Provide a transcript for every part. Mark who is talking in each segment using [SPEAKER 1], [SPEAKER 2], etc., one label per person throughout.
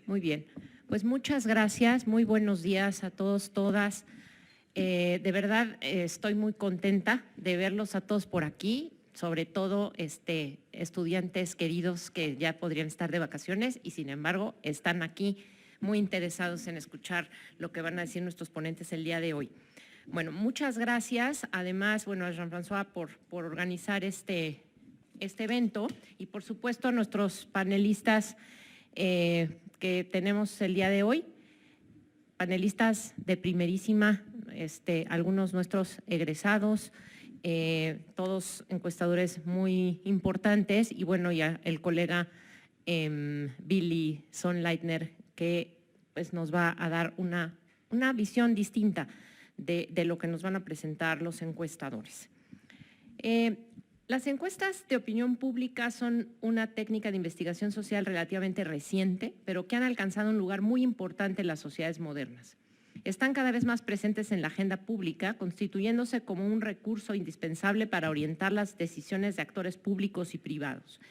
[SPEAKER 1] Muy bien. Pues muchas gracias, muy buenos días a todos, todas. De verdad estoy muy contenta de verlos a todos por aquí, sobre todo estudiantes queridos que ya podrían estar de vacaciones y sin embargo están aquí muy interesados en escuchar lo que van a decir nuestros ponentes el día de hoy. Bueno, muchas gracias. Además, bueno, a Jean-François por organizar este evento y por supuesto a nuestros panelistas que tenemos el día de hoy, panelistas de primerísima, algunos nuestros egresados, todos encuestadores muy importantes y bueno, ya el colega Billy Sonnleitner que pues nos va a dar una visión distinta de lo que nos van a presentar los encuestadores. Las encuestas de opinión pública son una técnica de investigación social relativamente reciente, pero que han alcanzado un lugar muy importante en las sociedades modernas. Están cada vez más presentes en la agenda pública, constituyéndose como un recurso indispensable para orientar las decisiones de actores públicos y privados.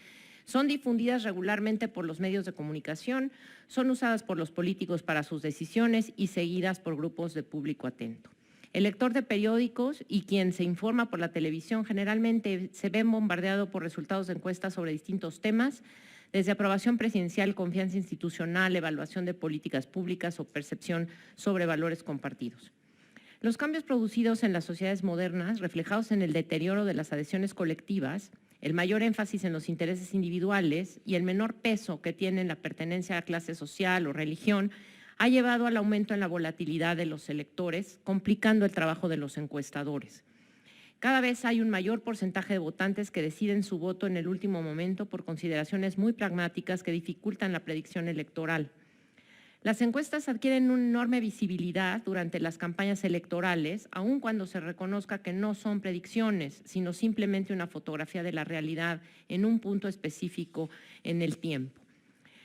[SPEAKER 1] Son difundidas regularmente por los medios de comunicación, son usadas por los políticos para sus decisiones y seguidas por grupos de público atento. El lector de periódicos y quien se informa por la televisión generalmente se ve bombardeado por resultados de encuestas sobre distintos temas, desde aprobación presidencial, confianza institucional, evaluación de políticas públicas o percepción sobre valores compartidos. Los cambios producidos en las sociedades modernas, reflejados en el deterioro de las adhesiones colectivas, el mayor énfasis en los intereses individuales y el menor peso que tienen la pertenencia a clase social o religión, ha llevado al aumento en la volatilidad de los electores, complicando el trabajo de los encuestadores. Cada vez hay un mayor porcentaje de votantes que deciden su voto en el último momento por consideraciones muy pragmáticas que dificultan la predicción electoral. Las encuestas adquieren una enorme visibilidad durante las campañas electorales, aun cuando se reconozca que no son predicciones, sino simplemente una fotografía de la realidad en un punto específico en el tiempo.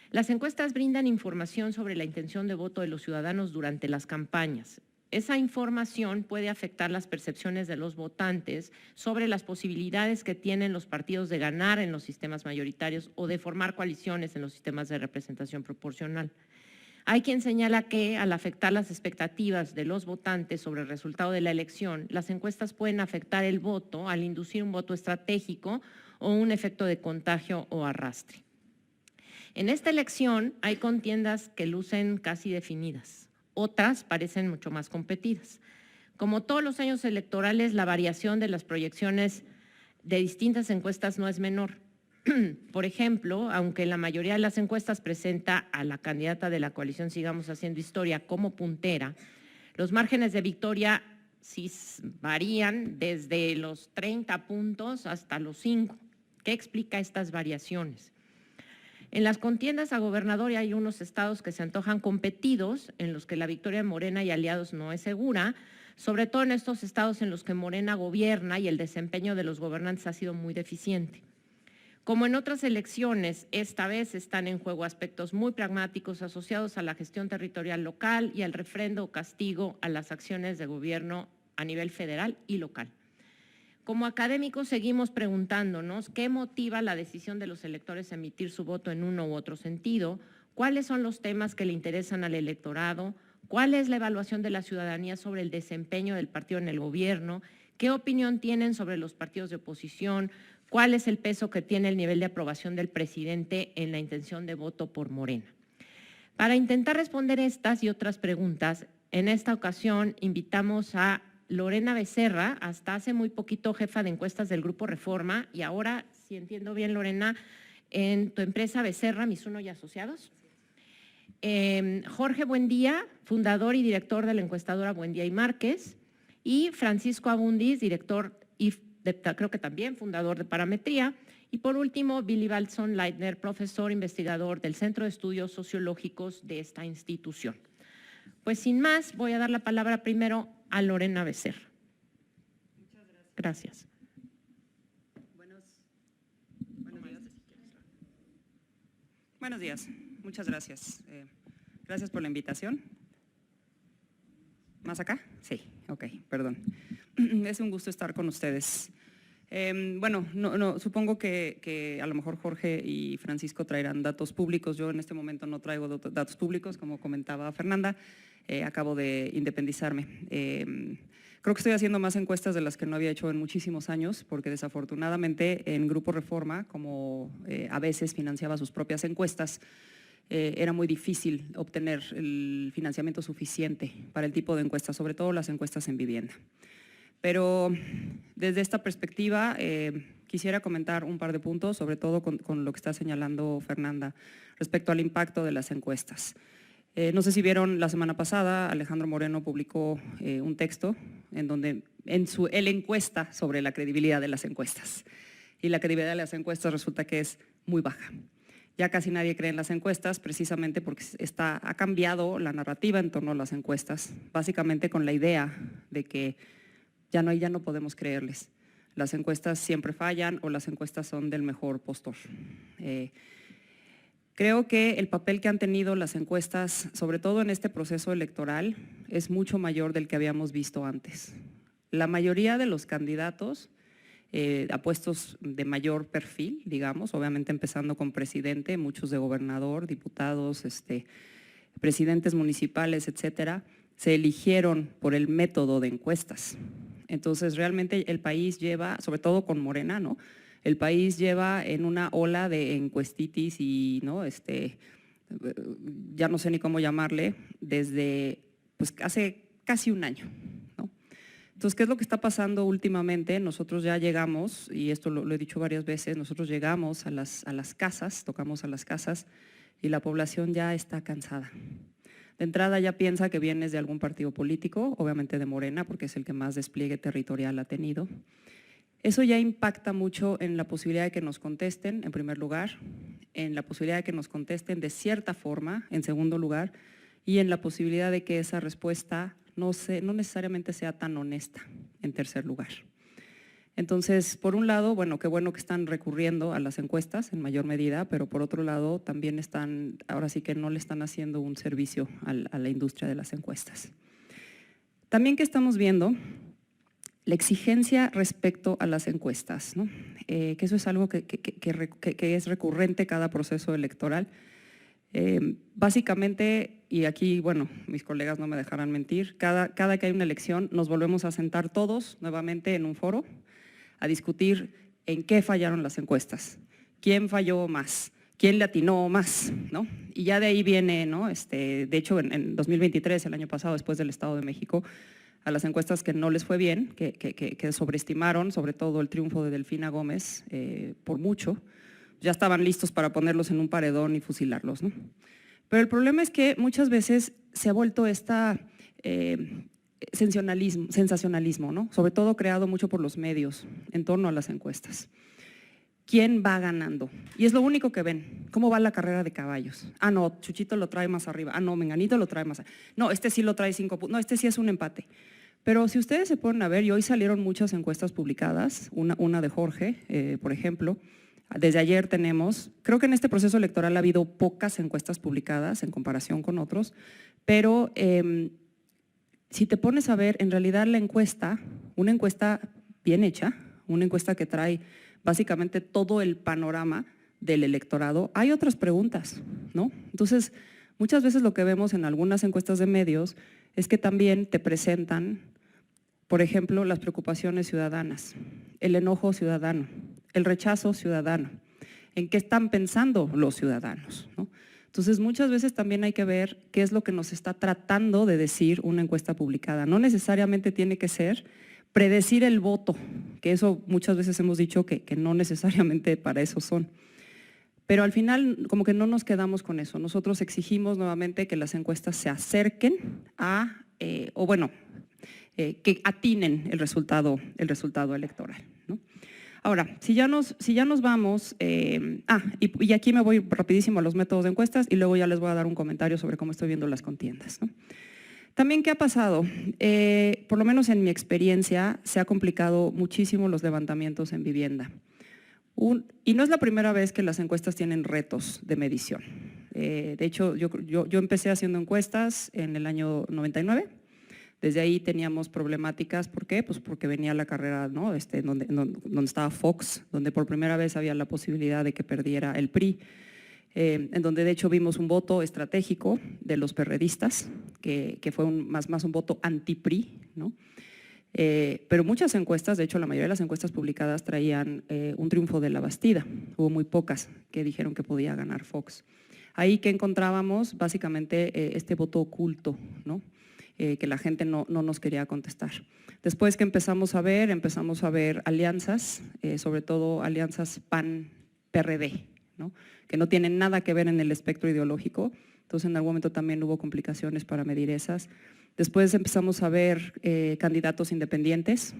[SPEAKER 1] Las encuestas brindan información sobre la intención de voto de los ciudadanos durante las campañas. Esa información puede afectar las percepciones de los votantes sobre las posibilidades que tienen los partidos de ganar en los sistemas mayoritarios o de formar coaliciones en los sistemas de representación proporcional. Hay quien señala que, al afectar las expectativas de los votantes sobre el resultado de la elección, las encuestas pueden afectar el voto al inducir un voto estratégico o un efecto de contagio o arrastre. En esta elección hay contiendas que lucen casi definidas, otras parecen mucho más competidas. Como todos los años electorales, la variación de las proyecciones de distintas encuestas no es menor. Por ejemplo, aunque la mayoría de las encuestas presenta a la candidata de la coalición Sigamos Haciendo Historia como puntera, los márgenes de victoria sí varían desde los 30 puntos hasta los 5. ¿Qué explica estas variaciones? En las contiendas a gobernador hay unos estados que se antojan competidos, en los que la victoria de Morena y aliados no es segura, sobre todo en estos estados en los que Morena gobierna y el desempeño de los gobernantes ha sido muy deficiente. Como en otras elecciones, esta vez están en juego aspectos muy pragmáticos asociados a la gestión territorial local y al refrendo o castigo a las acciones de gobierno a nivel federal y local. Como académicos seguimos preguntándonos qué motiva la decisión de los electores a emitir su voto en uno u otro sentido, cuáles son los temas que le interesan al electorado, cuál es la evaluación de la ciudadanía sobre el desempeño del partido en el gobierno, qué opinión tienen sobre los partidos de oposición, cuál es el peso que tiene el nivel de aprobación del presidente en la intención de voto por Morena. Para intentar responder estas y otras preguntas, en esta ocasión invitamos a Lorena Becerra, hasta hace muy poquito jefa de encuestas del Grupo Reforma, y ahora, si entiendo bien, Lorena, en tu empresa Becerra, Mizuno y Asociados. Jorge Buendía, fundador y director de la encuestadora Buendía y Márquez, y Francisco Abundis, director y creo que también fundador de Parametría, y por último, Billy Sonnleitner, profesor investigador del Centro de Estudios Sociológicos de esta institución. Pues sin más, voy a dar la palabra primero a Lorena Becerra.
[SPEAKER 2] Muchas gracias.
[SPEAKER 1] Gracias.
[SPEAKER 2] Buenos días, muchas gracias. Gracias por la invitación. ¿Más acá? Sí, ok, perdón. Es un gusto estar con ustedes. Bueno, supongo que a lo mejor Jorge y Francisco traerán datos públicos. Yo en este momento no traigo datos públicos, como comentaba Fernanda. Acabo de independizarme. Creo que estoy haciendo más encuestas de las que no había hecho en muchísimos años, porque desafortunadamente en Grupo Reforma, como a veces financiaba sus propias encuestas, era muy difícil obtener el financiamiento suficiente para el tipo de encuestas, sobre todo las encuestas en vivienda. Pero desde esta perspectiva quisiera comentar un par de puntos, sobre todo con lo que está señalando Fernanda respecto al impacto de las encuestas. No sé si vieron la semana pasada, Alejandro Moreno publicó un texto en donde él encuesta sobre la credibilidad de las encuestas. Y la credibilidad de las encuestas resulta que es muy baja. Ya casi nadie cree en las encuestas precisamente porque ha cambiado la narrativa en torno a las encuestas, básicamente con la idea de que ya no podemos creerles. Las encuestas siempre fallan o las encuestas son del mejor postor. Creo que el papel que han tenido las encuestas, sobre todo en este proceso electoral, es mucho mayor del que habíamos visto antes. La mayoría de los candidatos a puestos de mayor perfil, digamos, obviamente empezando con presidente, muchos de gobernador, diputados, presidentes municipales, etcétera, se eligieron por el método de encuestas. Entonces, realmente el país lleva, sobre todo con Morena, ¿no? El país lleva en una ola de encuestitis y, ¿no? Ya no sé ni cómo llamarle, desde pues, hace casi un año, ¿no? Entonces, ¿qué es lo que está pasando últimamente? Nosotros ya llegamos, y esto lo he dicho varias veces, nosotros llegamos a las casas, tocamos a las casas y la población ya está cansada. De entrada ya piensa que vienes de algún partido político, obviamente de Morena, porque es el que más despliegue territorial ha tenido. Eso ya impacta mucho en la posibilidad de que nos contesten, en primer lugar, en la posibilidad de que nos contesten de cierta forma, en segundo lugar, y en la posibilidad de que esa respuesta no necesariamente sea tan honesta, en tercer lugar. Entonces, por un lado, bueno, qué bueno que están recurriendo a las encuestas en mayor medida, pero por otro lado también ahora sí que no le están haciendo un servicio a la industria de las encuestas. También que estamos viendo la exigencia respecto a las encuestas, ¿no? Que eso es algo que es recurrente cada proceso electoral. Básicamente, y aquí, bueno, mis colegas no me dejarán mentir, cada que hay una elección nos volvemos a sentar todos nuevamente en un foro a discutir en qué fallaron las encuestas, quién falló más, quién le atinó más, ¿no? Y ya de ahí viene, ¿no? De hecho, en 2023, el año pasado, después del Estado de México, a las encuestas que no les fue bien, que sobreestimaron, sobre todo el triunfo de Delfina Gómez, por mucho, ya estaban listos para ponerlos en un paredón y fusilarlos, ¿no? Pero el problema es que muchas veces se ha vuelto sensacionalismo, ¿no? Sobre todo creado mucho por los medios en torno a las encuestas. ¿Quién va ganando? Y es lo único que ven. ¿Cómo va la carrera de caballos? Ah, no, Chuchito lo trae más arriba. Ah, no, Menganito lo trae más arriba. No, este sí lo trae 5 puntos. No, este sí es un empate. Pero si ustedes se ponen a ver, y hoy salieron muchas encuestas publicadas, una de Jorge, por ejemplo, desde ayer tenemos, creo que en este proceso electoral ha habido pocas encuestas publicadas en comparación con otros, pero si te pones a ver, en realidad la encuesta, una encuesta bien hecha, una encuesta que trae básicamente todo el panorama del electorado, hay otras preguntas, ¿no? Entonces, muchas veces lo que vemos en algunas encuestas de medios es que también te presentan, por ejemplo, las preocupaciones ciudadanas, el enojo ciudadano, el rechazo ciudadano, en qué están pensando los ciudadanos, ¿no? Entonces, muchas veces también hay que ver qué es lo que nos está tratando de decir una encuesta publicada. No necesariamente tiene que ser predecir el voto, que eso muchas veces hemos dicho que no necesariamente para eso son. Pero al final como que no nos quedamos con eso. Nosotros exigimos nuevamente que las encuestas se acerquen a, que atinen el resultado electoral, ¿no? Ahora, si ya nos vamos, y aquí me voy rapidísimo a los métodos de encuestas y luego ya les voy a dar un comentario sobre cómo estoy viendo las contiendas, ¿no? También, ¿qué ha pasado? Por lo menos en mi experiencia, se ha complicado muchísimo los levantamientos en vivienda. Y no es la primera vez que las encuestas tienen retos de medición. De hecho, yo empecé haciendo encuestas en el año 99, Desde ahí teníamos problemáticas, ¿por qué? Pues porque venía la carrera, ¿no? Donde estaba Fox, donde por primera vez había la posibilidad de que perdiera el PRI, en donde de hecho vimos un voto estratégico de los perredistas, que fue más un voto anti-PRI, ¿no? Pero muchas encuestas, de hecho la mayoría de las encuestas publicadas traían un triunfo de la Bastida, hubo muy pocas que dijeron que podía ganar Fox. Ahí que encontrábamos básicamente este voto oculto, ¿no? Que la gente no nos quería contestar. Después que empezamos a ver alianzas, sobre todo alianzas PAN-PRD, ¿no? Que no tienen nada que ver en el espectro ideológico, entonces en algún momento también hubo complicaciones para medir esas. Después empezamos a ver candidatos independientes,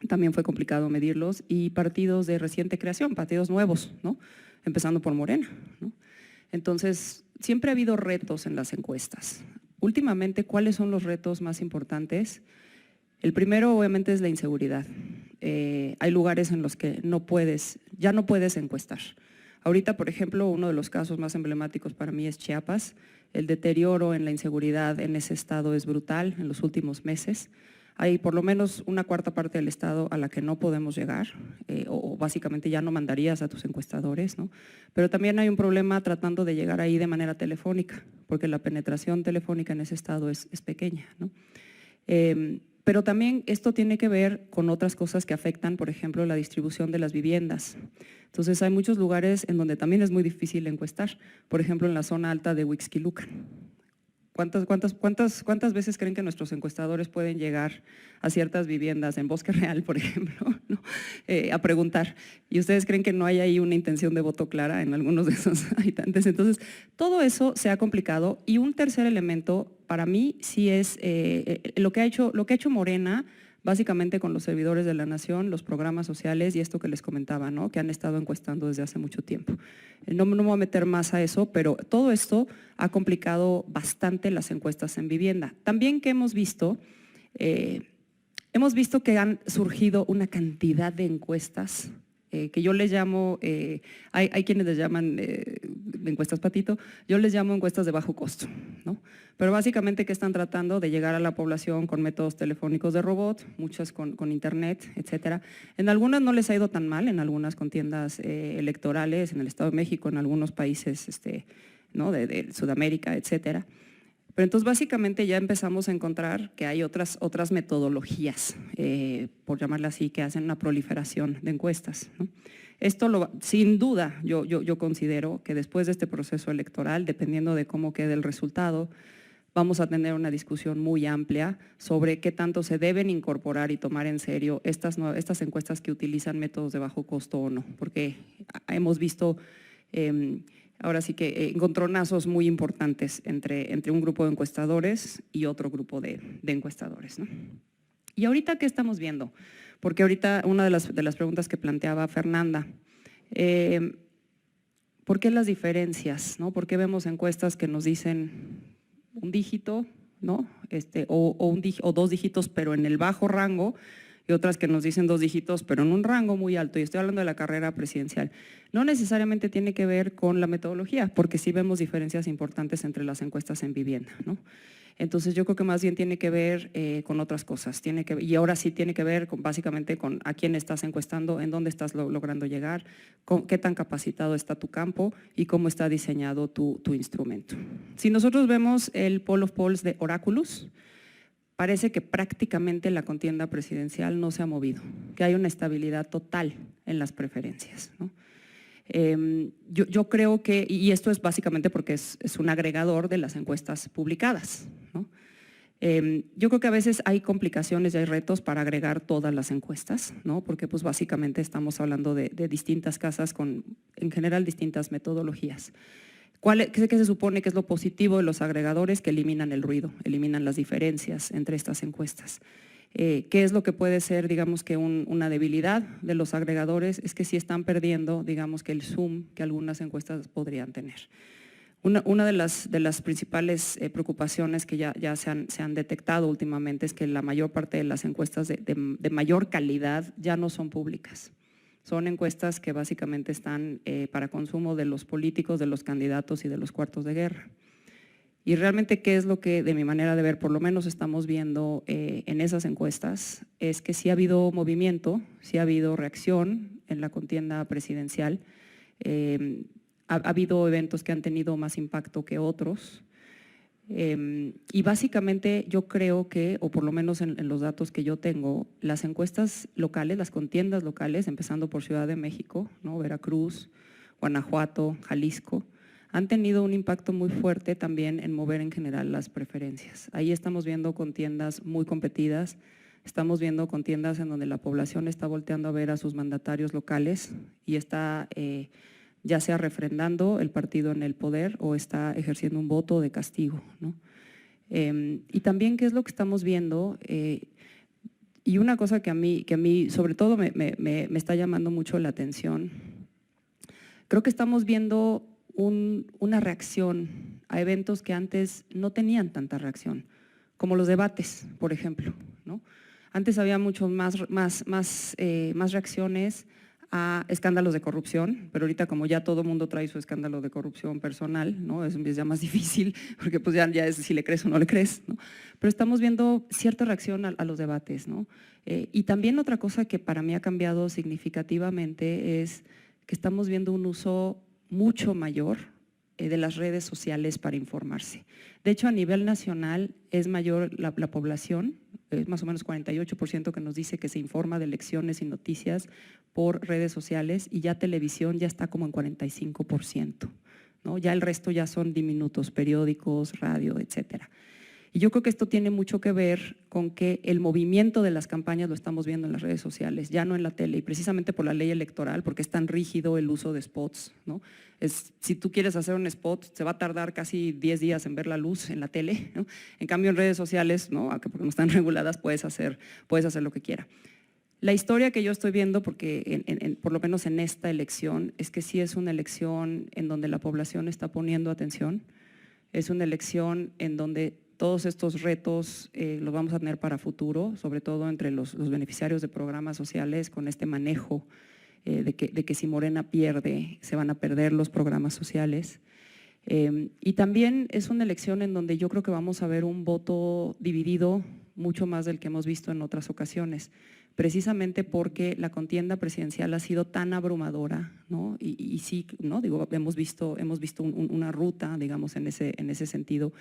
[SPEAKER 2] también fue complicado medirlos, y partidos de reciente creación, partidos nuevos, ¿no? Empezando por Morena, ¿no? Entonces, siempre ha habido retos en las encuestas. Últimamente, ¿cuáles son los retos más importantes? El primero, obviamente, es la inseguridad. Hay lugares en los que ya no puedes encuestar. Ahorita, por ejemplo, uno de los casos más emblemáticos para mí es Chiapas. El deterioro en la inseguridad en ese estado es brutal en los últimos meses. Hay por lo menos una cuarta parte del estado a la que no podemos llegar, o básicamente ya no mandarías a tus encuestadores, ¿no? Pero también hay un problema tratando de llegar ahí de manera telefónica, porque la penetración telefónica en ese estado es pequeña, ¿no? Pero también esto tiene que ver con otras cosas que afectan, por ejemplo, la distribución de las viviendas. Entonces hay muchos lugares en donde también es muy difícil encuestar, por ejemplo en la zona alta de Huixquilucan. ¿Cuántas veces creen que nuestros encuestadores pueden llegar a ciertas viviendas en Bosque Real, por ejemplo, ¿no? A preguntar? ¿Y ustedes creen que no hay ahí una intención de voto clara en algunos de esos habitantes? Entonces, todo eso se ha complicado. Y un tercer elemento, para mí, sí es lo que ha hecho Morena, básicamente con los servidores de la nación, los programas sociales y esto que les comentaba, ¿no? Que han estado encuestando desde hace mucho tiempo. No me voy a meter más a eso, pero todo esto ha complicado bastante las encuestas en vivienda. También que hemos visto que han surgido una cantidad de encuestas que yo les llamo, hay quienes les llaman encuestas patito, yo les llamo encuestas de bajo costo, ¿no? Pero básicamente que están tratando de llegar a la población con métodos telefónicos de robot, muchas con internet, etcétera. En algunas no les ha ido tan mal, en algunas contiendas electorales, en el Estado de México, en algunos países ¿no? de Sudamérica, etcétera. Pero entonces básicamente ya empezamos a encontrar que hay otras metodologías, por llamarla así, que hacen una proliferación de encuestas, ¿no? Esto sin duda yo considero que después de este proceso electoral, dependiendo de cómo quede el resultado, vamos a tener una discusión muy amplia sobre qué tanto se deben incorporar y tomar en serio estas encuestas que utilizan métodos de bajo costo o no, porque hemos visto ahora sí que encontronazos muy importantes entre un grupo de encuestadores y otro grupo de encuestadores, ¿no? ¿Y ahorita qué estamos viendo? Porque ahorita una de las preguntas que planteaba Fernanda, ¿por qué las diferencias, ¿no? ¿Por qué vemos encuestas que nos dicen un dígito, ¿no? O dos dígitos, pero en el bajo rango, y otras que nos dicen dos dígitos, pero en un rango muy alto? Y estoy hablando de la carrera presidencial. No necesariamente tiene que ver con la metodología, porque sí vemos diferencias importantes entre las encuestas en vivienda, ¿no? Entonces yo creo que más bien tiene que ver con otras cosas, y ahora sí tiene que ver básicamente con a quién estás encuestando, en dónde estás logrando llegar, con qué tan capacitado está tu campo y cómo está diseñado tu instrumento. Si nosotros vemos el poll of polls de Oráculos, parece que prácticamente la contienda presidencial no se ha movido, que hay una estabilidad total en las preferencias, ¿no? Yo creo que, y esto es básicamente porque es un agregador de las encuestas publicadas, ¿no? Yo creo que a veces hay complicaciones y hay retos para agregar todas las encuestas, ¿no? Porque pues básicamente estamos hablando de distintas casas con en general distintas metodologías. ¿Qué se supone que es lo positivo de los agregadores? Que eliminan el ruido, eliminan las diferencias entre estas encuestas. ¿Qué es lo que puede ser, digamos, que una debilidad de los agregadores? Es que sí están perdiendo, digamos, que el zoom que algunas encuestas podrían tener. Una de las principales preocupaciones que ya se han detectado últimamente es que la mayor parte de las encuestas de mayor calidad ya no son públicas. Son encuestas que básicamente están para consumo de los políticos, de los candidatos y de los cuartos de guerra. Y realmente, ¿qué es lo que, de mi manera de ver, por lo menos estamos viendo en esas encuestas? Es que sí ha habido movimiento, sí ha habido reacción en la contienda presidencial. Ha habido eventos que han tenido más impacto que otros. Y básicamente yo creo que, o por lo menos en los datos que yo tengo, las encuestas locales, las contiendas locales, empezando por Ciudad de México, ¿no? Veracruz, Guanajuato, Jalisco, han tenido un impacto muy fuerte también en mover en general las preferencias. Ahí estamos viendo contiendas muy competidas, estamos viendo contiendas en donde la población está volteando a ver a sus mandatarios locales y está ya sea refrendando el partido en el poder o está ejerciendo un voto de castigo, ¿no? Y también, ¿qué es lo que estamos viendo? Y una cosa que a mí sobre todo me está llamando mucho la atención, creo que estamos viendo una reacción a eventos que antes no tenían tanta reacción, como los debates, por ejemplo, ¿no? Antes había muchos más reacciones a escándalos de corrupción, pero ahorita como ya todo el mundo trae su escándalo de corrupción personal, ¿no? Es ya más difícil, porque pues ya es si le crees o no le crees, ¿no? Pero estamos viendo cierta reacción a los debates, ¿no? Y también otra cosa que para mí ha cambiado significativamente es que estamos viendo un uso mucho mayor de las redes sociales para informarse. De hecho, a nivel nacional es mayor la población, es más o menos 48% que nos dice que se informa de elecciones y noticias por redes sociales, y ya televisión ya está como en 45%, ¿no? Ya el resto ya son diminutos, periódicos, radio, etcétera. Y yo creo que esto tiene mucho que ver con que el movimiento de las campañas lo estamos viendo en las redes sociales, ya no en la tele, y precisamente por la ley electoral, porque es tan rígido el uso de spots, ¿no? Si tú quieres hacer un spot, se va a tardar casi 10 días en ver la luz en la tele, ¿no? En cambio, en redes sociales, ¿no? Aunque porque no están reguladas, puedes hacer lo que quieras. La historia que yo estoy viendo, porque por lo menos en esta elección, es que sí es una elección en donde la población está poniendo atención, es una elección en donde todos estos retos los vamos a tener para futuro, sobre todo entre los beneficiarios de programas sociales, con este manejo de que si Morena pierde, se van a perder los programas sociales. Y también es una elección en donde yo creo que vamos a ver un voto dividido mucho más del que hemos visto en otras ocasiones, precisamente porque la contienda presidencial ha sido tan abrumadora, ¿no? Y sí, ¿no? Digo, hemos visto una ruta, digamos, en ese sentido,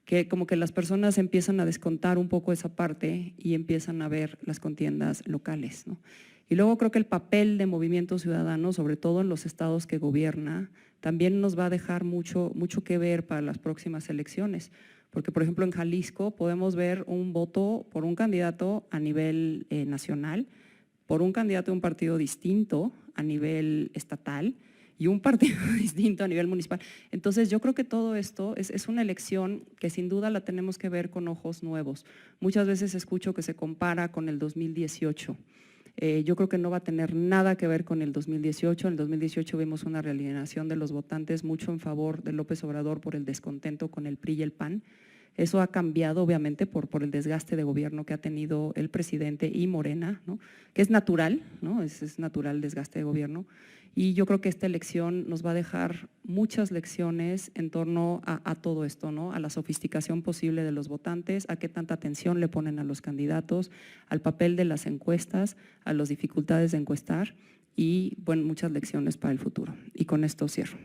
[SPEAKER 2] que como que las personas empiezan a descontar un poco esa parte y empiezan a ver las contiendas locales, ¿no? Y luego creo que el papel de Movimiento Ciudadano, sobre todo en los estados que gobierna, también nos va a dejar mucho que ver para las próximas elecciones. Porque, por ejemplo, en Jalisco podemos ver un voto por un candidato a nivel nacional, por un candidato de un partido distinto a nivel estatal y un partido distinto a nivel municipal. Entonces yo creo que todo esto es una elección que sin duda la tenemos que ver con ojos nuevos. Muchas veces escucho que se compara con el 2018. Yo creo que no va a tener nada que ver con el 2018. En el 2018 vimos una realineación de los votantes mucho en favor de López Obrador por el descontento con el PRI y el PAN. Eso ha cambiado obviamente por el desgaste de gobierno que ha tenido el presidente y Morena, ¿no? Que es natural, ¿no? Es natural el desgaste de gobierno. Y yo creo que esta elección nos va a dejar muchas lecciones en torno a todo esto, ¿no? A la sofisticación posible de los votantes, a qué tanta atención le ponen a los candidatos, al papel de las encuestas, a las dificultades de encuestar y, bueno, muchas lecciones para el futuro. Y con esto cierro.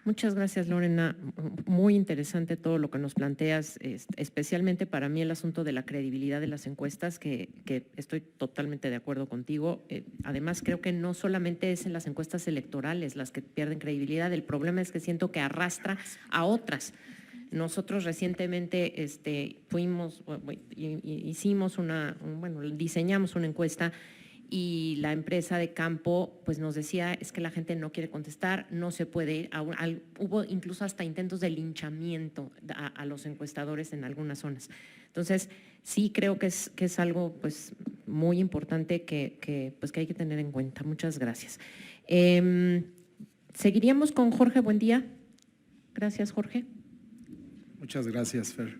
[SPEAKER 1] Muchas gracias, Lorena. Muy interesante todo lo que nos planteas, especialmente para mí el asunto de la credibilidad de las encuestas, que estoy totalmente de acuerdo contigo. Además, creo que no solamente es en las encuestas electorales las que pierden credibilidad, el problema es que siento que arrastra a otras. Nosotros recientemente diseñamos una encuesta y la empresa de campo pues nos decía es que la gente no quiere contestar, no se puede ir, hubo incluso hasta intentos de linchamiento a los encuestadores en algunas zonas. Entonces sí creo que es algo pues muy importante que hay que tener en cuenta. Muchas gracias. Seguiríamos con Jorge Buendía. Gracias, Jorge.
[SPEAKER 3] Muchas gracias, Fer.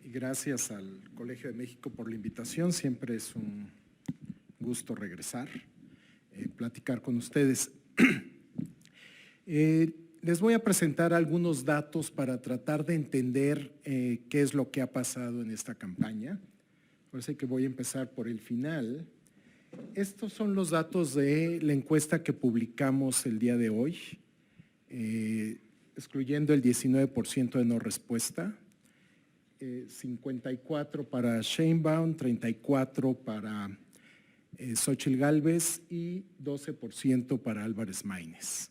[SPEAKER 3] y gracias al Colegio de México por la invitación. Siempre es un gusto regresar, platicar con ustedes. Les voy a presentar algunos datos para tratar de entender qué es lo que ha pasado en esta campaña. Parece que voy a empezar por el final. Estos son los datos de la encuesta que publicamos el día de hoy, excluyendo el 19% de no respuesta, 54 para Sheinbaum, 34 para Xóchitl Gálvez y 12% para Álvarez Maínez.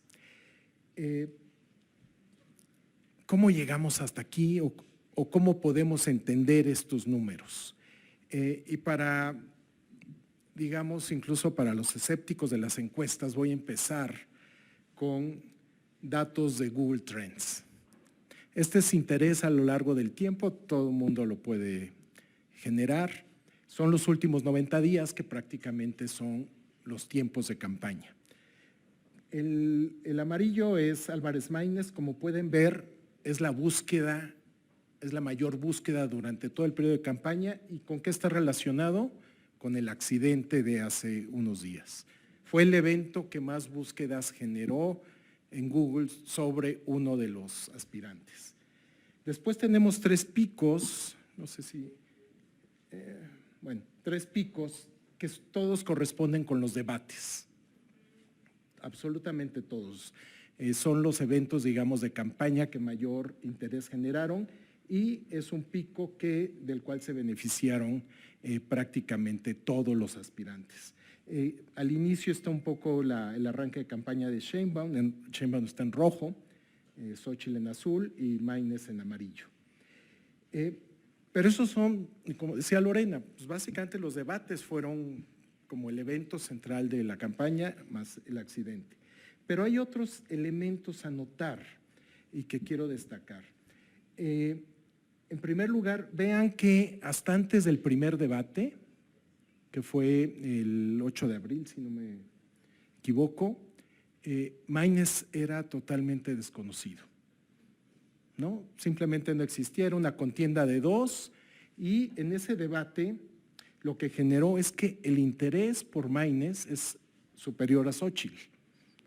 [SPEAKER 3] ¿Cómo llegamos hasta aquí o cómo podemos entender estos números? Y para, digamos, incluso para los escépticos de las encuestas, voy a empezar con datos de Google Trends. Este es interés a lo largo del tiempo, todo el mundo lo puede generar. Son los últimos 90 días que prácticamente son los tiempos de campaña. El amarillo es Álvarez Maínez, como pueden ver, es la búsqueda, es la mayor búsqueda durante todo el periodo de campaña. ¿Y con qué está relacionado? Con el accidente de hace unos días. Fue el evento que más búsquedas generó en Google sobre uno de los aspirantes. Después tenemos 3 picos, no sé si, bueno, 3 picos que todos corresponden con los debates, absolutamente todos. Son los eventos, digamos, de campaña que mayor interés generaron y es un pico del cual se beneficiaron prácticamente todos los aspirantes. Al inicio está un poco el arranque de campaña de Sheinbaum. Sheinbaum está en rojo, Xóchitl en azul y Maínez en amarillo. Pero esos son, como decía Lorena, pues básicamente los debates fueron como el evento central de la campaña más el accidente. Pero hay otros elementos a notar y que quiero destacar. En primer lugar, vean que hasta antes del primer debate, que fue el 8 de abril, si no me equivoco, Maínez era totalmente desconocido, ¿no? Simplemente no existía, era una contienda de 2 y en ese debate lo que generó es que el interés por Maínez es superior a Xóchitl.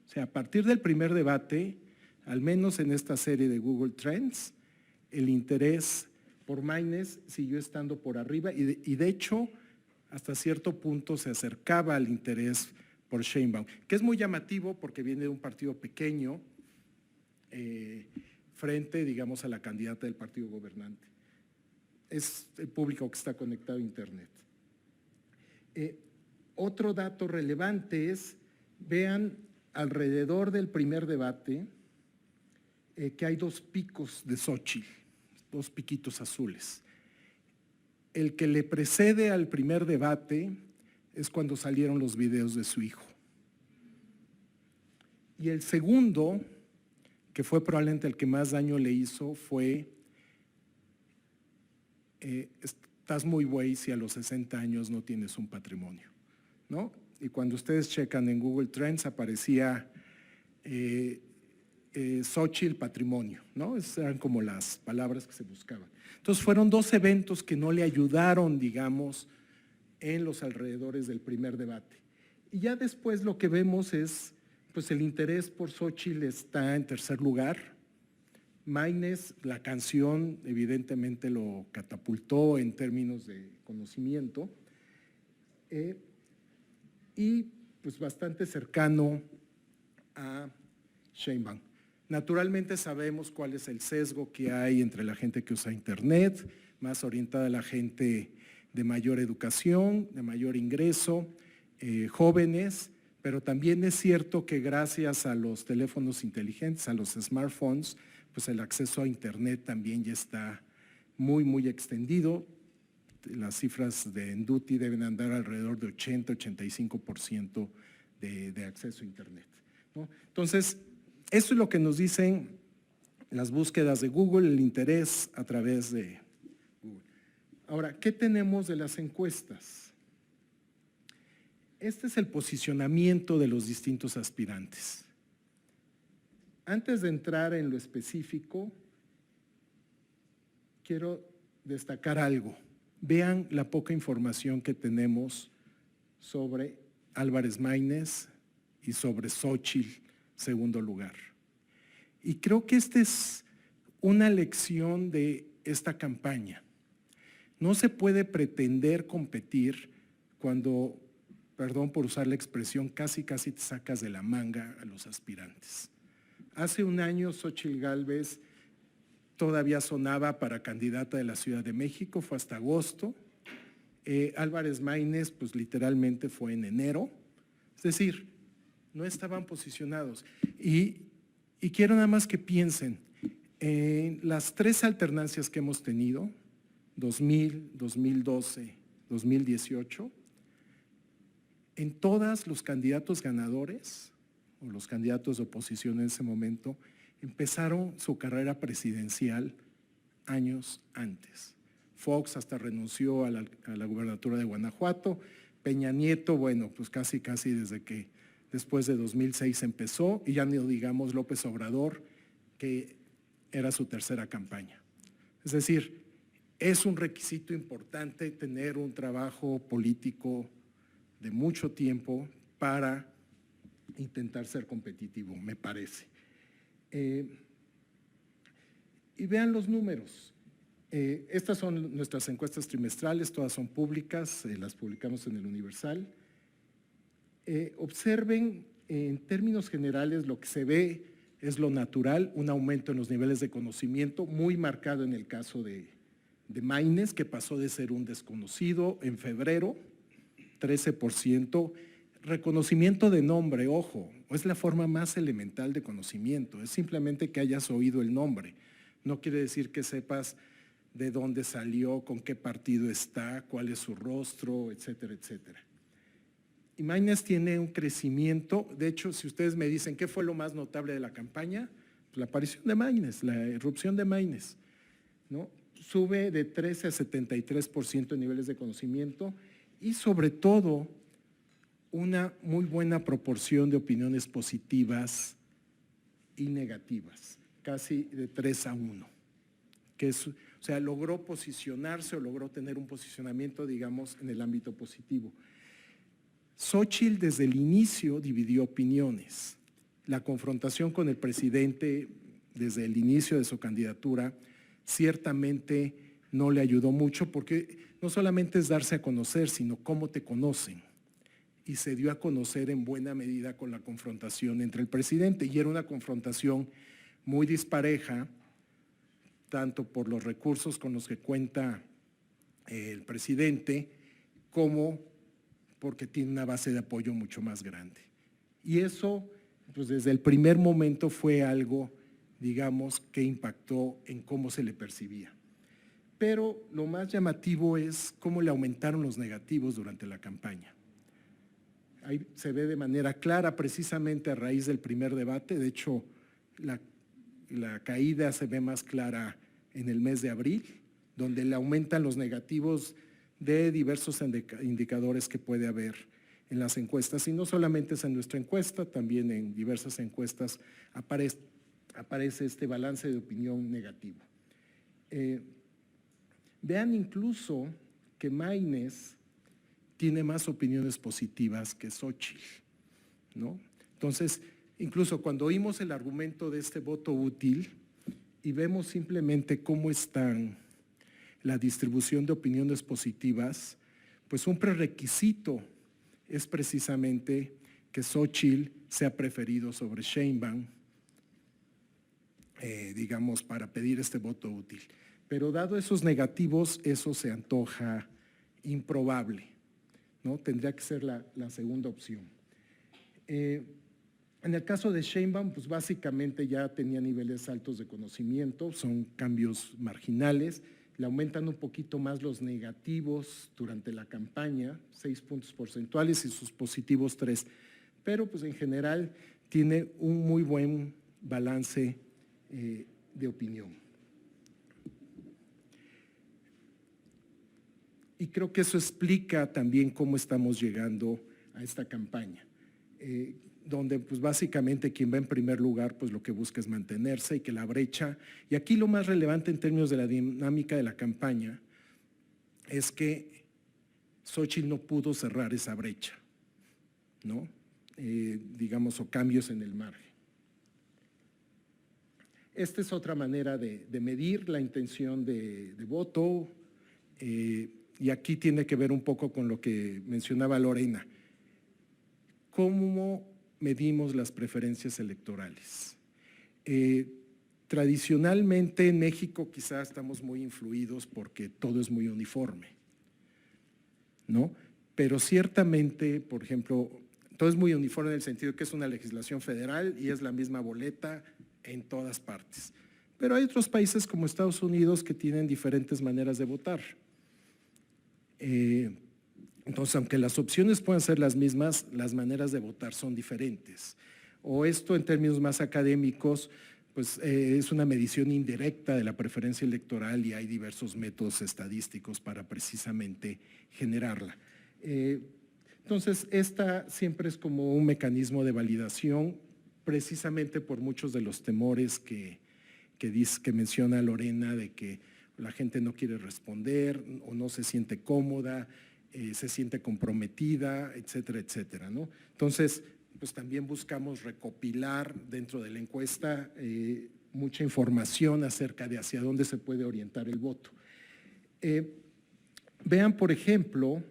[SPEAKER 3] O sea, a partir del primer debate, al menos en esta serie de Google Trends, el interés por Maínez siguió estando por arriba y de hecho, hasta cierto punto se acercaba al interés por Sheinbaum, que es muy llamativo porque viene de un partido pequeño frente, digamos, a la candidata del partido gobernante. Es el público que está conectado a Internet. Otro dato relevante es, vean, alrededor del primer debate, que hay 2 picos de Xóchitl, 2 piquitos azules. El que le precede al primer debate es cuando salieron los videos de su hijo. Y el segundo, que fue probablemente el que más daño le hizo, fue estás muy güey si a los 60 años no tienes un patrimonio, ¿no? Y cuando ustedes checan en Google Trends aparecía Xóchitl patrimonio, ¿no? Esas eran como las palabras que se buscaban. Entonces fueron 2 eventos que no le ayudaron, digamos, en los alrededores del primer debate. Y ya después lo que vemos es, pues el interés por Xóchitl está en tercer lugar. Maínez, la canción evidentemente lo catapultó en términos de conocimiento y pues bastante cercano a Sheinbaum. Naturalmente sabemos cuál es el sesgo que hay entre la gente que usa Internet, más orientada a la gente de mayor educación, de mayor ingreso, jóvenes, pero también es cierto que gracias a los teléfonos inteligentes, a los smartphones, pues el acceso a Internet también ya está muy, muy extendido. Las cifras de Enduti deben andar alrededor de 80-85% de acceso a Internet, ¿no? Entonces, eso es lo que nos dicen las búsquedas de Google, el interés a través de Google. Ahora, ¿qué tenemos de las encuestas? Este es el posicionamiento de los distintos aspirantes. Antes de entrar en lo específico, quiero destacar algo. Vean la poca información que tenemos sobre Álvarez Maínez y sobre Xóchitl, segundo lugar. Y creo que esta es una lección de esta campaña. No se puede pretender competir cuando, perdón por usar la expresión, casi te sacas de la manga a los aspirantes. Hace un año Xóchitl Gálvez todavía sonaba para candidata de la Ciudad de México, fue hasta agosto. Álvarez Maínez, pues literalmente fue en enero. Es decir, no estaban posicionados. Y quiero nada más que piensen en las tres alternancias que hemos tenido, 2000, 2012, 2018, en todas los candidatos ganadores, o los candidatos de oposición en ese momento, empezaron su carrera presidencial años antes. Fox hasta renunció a la gubernatura de Guanajuato, Peña Nieto, bueno, pues casi desde que después de 2006 empezó, y ya no digamos López Obrador, que era su tercera campaña. Es decir, es un requisito importante tener un trabajo político de mucho tiempo para intentar ser competitivo, me parece. Y vean los números. Estas son nuestras encuestas trimestrales, todas son públicas, las publicamos en el Universal. Observen, en términos generales, lo que se ve es lo natural, un aumento en los niveles de conocimiento, muy marcado en el caso de Maínez, que pasó de ser un desconocido en febrero, 13%. Reconocimiento de nombre, ojo, es la forma más elemental de conocimiento, es simplemente que hayas oído el nombre. No quiere decir que sepas de dónde salió, con qué partido está, cuál es su rostro, etcétera, etcétera. Y Maínez tiene un crecimiento, de hecho, si ustedes me dicen qué fue lo más notable de la campaña, pues la aparición de Maínez, la irrupción de Maínez, ¿no? Sube de 13 a 73% en niveles de conocimiento y sobre todo una muy buena proporción de opiniones positivas y negativas, casi de 3-1, que es, o sea, logró posicionarse o logró tener un posicionamiento, digamos, en el ámbito positivo. Xóchitl desde el inicio dividió opiniones. La confrontación con el presidente desde el inicio de su candidatura ciertamente no le ayudó mucho porque no solamente es darse a conocer, sino cómo te conocen. Y se dio a conocer en buena medida con la confrontación entre el presidente, y era una confrontación muy dispareja, tanto por los recursos con los que cuenta el presidente, como porque tiene una base de apoyo mucho más grande. Y eso, pues desde el primer momento fue algo, digamos, que impactó en cómo se le percibía. Pero lo más llamativo es cómo le aumentaron los negativos durante la campaña. Ahí se ve de manera clara, precisamente a raíz del primer debate. De hecho, la caída se ve más clara en el mes de abril, donde le aumentan los negativos de diversos indicadores que puede haber en las encuestas. Y no solamente es en nuestra encuesta, también en diversas encuestas aparece este balance de opinión negativo. Vean incluso que Maínez tiene más opiniones positivas que Xóchitl, ¿no? Entonces, incluso cuando oímos el argumento de este voto útil y vemos simplemente cómo están la distribución de opiniones positivas, pues un prerequisito es precisamente que Xóchitl sea preferido sobre Sheinbaum, digamos, para pedir este voto útil. Pero dado esos negativos, eso se antoja improbable, ¿no? Tendría que ser la segunda opción. En el caso de Sheinbaum, pues básicamente ya tenía niveles altos de conocimiento, son cambios marginales, le aumentan un poquito más los negativos durante la campaña, 6 puntos porcentuales y sus positivos 3, pero pues en general tiene un muy buen balance de opinión. Y creo que eso explica también cómo estamos llegando a esta campaña. donde pues básicamente quien va en primer lugar pues lo que busca es mantenerse y que la brecha, y aquí lo más relevante en términos de la dinámica de la campaña es que Xóchitl no pudo cerrar esa brecha, ¿no? Digamos, o cambios en el margen. Esta es otra manera de medir la intención de voto, y aquí tiene que ver un poco con lo que mencionaba Lorena. ¿Cómo medimos las preferencias electorales? Tradicionalmente en México quizás estamos muy influidos porque todo es muy uniforme, ¿no? Pero ciertamente, por ejemplo, todo es muy uniforme en el sentido que es una legislación federal y es la misma boleta en todas partes. Pero hay otros países como Estados Unidos que tienen diferentes maneras de votar. Entonces, aunque las opciones puedan ser las mismas, las maneras de votar son diferentes. O esto en términos más académicos, pues es una medición indirecta de la preferencia electoral y hay diversos métodos estadísticos para precisamente generarla. Entonces, esta siempre es como un mecanismo de validación, precisamente por muchos de los temores que menciona Lorena, de que la gente no quiere responder o no se siente cómoda, se siente comprometida, etcétera, etcétera, ¿no? Entonces, pues también buscamos recopilar dentro de la encuesta mucha información acerca de hacia dónde se puede orientar el voto. Vean, por ejemplo,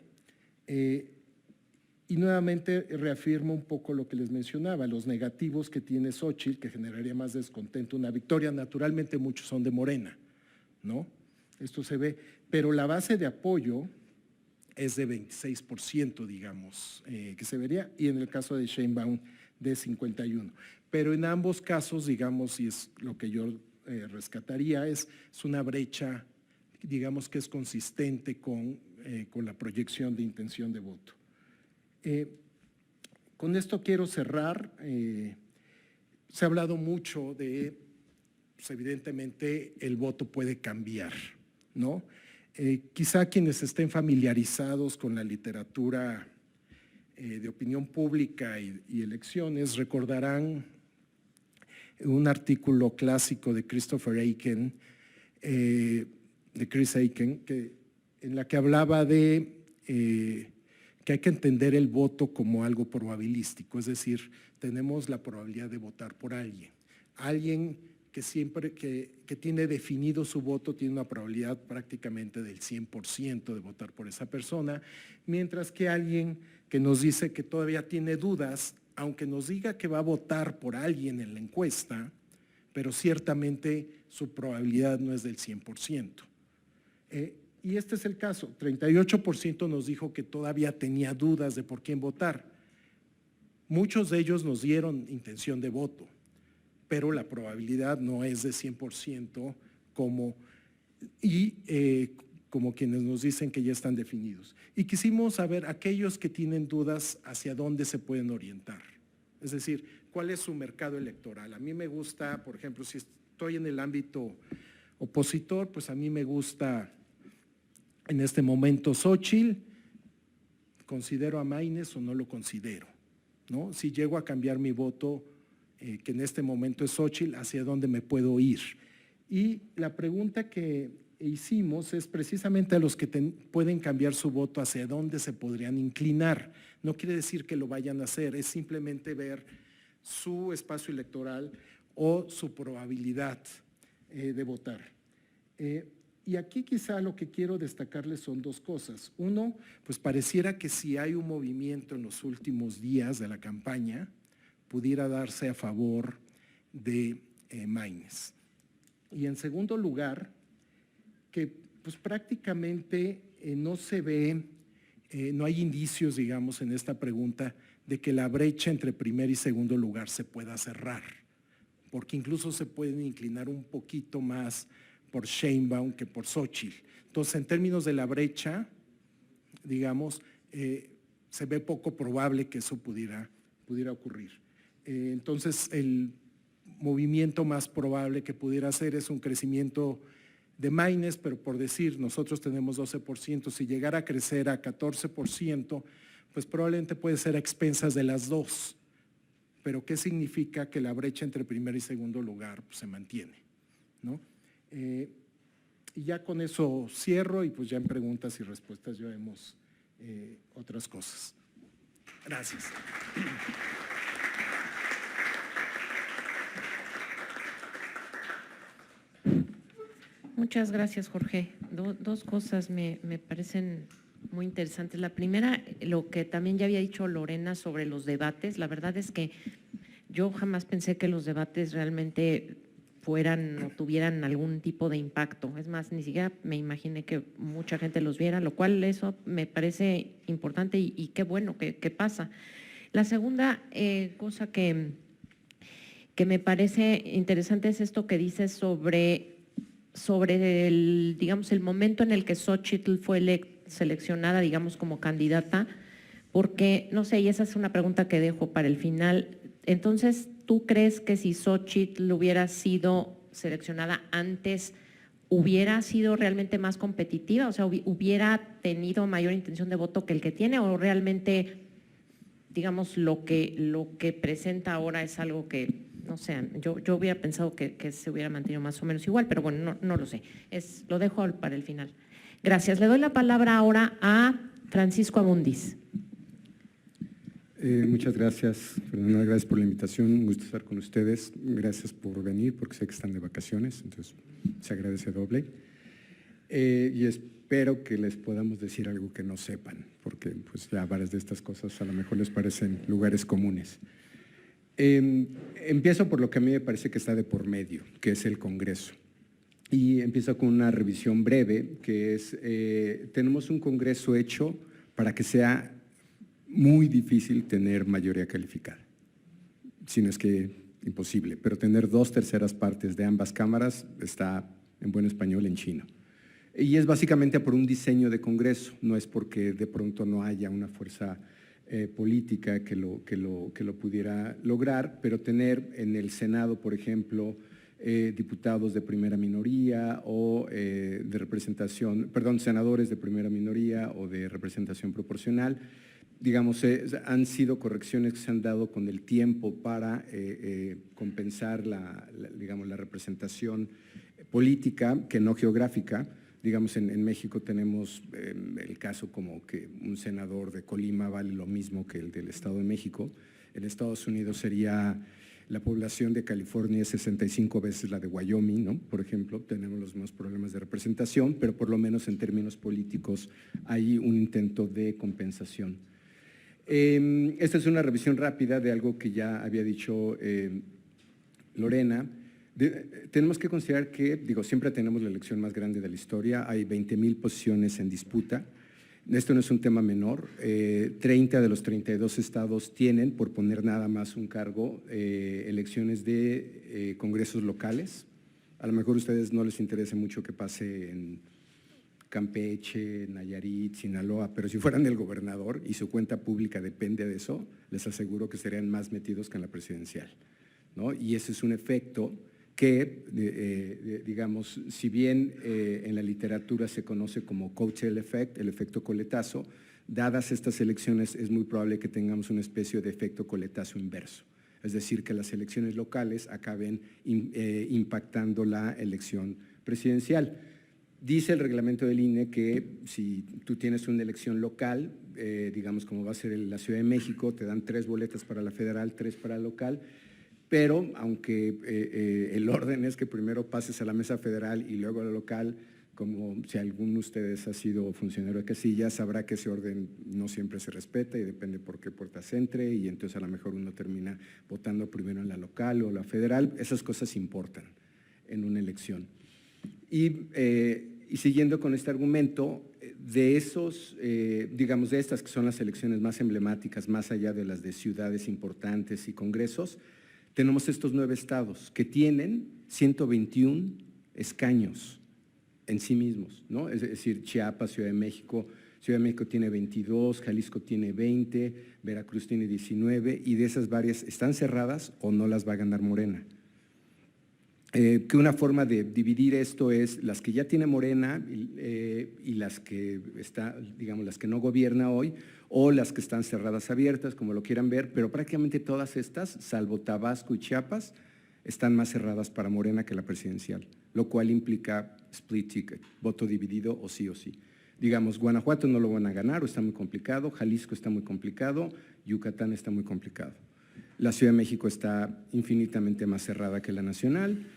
[SPEAKER 3] y nuevamente reafirmo un poco lo que les mencionaba, los negativos que tiene Xóchitl, que generaría más descontento. Una victoria, naturalmente muchos son de Morena, ¿no? Esto se ve, pero la base de apoyo es de 26%, digamos, que se vería, y en el caso de Sheinbaum de 51%. Pero en ambos casos, digamos, y es lo que yo rescataría, es una brecha, digamos, que es consistente con la proyección de intención de voto. Con esto quiero cerrar. Se ha hablado mucho de, pues evidentemente, el voto puede cambiar, ¿no? Quizá quienes estén familiarizados con la literatura de opinión pública y elecciones recordarán un artículo clásico de Christopher Aiken, de Chris Aiken, en la que hablaba de que hay que entender el voto como algo probabilístico, es decir, tenemos la probabilidad de votar por alguien. Alguien que siempre que tiene definido su voto tiene una probabilidad prácticamente del 100% de votar por esa persona, mientras que alguien que nos dice que todavía tiene dudas, aunque nos diga que va a votar por alguien en la encuesta, pero ciertamente su probabilidad no es del 100%. Y este es el caso, 38% nos dijo que todavía tenía dudas de por quién votar. Muchos de ellos nos dieron intención de voto, pero la probabilidad no es de 100% como quienes nos dicen que ya están definidos. Y quisimos saber aquellos que tienen dudas hacia dónde se pueden orientar. Es decir, ¿cuál es su mercado electoral? A mí me gusta, por ejemplo, si estoy en el ámbito opositor, pues a mí me gusta en este momento Xóchitl, ¿considero a Maynes o no lo considero? ¿No? Si llego a cambiar mi voto, que en este momento es Xóchitl, ¿hacia dónde me puedo ir? Y la pregunta que hicimos es precisamente a los que pueden cambiar su voto, ¿hacia dónde se podrían inclinar? No quiere decir que lo vayan a hacer, es simplemente ver su espacio electoral o su probabilidad de votar. Y aquí quizá lo que quiero destacarles son dos cosas. Uno, pues pareciera que si hay un movimiento en los últimos días de la campaña, pudiera darse a favor de Maynes. Y en segundo lugar, que pues prácticamente no se ve, no hay indicios, digamos, en esta pregunta de que la brecha entre primer y segundo lugar se pueda cerrar, porque incluso se pueden inclinar un poquito más por Sheinbaum que por Xóchitl. Entonces, en términos de la brecha, digamos, se ve poco probable que eso pudiera ocurrir. Entonces, el movimiento más probable que pudiera hacer es un crecimiento de Maynes, pero por decir, nosotros tenemos 12%, si llegara a crecer a 14%, pues probablemente puede ser a expensas de las dos, pero ¿qué significa que la brecha entre primer y segundo lugar pues, se mantiene, ¿no? Y ya con eso cierro y pues ya en preguntas y respuestas ya vemos otras cosas. Gracias.
[SPEAKER 1] Muchas gracias, Jorge. Dos cosas me parecen muy interesantes. La primera, lo que también ya había dicho Lorena sobre los debates. La verdad es que yo jamás pensé que los debates realmente fueran o tuvieran algún tipo de impacto. Es más, ni siquiera me imaginé que mucha gente los viera, lo cual eso me parece importante y qué bueno que pasa. La segunda cosa que me parece interesante es esto que dices sobre el, digamos, el momento en el que Xóchitl fue seleccionada, digamos, como candidata, porque, no sé, y esa es una pregunta que dejo para el final. Entonces, ¿tú crees que si Xóchitl hubiera sido seleccionada antes, hubiera sido realmente más competitiva? O sea, ¿hubiera tenido mayor intención de voto que el que tiene o realmente, digamos, lo que presenta ahora es algo que, no sé, yo hubiera pensado que se hubiera mantenido más o menos igual, pero bueno, no lo sé. Lo dejo para el final. Gracias. Le doy la palabra ahora a Francisco Abundis.
[SPEAKER 4] Muchas gracias, Fernanda, gracias por la invitación, un gusto estar con ustedes, gracias por venir porque sé que están de vacaciones, entonces se agradece doble. Y espero que les podamos decir algo que no sepan, porque pues ya varias de estas cosas a lo mejor les parecen lugares comunes. Empiezo por lo que a mí me parece que está de por medio, que es el Congreso. Y empiezo con una revisión breve, que es, tenemos un Congreso hecho para que sea muy difícil tener mayoría calificada, si no es que imposible, pero tener 2/3 partes de ambas cámaras está, en buen español, en chino. Y es básicamente por un diseño de Congreso, no es porque de pronto no haya una fuerza política que lo pudiera lograr, pero tener en el Senado, por ejemplo, diputados de primera minoría o de representación, perdón, senadores de primera minoría o de representación proporcional, digamos, han sido correcciones que se han dado con el tiempo para compensar digamos, la representación política, que no geográfica. Digamos, en México tenemos el caso como que un senador de Colima vale lo mismo que el del Estado de México. En Estados Unidos sería la población de California es 65 veces la de Wyoming, ¿no? Por ejemplo, tenemos los mismos problemas de representación, pero por lo menos en términos políticos hay un intento de compensación. Esta es una revisión rápida de algo que ya había dicho Lorena. Tenemos que considerar que, digo, siempre tenemos la elección más grande de la historia, hay 20,000 posiciones en disputa. Esto no es un tema menor, 30 de los 32 estados tienen, por poner nada más un cargo, elecciones de congresos locales. A lo mejor a ustedes no les interesa mucho que pase en Campeche, Nayarit, Sinaloa, pero si fueran el gobernador y su cuenta pública depende de eso, les aseguro que serían más metidos que en la presidencial, ¿no? Y ese es un efecto que, digamos, si bien en la literatura se conoce como coattail effect, el efecto coletazo, dadas estas elecciones es muy probable que tengamos una especie de efecto coletazo inverso, es decir, que las elecciones locales acaben impactando la elección presidencial. Dice el reglamento del INE que si tú tienes una elección local, digamos como va a ser en la Ciudad de México, te dan 3 boletas para la federal, 3 para la local, pero aunque el orden es que primero pases a la mesa federal y luego a la local, como si alguno de ustedes ha sido funcionario de casilla, sabrá que ese orden no siempre se respeta y depende por qué puertas entre, y entonces a lo mejor uno termina votando primero en la local o la federal. Esas cosas importan en una elección. Y siguiendo con este argumento, de esos, digamos, de estas que son las elecciones más emblemáticas, más allá de las de ciudades importantes y congresos, tenemos estos 9 estados que tienen 121 escaños en sí mismos, ¿no? Es decir, Chiapas, Ciudad de México tiene 22, Jalisco tiene 20, Veracruz tiene 19, y de esas varias están cerradas o no las va a ganar Morena. que una forma de dividir esto es las que ya tiene Morena y las que digamos, las que no gobierna hoy, o las que están cerradas abiertas, como lo quieran ver, pero prácticamente todas estas, salvo Tabasco y Chiapas, están más cerradas para Morena que la presidencial, lo cual implica split ticket, voto dividido o sí. Digamos, Guanajuato no lo van a ganar o está muy complicado, Jalisco está muy complicado, Yucatán está muy complicado. La Ciudad de México está infinitamente más cerrada que la nacional,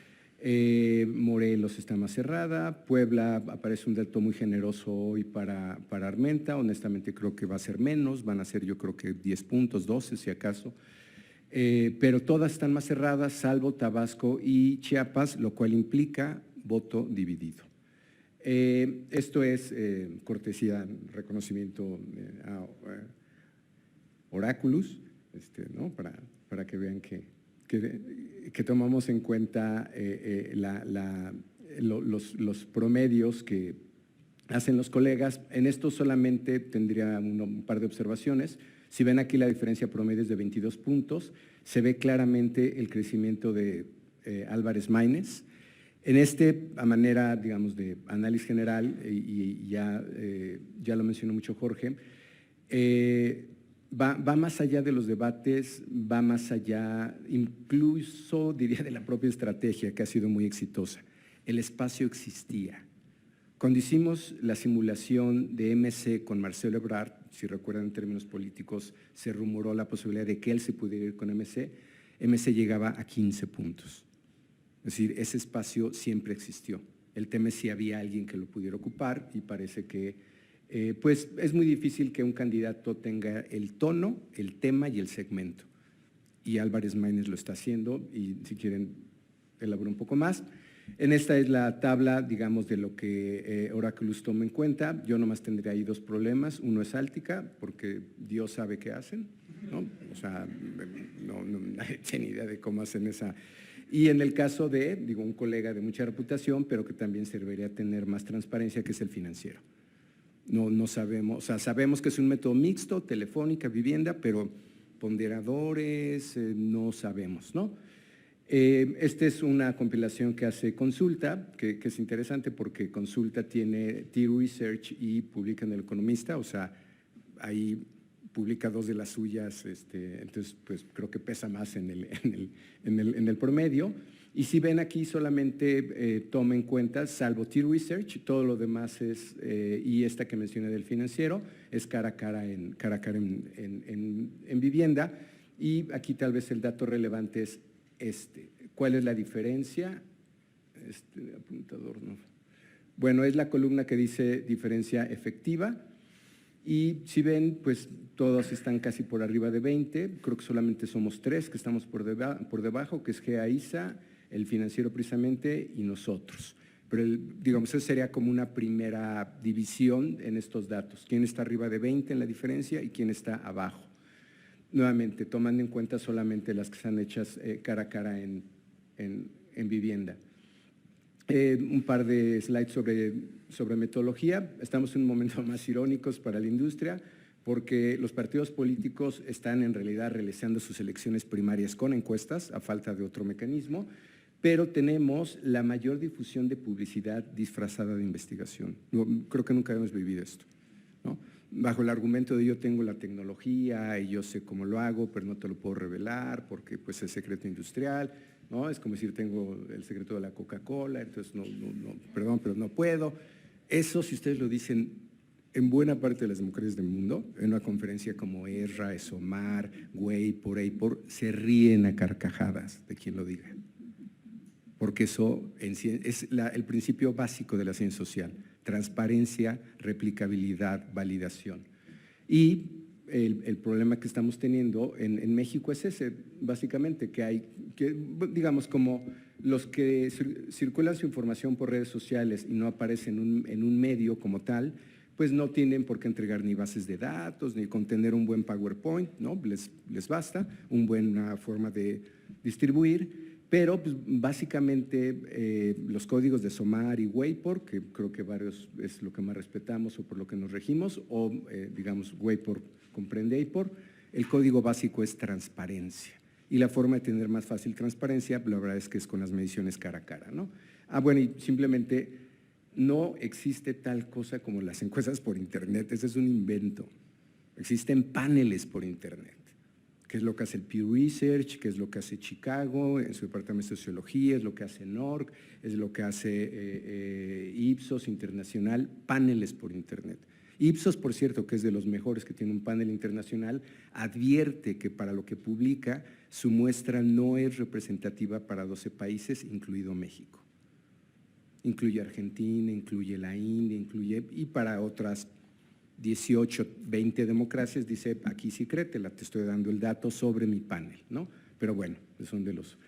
[SPEAKER 4] Morelos está más cerrada, Puebla aparece un dato muy generoso hoy para Armenta, honestamente creo que va a ser menos, van a ser yo creo que 10 puntos, 12 si acaso, pero todas están más cerradas salvo Tabasco y Chiapas, lo cual implica voto dividido. Esto es cortesía, reconocimiento a Oráculos, ¿no? para que vean que tomamos en cuenta los promedios que hacen los colegas. En esto solamente tendría un par de observaciones. Si ven aquí la diferencia promedio es de 22 puntos, se ve claramente el crecimiento de Álvarez Maínez. En a manera, digamos, de análisis general, y ya lo mencionó mucho Jorge, va más allá de los debates, va más allá, incluso diría de la propia estrategia que ha sido muy exitosa. El espacio existía. Cuando hicimos la simulación de MC con Marcelo Ebrard, si recuerdan en términos políticos, se rumoró la posibilidad de que él se pudiera ir con MC, MC llegaba a 15 puntos. Es decir, ese espacio siempre existió. El tema es si había alguien que lo pudiera ocupar y parece que pues es muy difícil que un candidato tenga el tono, el tema y el segmento. Y Álvarez Maínez lo está haciendo y si quieren elaboro un poco más. En esta es la tabla, digamos, de lo que Oráculos toma en cuenta. Yo nomás tendría ahí dos problemas. Uno es Áltica, porque Dios sabe qué hacen, ¿no? O sea, nadie tiene idea de cómo hacen esa. Y en el caso de, digo, un colega de mucha reputación, pero que también serviría tener más transparencia, que es el Financiero. No sabemos, o sea, sabemos que es un método mixto, telefónica, vivienda, pero ponderadores no sabemos, ¿no? Esta es una compilación que hace Consulta, que es interesante porque Consulta tiene T-Research y publica en El Economista, o sea, ahí publica dos de las suyas, entonces pues creo que pesa más en el promedio. Y si ven aquí solamente toma en cuenta, salvo T-Research, todo lo demás es, y esta que mencioné del Financiero, es cara a cara en vivienda. Y aquí tal vez el dato relevante es ¿Cuál es la diferencia? Apuntador, no. Bueno, es la columna que dice diferencia efectiva. Y si ven, pues todos están casi por arriba de 20, creo que solamente somos 3 que estamos por debajo, que es GEA-ISA, el Financiero precisamente y nosotros. Pero digamos, esa sería como una primera división en estos datos. ¿Quién está arriba de 20 en la diferencia y quién está abajo? Nuevamente, tomando en cuenta solamente las que están hechas cara a cara en vivienda. Un par de slides sobre metodología. Estamos en un momento más irónicos para la industria porque los partidos políticos están en realidad realizando sus elecciones primarias con encuestas a falta de otro mecanismo, pero tenemos la mayor difusión de publicidad disfrazada de investigación. Creo que nunca hemos vivido esto, ¿no? Bajo el argumento de yo tengo la tecnología y yo sé cómo lo hago, pero no te lo puedo revelar porque pues es secreto industrial, ¿no? Es como decir tengo el secreto de la Coca-Cola, entonces perdón, pero no puedo. Eso, si ustedes lo dicen en buena parte de las democracias del mundo, en una conferencia como ERRA, ESOMAR, WAPOR, se ríen a carcajadas de quien lo diga. Porque eso es el principio básico de la ciencia social. Transparencia, replicabilidad, validación. Y el problema que estamos teniendo en México es ese, básicamente, que digamos, como los que circulan su información por redes sociales y no aparecen en un medio como tal, pues no tienen por qué entregar ni bases de datos, ni con tener un buen PowerPoint, ¿no? Les basta, una buena forma de distribuir. Pero pues, básicamente los códigos de SOMAR y WAPOR, que creo que varios es lo que más respetamos o por lo que nos regimos, o digamos WAPOR comprende APOR, el código básico es transparencia. y la forma de tener más fácil transparencia, la verdad es que es con las mediciones cara a cara, ¿no? Bueno, y simplemente no existe tal cosa como las encuestas por internet, ese es un invento. Existen paneles por internet, que es lo que hace el Pew Research, que es lo que hace Chicago en su departamento de sociología, es lo que hace NORC, es lo que hace Ipsos Internacional, paneles por internet. Ipsos, por cierto, que es de los mejores que tiene un panel internacional, advierte que para lo que publica, su muestra no es representativa para 12 países, incluido México. Incluye Argentina, incluye la India, y para otras 18, 20 democracias, dice, aquí sí créetela, te estoy dando el dato sobre mi panel, ¿no? Pero bueno, son de los…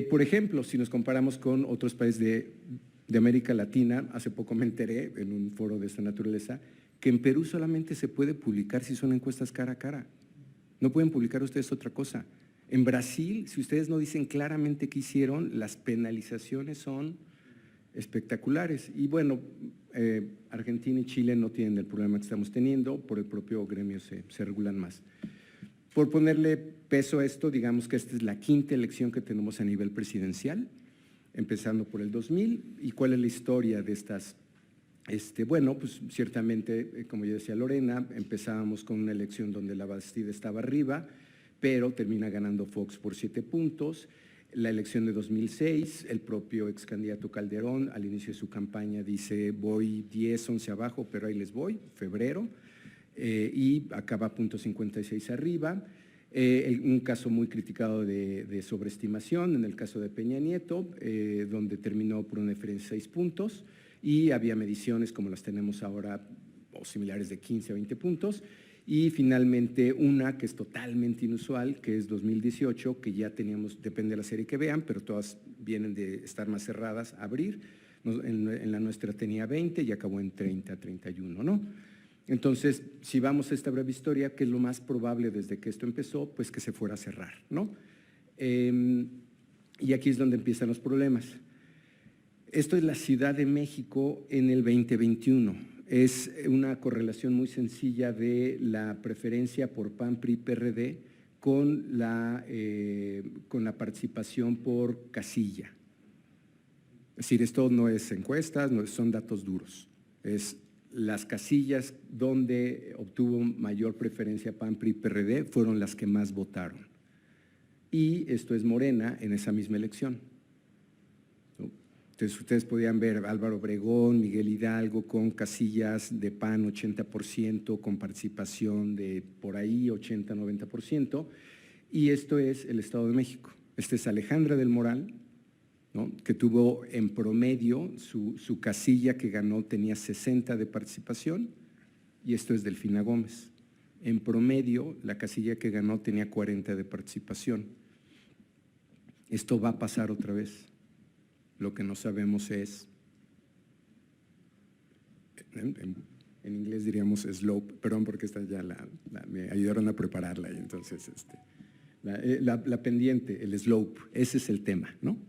[SPEAKER 4] por ejemplo, si nos comparamos con otros países de América Latina, hace poco me enteré en un foro de esta naturaleza, que en Perú solamente se puede publicar si son encuestas cara a cara. No pueden publicar ustedes otra cosa. En Brasil, si ustedes no dicen claramente qué hicieron, las penalizaciones son espectaculares. Y bueno, Argentina y Chile no tienen el problema que estamos teniendo, por el propio gremio se regulan más. Por ponerle peso a esto, digamos que esta es la quinta elección que tenemos a nivel presidencial, empezando por el 2000. ¿Y cuál es la historia de estas? Bueno, pues ciertamente, como ya decía Lorena, empezábamos con una elección donde la Bastida estaba arriba, pero termina ganando Fox por 7 puntos. La elección de 2006, el propio ex candidato Calderón al inicio de su campaña dice voy 10, 11 abajo, pero ahí les voy, febrero, y acaba .56 arriba. Un caso muy criticado de sobreestimación, en el caso de Peña Nieto, donde terminó por una diferencia de 6 puntos, y había mediciones como las tenemos ahora, o similares de 15 a 20 puntos, y finalmente una que es totalmente inusual, que es 2018, que ya teníamos, depende de la serie que vean, pero todas vienen de estar más cerradas, abrir. En la nuestra tenía 20 y acabó en 30, 31, ¿no? Entonces, si vamos a esta breve historia, ¿qué es lo más probable desde que esto empezó? Pues que se fuera a cerrar, ¿no? Y aquí es donde empiezan los problemas. Esto es la Ciudad de México en el 2021. Es una correlación muy sencilla de la preferencia por PAN, PRI, PRD con la participación por casilla. Es decir, esto no es encuestas, no son datos duros. Es las casillas donde obtuvo mayor preferencia PAN, PRI, PRD fueron las que más votaron. Y esto es Morena en esa misma elección. Entonces, ustedes podían ver Álvaro Obregón, Miguel Hidalgo con casillas de PAN 80%, con participación de por ahí 80-90%, y esto es el Estado de México. Este es Alejandra del Moral, ¿no? Que tuvo en promedio su casilla que ganó tenía 60 de participación, y esto es Delfina Gómez. En promedio, la casilla que ganó tenía 40 de participación. Esto va a pasar otra vez. Lo que no sabemos es, en inglés diríamos slope, perdón porque esta ya me ayudaron a prepararla, y entonces la pendiente, el slope, ese es el tema, ¿no?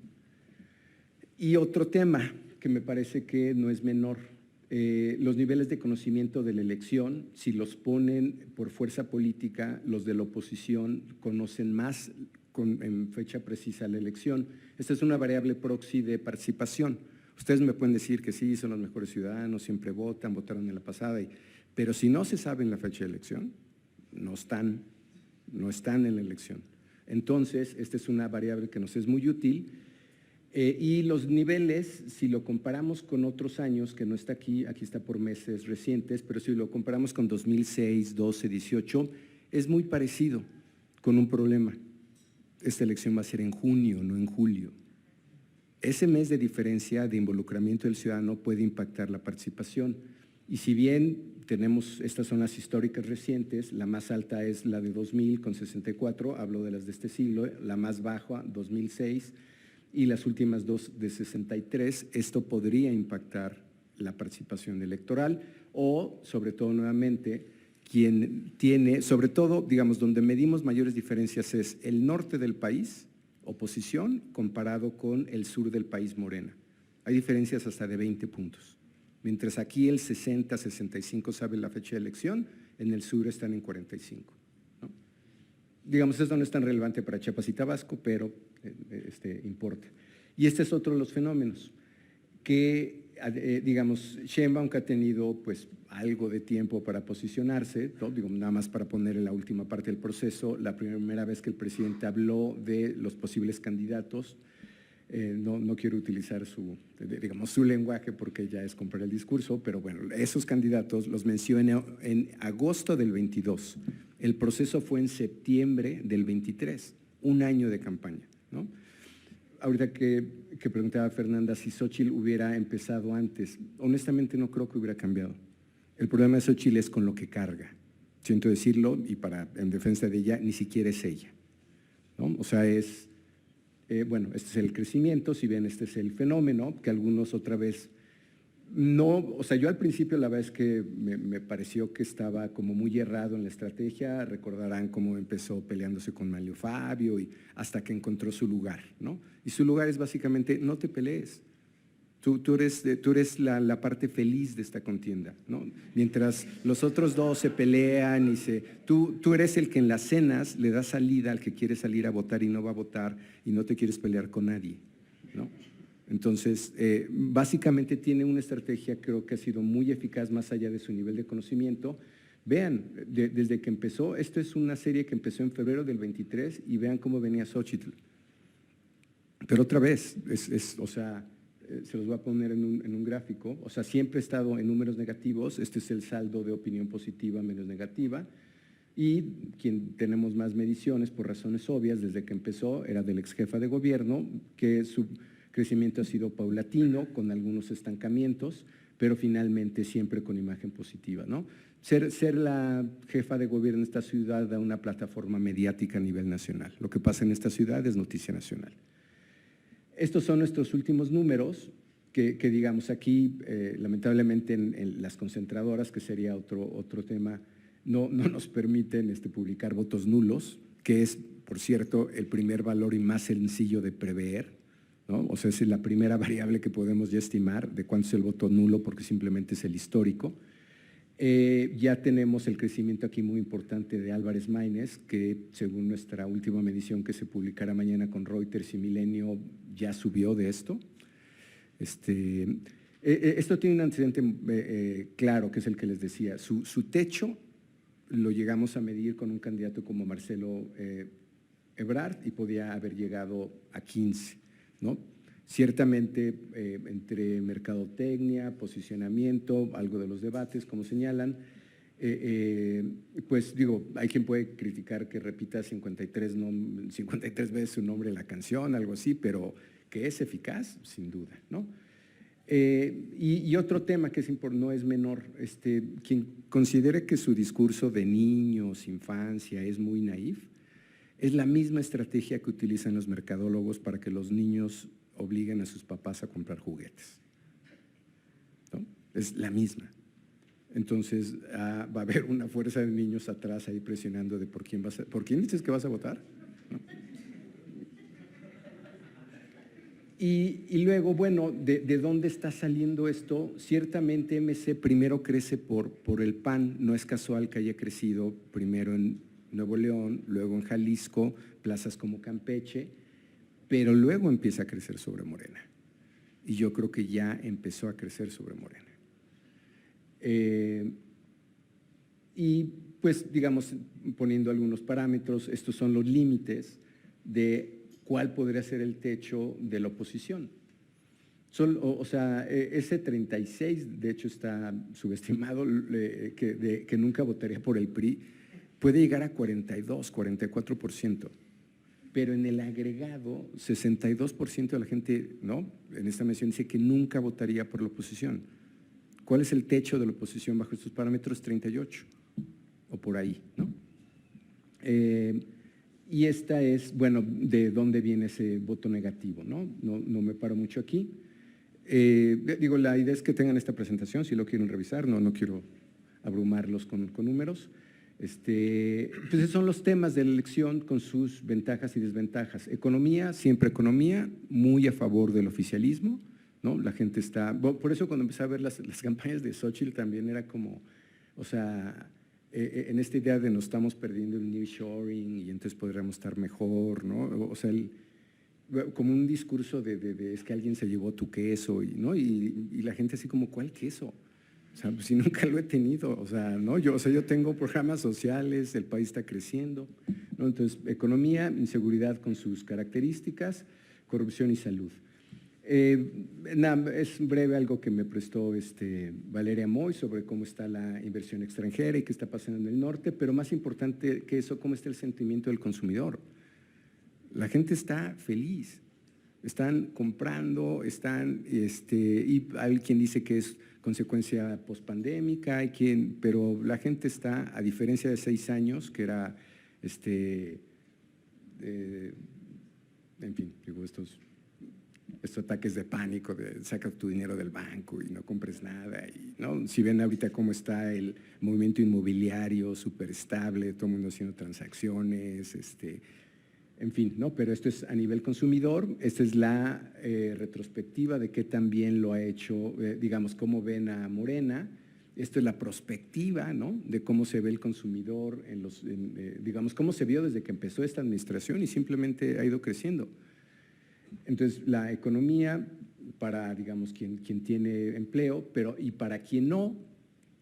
[SPEAKER 4] Y otro tema que me parece que no es menor, los niveles de conocimiento de la elección, si los ponen por fuerza política, los de la oposición conocen más en fecha precisa la elección. Esta es una variable proxy de participación. Ustedes me pueden decir que sí, son los mejores ciudadanos, siempre votan, votaron en la pasada, pero si no se sabe en la fecha de elección, no están en la elección. Entonces, esta es una variable que nos es muy útil. Y los niveles, si lo comparamos con otros años, que no está aquí está por meses recientes, pero si lo comparamos con 2006, 12, 18, es muy parecido, con un problema. Esta elección va a ser en junio, no en julio. Ese mes de diferencia de involucramiento del ciudadano puede impactar la participación. Y si bien tenemos, estas son las históricas recientes, la más alta es la de 2000 con 64, hablo de las de este siglo, la más baja 2006 y las últimas dos de 63, esto podría impactar la participación electoral o, sobre todo nuevamente, quien tiene, sobre todo, digamos, donde medimos mayores diferencias es el norte del país, oposición, comparado con el sur del país, Morena. Hay diferencias hasta de 20 puntos. Mientras aquí el 60, 65 sabe la fecha de elección, en el sur están en 45. ¿No? digamos, esto no es tan relevante para Chiapas y Tabasco, pero importa. Y este es otro de los fenómenos que, digamos, Sheinbaum, que ha tenido pues algo de tiempo para posicionarse, ¿no? Digo, nada más para poner en la última parte del proceso, la primera vez que el presidente habló de los posibles candidatos, no quiero utilizar su lenguaje porque ya es comprar el discurso, pero bueno, esos candidatos los mencioné en agosto del 22. El proceso fue en septiembre del 23, un año de campaña, ¿no? Ahorita que preguntaba Fernanda si Xóchitl hubiera empezado antes, honestamente no creo que hubiera cambiado. El problema de Xóchitl es con lo que carga. Siento decirlo, y en defensa de ella, ni siquiera es ella, ¿no? O sea, bueno, este es el crecimiento, si bien este es el fenómeno, que algunos otra vez no, o sea, yo al principio la verdad es que me pareció que estaba como muy errado en la estrategia, recordarán cómo empezó peleándose con Manlio Fabio y hasta que encontró su lugar, ¿no? Y su lugar es básicamente, no te pelees, tú eres la parte feliz de esta contienda, ¿no? Mientras los otros dos se pelean tú eres el que en las cenas le da salida al que quiere salir a votar y no va a votar y no te quieres pelear con nadie, ¿no? Entonces, básicamente tiene una estrategia, creo que ha sido muy eficaz más allá de su nivel de conocimiento. Vean, desde que empezó, esto es una serie que empezó en febrero del 23 y vean cómo venía Xóchitl. Pero otra vez, o sea, se los voy a poner en un gráfico, o sea, siempre ha estado en números negativos, este es el saldo de opinión positiva menos negativa, y quien tenemos más mediciones por razones obvias desde que empezó era del ex jefa de gobierno, que su crecimiento ha sido paulatino, con algunos estancamientos, pero finalmente siempre con imagen positiva, ¿no? Ser la jefa de gobierno en esta ciudad da una plataforma mediática a nivel nacional. Lo que pasa en esta ciudad es noticia nacional. Estos son nuestros últimos números, que digamos aquí, lamentablemente en las concentradoras, que sería otro tema, no nos permiten publicar votos nulos, que es, por cierto, el primer valor y más sencillo de prever, ¿no? O sea, es la primera variable que podemos ya estimar de cuánto es el voto nulo, porque simplemente es el histórico. Ya tenemos el crecimiento aquí muy importante de Álvarez Maínez, que según nuestra última medición que se publicará mañana con Reuters y Milenio, ya subió de esto. Esto tiene un antecedente claro, que es el que les decía. Su techo lo llegamos a medir con un candidato como Marcelo Ebrard y podía haber llegado a 15, ¿no? Ciertamente entre mercadotecnia, posicionamiento, algo de los debates, como señalan, pues digo, hay quien puede criticar que repita 53 veces su nombre en la canción, algo así, pero que es eficaz, sin duda, ¿no? Y otro tema que no es menor, quien considere que su discurso de niños, infancia, es muy naif, es la misma estrategia que utilizan los mercadólogos para que los niños obliguen a sus papás a comprar juguetes, ¿no? Es la misma. Entonces va a haber una fuerza de niños atrás ahí presionando de ¿por quién dices que vas a votar? ¿No? Y luego, bueno, ¿de dónde está saliendo esto? Ciertamente MC primero crece por el PAN, no es casual que haya crecido primero en Nuevo León, luego en Jalisco, plazas como Campeche, pero luego empieza a crecer sobre Morena. Y yo creo que ya empezó a crecer sobre Morena. Y pues, digamos, poniendo algunos parámetros, estos son los límites de cuál podría ser el techo de la oposición. O sea, ese 36, de hecho está subestimado, que nunca votaría por el PRI, puede llegar a 42, 44%. Pero en el agregado, 62% de la gente, ¿no? En esta mención dice que nunca votaría por la oposición. ¿Cuál es el techo de la oposición bajo estos parámetros? 38, o por ahí, ¿no? Y esta es, bueno, de dónde viene ese voto negativo, ¿no? No me paro mucho aquí. Digo, la idea es que tengan esta presentación, si lo quieren revisar, no quiero abrumarlos con números. Pues son los temas de la elección con sus ventajas y desventajas. Economía, siempre economía, muy a favor del oficialismo, ¿no? La gente está… Por eso cuando empecé a ver las campañas de Xóchitl también era como, o sea, en esta idea de nos estamos perdiendo el nearshoring y entonces podríamos estar mejor, ¿no? O sea, como un discurso de es que alguien se llevó tu queso, ¿no? Y la gente así como, ¿cuál queso? O sea, pues si nunca lo he tenido, o sea, ¿no? Yo tengo programas sociales, el país está creciendo, ¿no? Entonces, economía, inseguridad con sus características, corrupción y salud. Es breve algo que me prestó Valeria Moy sobre cómo está la inversión extranjera y qué está pasando en el norte, pero más importante que eso, cómo está el sentimiento del consumidor. La gente está feliz, están comprando, y hay quien dice que es consecuencia pospandémica, pero la gente está, a diferencia de 6 años, que era, en fin, digo, estos ataques de pánico, de saca tu dinero del banco y no compres nada, y, ¿no? Si ven ahorita cómo está el movimiento inmobiliario, súper estable, todo el mundo haciendo transacciones, en fin, ¿no? Pero esto es a nivel consumidor. Esta es la retrospectiva de qué también lo ha hecho, digamos, cómo ven a Morena. Esto es la prospectiva, ¿no? De cómo se ve el consumidor, digamos, cómo se vio desde que empezó esta administración y simplemente ha ido creciendo. Entonces, la economía para, digamos, quien tiene empleo, y para quien no,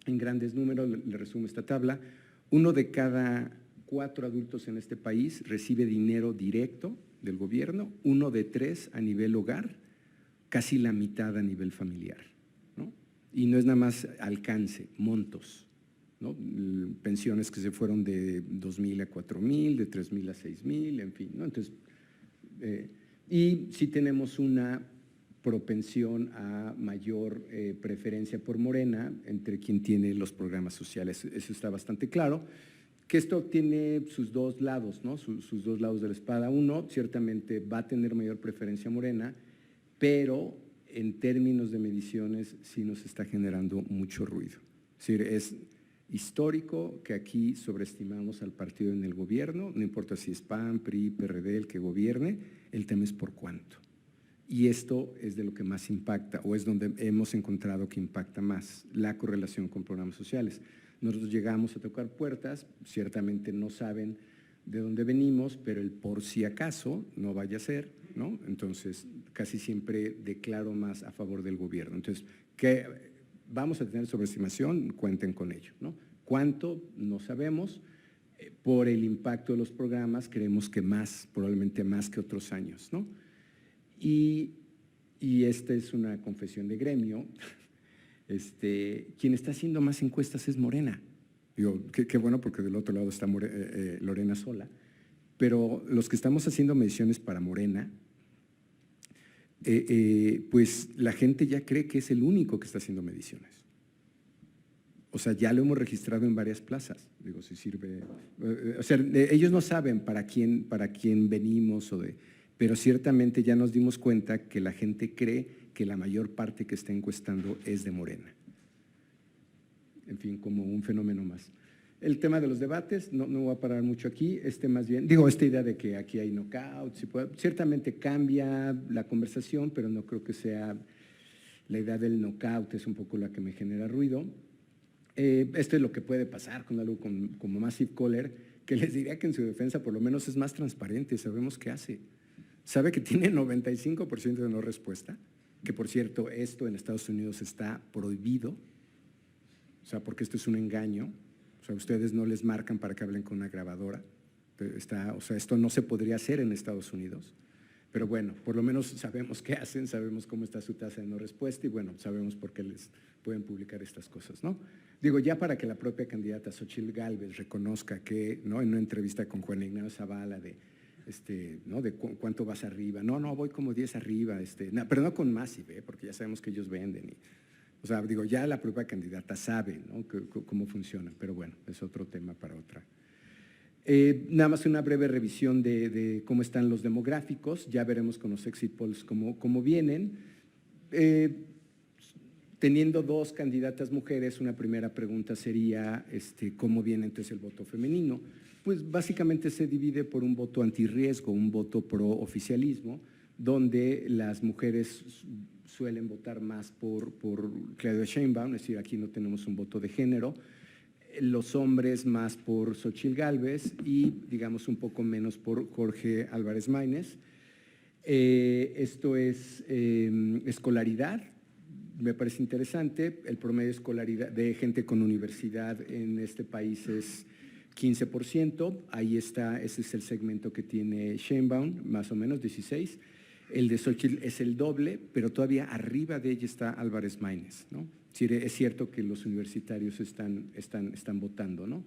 [SPEAKER 4] en grandes números, le resumo esta tabla, 1 de cada 4 adultos en este país recibe dinero directo del gobierno, 1 de 3 a nivel hogar, casi la mitad a nivel familiar, ¿no? Y no es nada más alcance, montos, ¿no? Pensiones que se fueron de 2,000 a 4,000, de 3,000 a 6,000, en fin, ¿no? Entonces, y sí tenemos una propensión a mayor preferencia por Morena entre quien tiene los programas sociales. Eso está bastante claro. Que esto tiene sus 2 lados, ¿no? Sus 2 lados de la espada. Uno, ciertamente va a tener mayor preferencia Morena, pero en términos de mediciones sí nos está generando mucho ruido. Es decir, es histórico que aquí sobreestimamos al partido en el gobierno, no importa si es PAN, PRI, PRD, el que gobierne, el tema es por cuánto. Y esto es de lo que más impacta, o es donde hemos encontrado que impacta más, la correlación con programas sociales. Nosotros llegamos a tocar puertas, ciertamente no saben de dónde venimos, pero el por si acaso no vaya a ser, ¿no? Entonces, casi siempre declaro más a favor del gobierno. Entonces, ¿qué vamos a tener sobreestimación? Cuenten con ello, ¿no? ¿Cuánto? No sabemos. Por el impacto de los programas, creemos que más, probablemente más que otros años, ¿no? Y esta es una confesión de gremio. Quien está haciendo más encuestas es Morena. Digo, qué bueno, porque del otro lado está Lorena sola, pero los que estamos haciendo mediciones para Morena, pues la gente ya cree que es el único que está haciendo mediciones. O sea, ya lo hemos registrado en varias plazas. Digo, si sirve. O sea, ellos no saben para quién venimos, pero ciertamente ya nos dimos cuenta que la gente cree que la mayor parte que está encuestando es de Morena. En fin, como un fenómeno más. El tema de los debates, no voy a parar mucho aquí, más bien, digo, esta idea de que aquí hay knockouts, ciertamente cambia la conversación, pero no creo que sea la idea del knockout, es un poco la que me genera ruido. Esto es lo que puede pasar con algo como Massive Caller, que les diría que en su defensa por lo menos es más transparente, sabemos qué hace. Sabe que tiene 95% de no respuesta, que por cierto, esto en Estados Unidos está prohibido, o sea, porque esto es un engaño, o sea, ustedes no les marcan para que hablen con una grabadora, o sea, esto no se podría hacer en Estados Unidos, pero bueno, por lo menos sabemos qué hacen, sabemos cómo está su tasa de no respuesta y bueno, sabemos por qué les pueden publicar estas cosas, ¿no? Digo, ya para que la propia candidata Xochitl Gálvez reconozca que, ¿no? En una entrevista con Juan Ignacio Zavala ¿no? De cuánto vas arriba, no, voy como 10 arriba, no, pero no con Massive, porque ya sabemos que ellos venden, o sea, digo, ya la propia candidata sabe, ¿no? Cómo funciona, pero bueno, es otro tema para otra. Nada más una breve revisión de cómo están los demográficos, ya veremos con los exit polls cómo vienen. Teniendo 2 candidatas mujeres, una primera pregunta sería, ¿cómo viene entonces el voto femenino? Pues básicamente se divide por un voto antirriesgo, un voto pro oficialismo, donde las mujeres suelen votar más por Claudia Sheinbaum, es decir, aquí no tenemos un voto de género. los hombres más por Xóchitl Gálvez y, digamos, un poco menos por Jorge Álvarez Maínez. Esto es escolaridad, me parece interesante. El promedio de escolaridad de gente con universidad en este país es 15%. Ahí está, ese es el segmento que tiene Sheinbaum, más o menos 16%. El de Xóchitl es el doble, pero todavía arriba de ella está Álvarez Maínez, ¿no? Es cierto que los universitarios están votando, ¿no?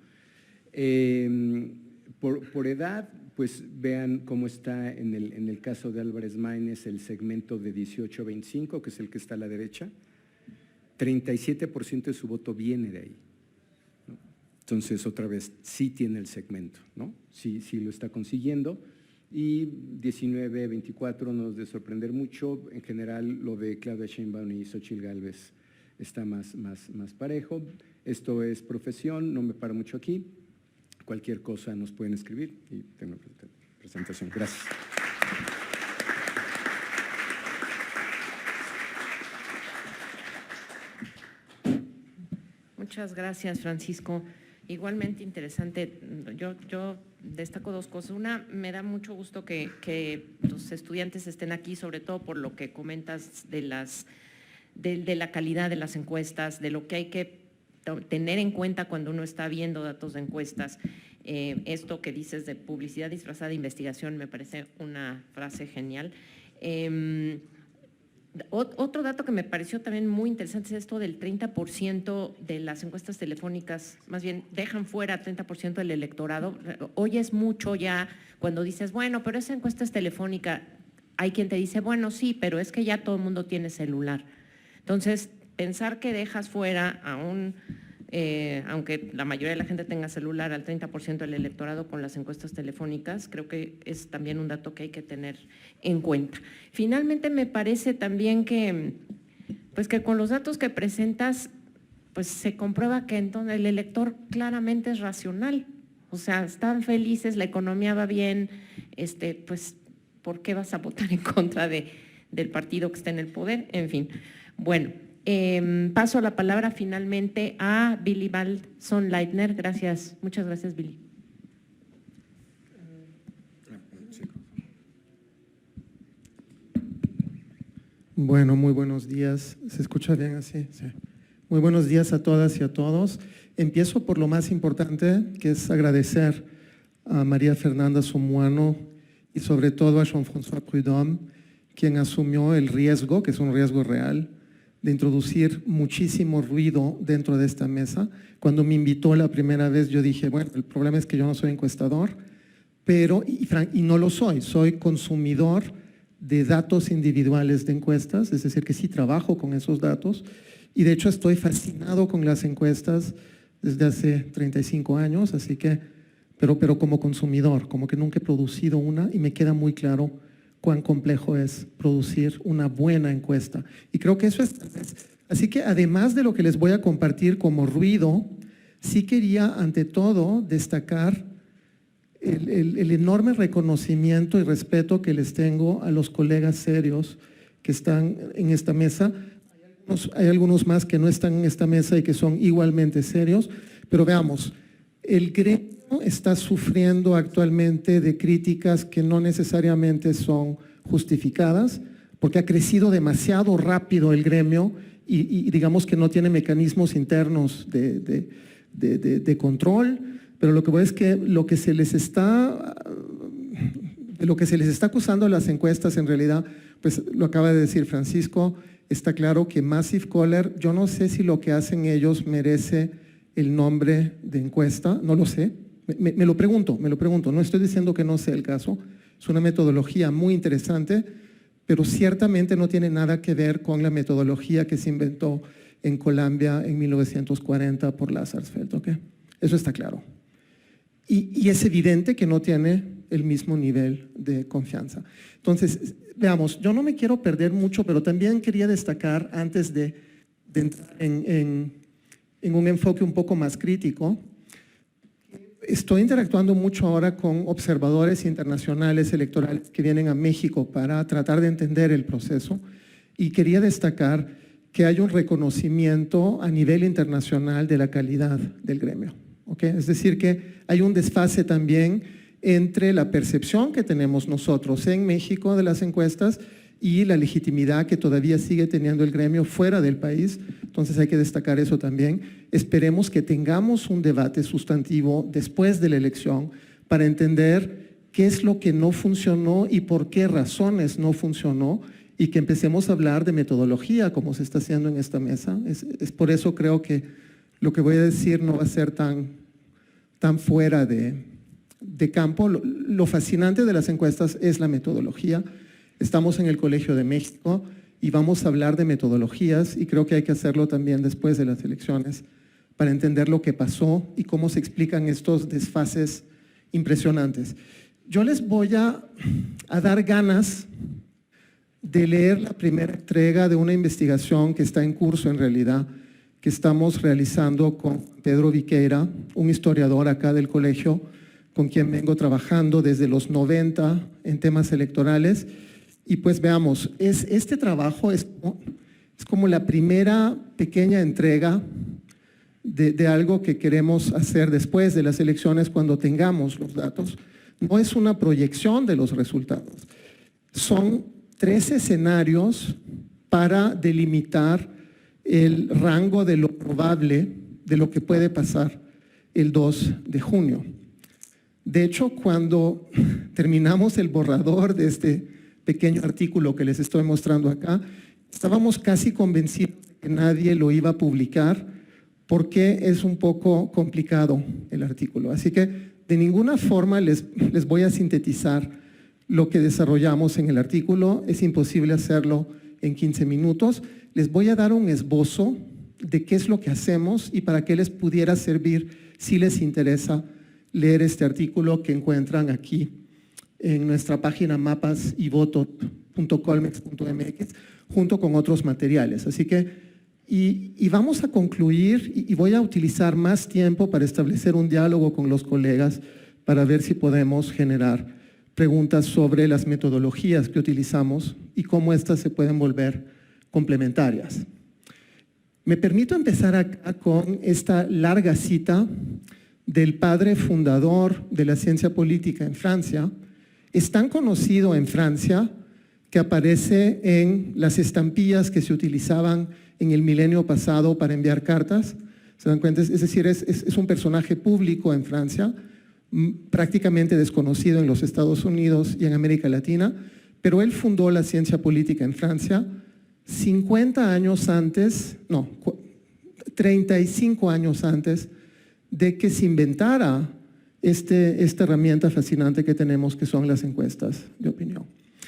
[SPEAKER 4] Por edad, pues vean cómo está en el caso de Álvarez Maínez el segmento de 18 a 25, que es el que está a la derecha. 37% de su voto viene de ahí, ¿no? Entonces, otra vez, sí tiene el segmento, ¿no? Sí lo está consiguiendo. Y 19 a 24 no nos de sorprender mucho. En general, lo de Claudia Sheinbaum y Xóchitl Gálvez está más parejo. Esto es profesión, no me paro mucho aquí. Cualquier cosa nos pueden escribir y tengo presentación. Gracias.
[SPEAKER 1] Muchas gracias, Francisco. Igualmente interesante. Yo destaco dos cosas. Una, me da mucho gusto que los estudiantes estén aquí, sobre todo por lo que comentas de la calidad de las encuestas, de lo que hay que tener en cuenta cuando uno está viendo datos de encuestas. Esto que dices de publicidad disfrazada de investigación me parece una frase genial. Otro dato que me pareció también muy interesante es esto del 30% de las encuestas telefónicas, más bien dejan fuera 30% del electorado. Oyes mucho ya cuando dices, bueno, pero esa encuesta es telefónica. Hay quien te dice, bueno, sí, pero es que ya todo el mundo tiene celular. Entonces, pensar que dejas fuera aunque la mayoría de la gente tenga celular, al 30% del electorado con las encuestas telefónicas, creo que es también un dato que hay que tener en cuenta. Finalmente, me parece también que con los datos que presentas, pues se comprueba que entonces el elector claramente es racional. O sea, están felices, la economía va bien, pues, ¿por qué vas a votar en contra del partido que está en el poder? En fin, bueno. Paso la palabra finalmente a Billy Balson-Leitner. Gracias, muchas gracias, Billy.
[SPEAKER 5] Bueno, muy buenos días. ¿Se escucha bien así? Sí. Muy buenos días a todas y a todos. Empiezo por lo más importante, que es agradecer a María Fernanda Somuano y sobre todo a Jean-François Prudhomme, quien asumió el riesgo, que es un riesgo real, de introducir muchísimo ruido dentro de esta mesa. Cuando me invitó la primera vez, yo dije, bueno, el problema es que yo no soy encuestador, y no lo soy consumidor de datos individuales de encuestas, es decir, que sí trabajo con esos datos, y de hecho estoy fascinado con las encuestas desde hace 35 años, así que, pero como consumidor, como que nunca he producido una, y me queda muy claro cuán complejo es producir una buena encuesta. Y creo que eso es. Así que además de lo que les voy a compartir como ruido, sí quería ante todo destacar el enorme reconocimiento y respeto que les tengo a los colegas serios que están en esta mesa. Hay algunos más que no están en esta mesa y que son igualmente serios, pero veamos, el gremio está sufriendo actualmente de críticas que no necesariamente son justificadas, porque ha crecido demasiado rápido el gremio y digamos que no tiene mecanismos internos de control, pero lo que voy es que lo que se les está acusando a las encuestas en realidad, pues lo acaba de decir Francisco, está claro que Massive Caller, yo no sé si lo que hacen ellos merece el nombre de encuesta, no lo sé. Me lo pregunto, no estoy diciendo que no sea el caso, es una metodología muy interesante, pero ciertamente no tiene nada que ver con la metodología que se inventó en Colombia en 1940 por Lazarsfeld, ¿ok? Eso está claro. Y es evidente que no tiene el mismo nivel de confianza. Entonces, veamos, yo no me quiero perder mucho, pero también quería destacar antes de entrar en un enfoque un poco más crítico. Estoy interactuando mucho ahora con observadores internacionales electorales que vienen a México para tratar de entender el proceso y quería destacar que hay un reconocimiento a nivel internacional de la calidad del gremio. ¿Okay? Es decir, que hay un desfase también entre la percepción que tenemos nosotros en México de las encuestas y la legitimidad que todavía sigue teniendo el gremio fuera del país. Entonces hay que destacar eso también. Esperemos que tengamos un debate sustantivo después de la elección para entender qué es lo que no funcionó y por qué razones no funcionó, y que empecemos a hablar de metodología como se está haciendo en esta mesa. Es por eso creo que lo que voy a decir no va a ser tan fuera de campo. Lo fascinante de las encuestas es la metodología. Estamos en el Colegio de México y vamos a hablar de metodologías, y creo que hay que hacerlo también después de las elecciones para entender lo que pasó y cómo se explican estos desfases impresionantes. Yo les voy a dar ganas de leer la primera entrega de una investigación que está en curso en realidad, que estamos realizando con Pedro Viqueira, un historiador acá del colegio, con quien vengo trabajando desde los 90 en temas electorales. Y pues veamos, este trabajo es como la primera pequeña entrega de algo que queremos hacer después de las elecciones cuando tengamos los datos. No es una proyección de los resultados, son 3 escenarios para delimitar el rango de lo probable de lo que puede pasar el 2 de junio. De hecho, cuando terminamos el borrador de este pequeño artículo que les estoy mostrando acá, estábamos casi convencidos de que nadie lo iba a publicar porque es un poco complicado el artículo. Así que de ninguna forma les voy a sintetizar lo que desarrollamos en el artículo. Es imposible hacerlo en 15 minutos. Les voy a dar un esbozo de qué es lo que hacemos y para qué les pudiera servir si les interesa leer este artículo que encuentran aquí en nuestra página mapasyvoto.colmex.mx junto con otros materiales. Así que, y vamos a concluir y voy a utilizar más tiempo para establecer un diálogo con los colegas para ver si podemos generar preguntas sobre las metodologías que utilizamos y cómo éstas se pueden volver complementarias. Me permito empezar acá con esta larga cita del padre fundador de la ciencia política en Francia. Es tan conocido en Francia que aparece en las estampillas que se utilizaban en el milenio pasado para enviar cartas. ¿Se dan cuenta? Es decir, es un personaje público en Francia, prácticamente desconocido en los Estados Unidos y en América Latina, pero él fundó la ciencia política en Francia 50 años antes, no, 35 años antes de que se inventara esta herramienta fascinante que tenemos, que son las encuestas de opinión.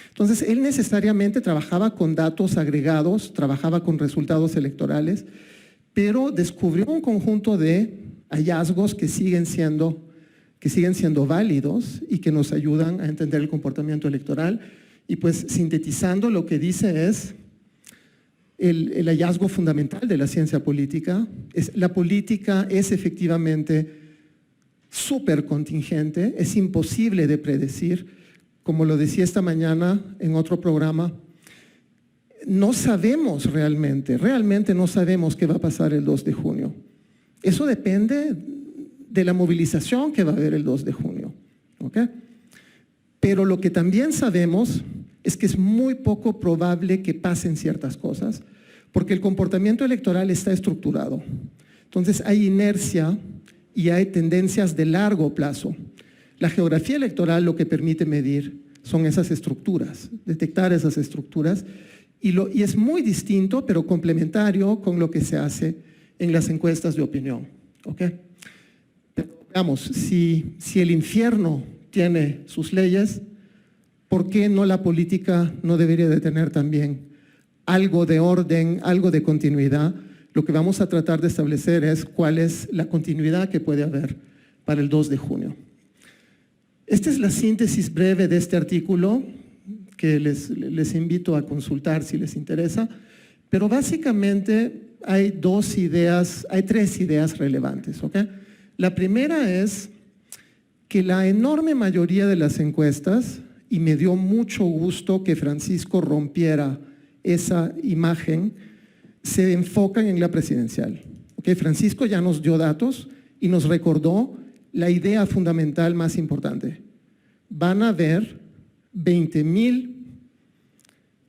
[SPEAKER 5] Entonces, él necesariamente trabajaba con datos agregados, trabajaba con resultados electorales, pero descubrió un conjunto de hallazgos que siguen siendo válidos y que nos ayudan a entender el comportamiento electoral. Y pues, sintetizando, lo que dice es el hallazgo fundamental de la ciencia política. La política es efectivamente súper contingente, es imposible de predecir. Como lo decía esta mañana en otro programa, no sabemos realmente no sabemos qué va a pasar el 2 de junio. Eso depende de la movilización que va a haber el 2 de junio. ¿Okay? Pero lo que también sabemos es que es muy poco probable que pasen ciertas cosas, porque el comportamiento electoral está estructurado. Entonces hay inercia y hay tendencias de largo plazo. La geografía electoral lo que permite medir son esas estructuras, detectar esas estructuras, y es muy distinto, pero complementario con lo que se hace en las encuestas de opinión. ¿Okay? Pero, digamos, si el infierno tiene sus leyes, ¿por qué no la política no debería de tener también algo de orden, algo de continuidad? Lo que vamos a tratar de establecer es cuál es la continuidad que puede haber para el 2 de junio. Esta es la síntesis breve de este artículo que les invito a consultar si les interesa, pero básicamente hay 3 ideas relevantes. ¿Okay? La primera es que la enorme mayoría de las encuestas, y me dio mucho gusto que Francisco rompiera esa imagen, se enfocan en la presidencial. ¿Okay? Francisco ya nos dio datos y nos recordó la idea fundamental más importante. Van a haber 20,000,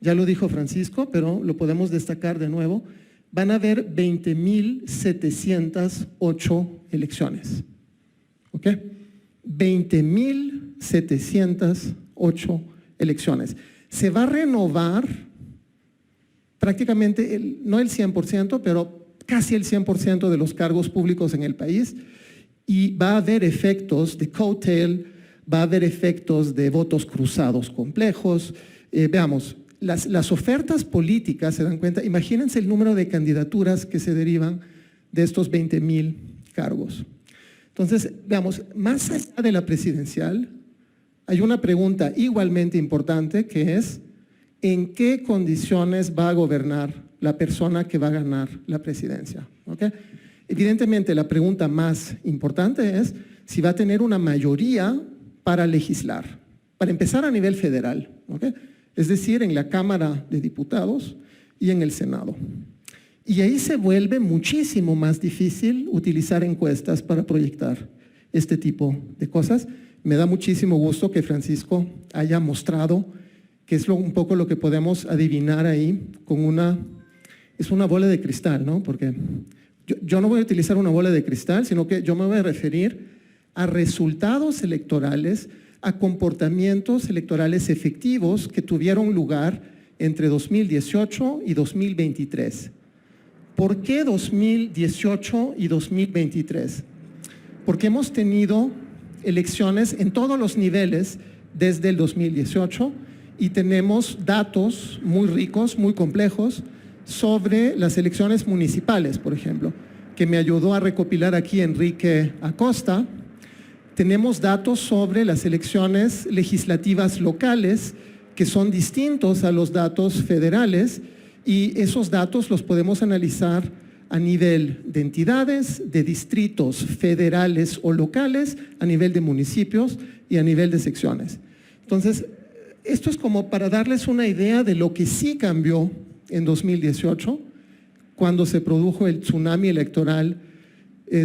[SPEAKER 5] ya lo dijo Francisco, pero lo podemos destacar de nuevo, van a haber 20,708 elecciones. ¿Ok? 20,708 elecciones. Se va a renovar prácticamente, no el 100%, pero casi el 100% de los cargos públicos en el país, y va a haber efectos de coattail, va a haber efectos de votos cruzados complejos. Veamos, las ofertas políticas, se dan cuenta, imagínense el número de candidaturas que se derivan de estos 20,000 cargos. Entonces, veamos, más allá de la presidencial, hay una pregunta igualmente importante que es, ¿en qué condiciones va a gobernar la persona que va a ganar la presidencia? ¿Okay? Evidentemente, la pregunta más importante es si va a tener una mayoría para legislar, para empezar a nivel federal, ¿okay? Es decir, en la Cámara de Diputados y en el Senado. Y ahí se vuelve muchísimo más difícil utilizar encuestas para proyectar este tipo de cosas. Me da muchísimo gusto que Francisco haya mostrado que es un poco lo que podemos adivinar ahí con es una bola de cristal, ¿no? Porque yo no voy a utilizar una bola de cristal, sino que yo me voy a referir a resultados electorales, a comportamientos electorales efectivos que tuvieron lugar entre 2018 y 2023. ¿Por qué 2018 y 2023? Porque hemos tenido elecciones en todos los niveles desde el 2018 y tenemos datos muy ricos, muy complejos sobre las elecciones municipales, por ejemplo, que me ayudó a recopilar aquí Enrique Acosta. Tenemos datos sobre las elecciones legislativas locales que son distintos a los datos federales y esos datos los podemos analizar a nivel de entidades, de distritos federales o locales, a nivel de municipios y a nivel de secciones. Entonces, esto es como para darles una idea de lo que sí cambió en 2018, cuando se produjo el tsunami electoral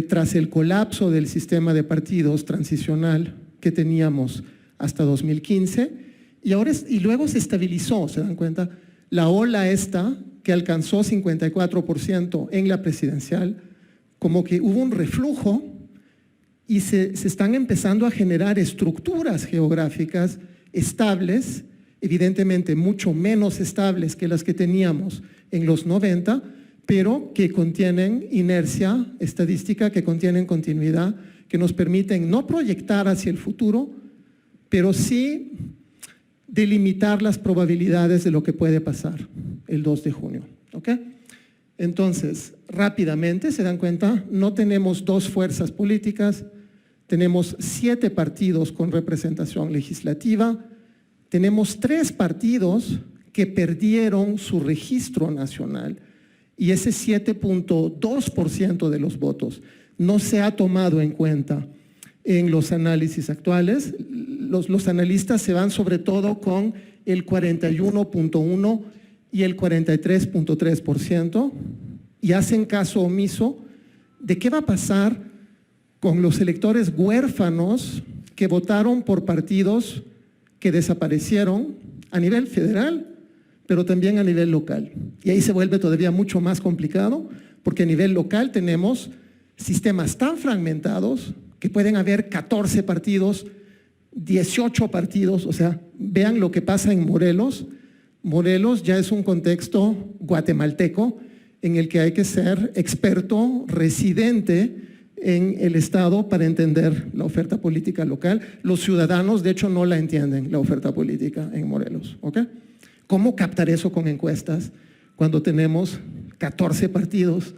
[SPEAKER 5] tras el colapso del sistema de partidos transicional que teníamos hasta 2015, y luego se estabilizó, ¿se dan cuenta? La ola esta, que alcanzó 54% en la presidencial, como que hubo un reflujo y se están empezando a generar estructuras geográficas estables, evidentemente mucho menos estables que las que teníamos en los 90, pero que contienen inercia estadística, que contienen continuidad, que nos permiten no proyectar hacia el futuro, pero sí delimitar las probabilidades de lo que puede pasar el 2 de junio. ¿Ok? Entonces, rápidamente, se dan cuenta, no tenemos dos fuerzas políticas, tenemos 7 partidos con representación legislativa, tenemos 3 partidos que perdieron su registro nacional y ese 7.2% de los votos no se ha tomado en cuenta en los análisis actuales. Los analistas se van sobre todo con el 41.1% y el 43.3% y hacen caso omiso de qué va a pasar con los electores huérfanos que votaron por partidos que desaparecieron a nivel federal, pero también a nivel local. Y ahí se vuelve todavía mucho más complicado, porque a nivel local tenemos sistemas tan fragmentados que pueden haber 14 partidos, 18 partidos, o sea, vean lo que pasa en Morelos. Morelos ya es un contexto guatemalteco en el que hay que ser experto, residente en el Estado para entender la oferta política local. Los ciudadanos, de hecho, no la entienden, la oferta política en Morelos. ¿Ok? ¿Cómo captar eso con encuestas cuando tenemos 14 partidos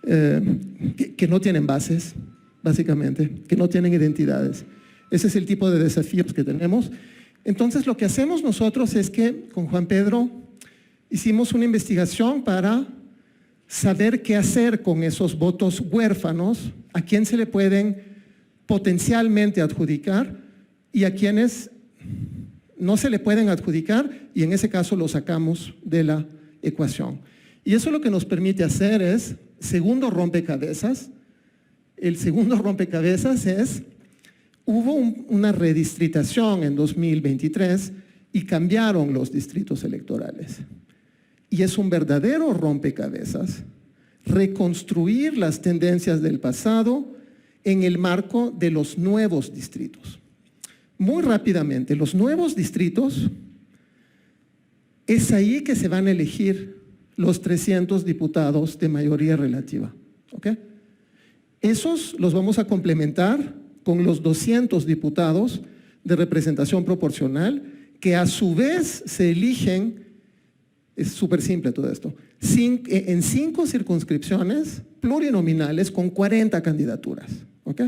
[SPEAKER 5] que no tienen bases, básicamente, que no tienen identidades? Ese es el tipo de desafíos que tenemos. Entonces, lo que hacemos nosotros es que con Juan Pedro hicimos una investigación para saber qué hacer con esos votos huérfanos, a quién se le pueden potencialmente adjudicar y a quienes no se le pueden adjudicar, y en ese caso lo sacamos de la ecuación. Y eso lo que nos permite hacer es, segundo rompecabezas, el segundo rompecabezas es, hubo una redistritación en 2023 y cambiaron los distritos electorales. Y es un verdadero rompecabezas reconstruir las tendencias del pasado en el marco de los nuevos distritos. Muy rápidamente, los nuevos distritos, es ahí que se van a elegir los 300 diputados de mayoría relativa. ¿Ok? Esos los vamos a complementar con los 200 diputados de representación proporcional que a su vez se eligen, es súper simple todo esto, en 5 circunscripciones plurinominales con 40 candidaturas. ¿Ok?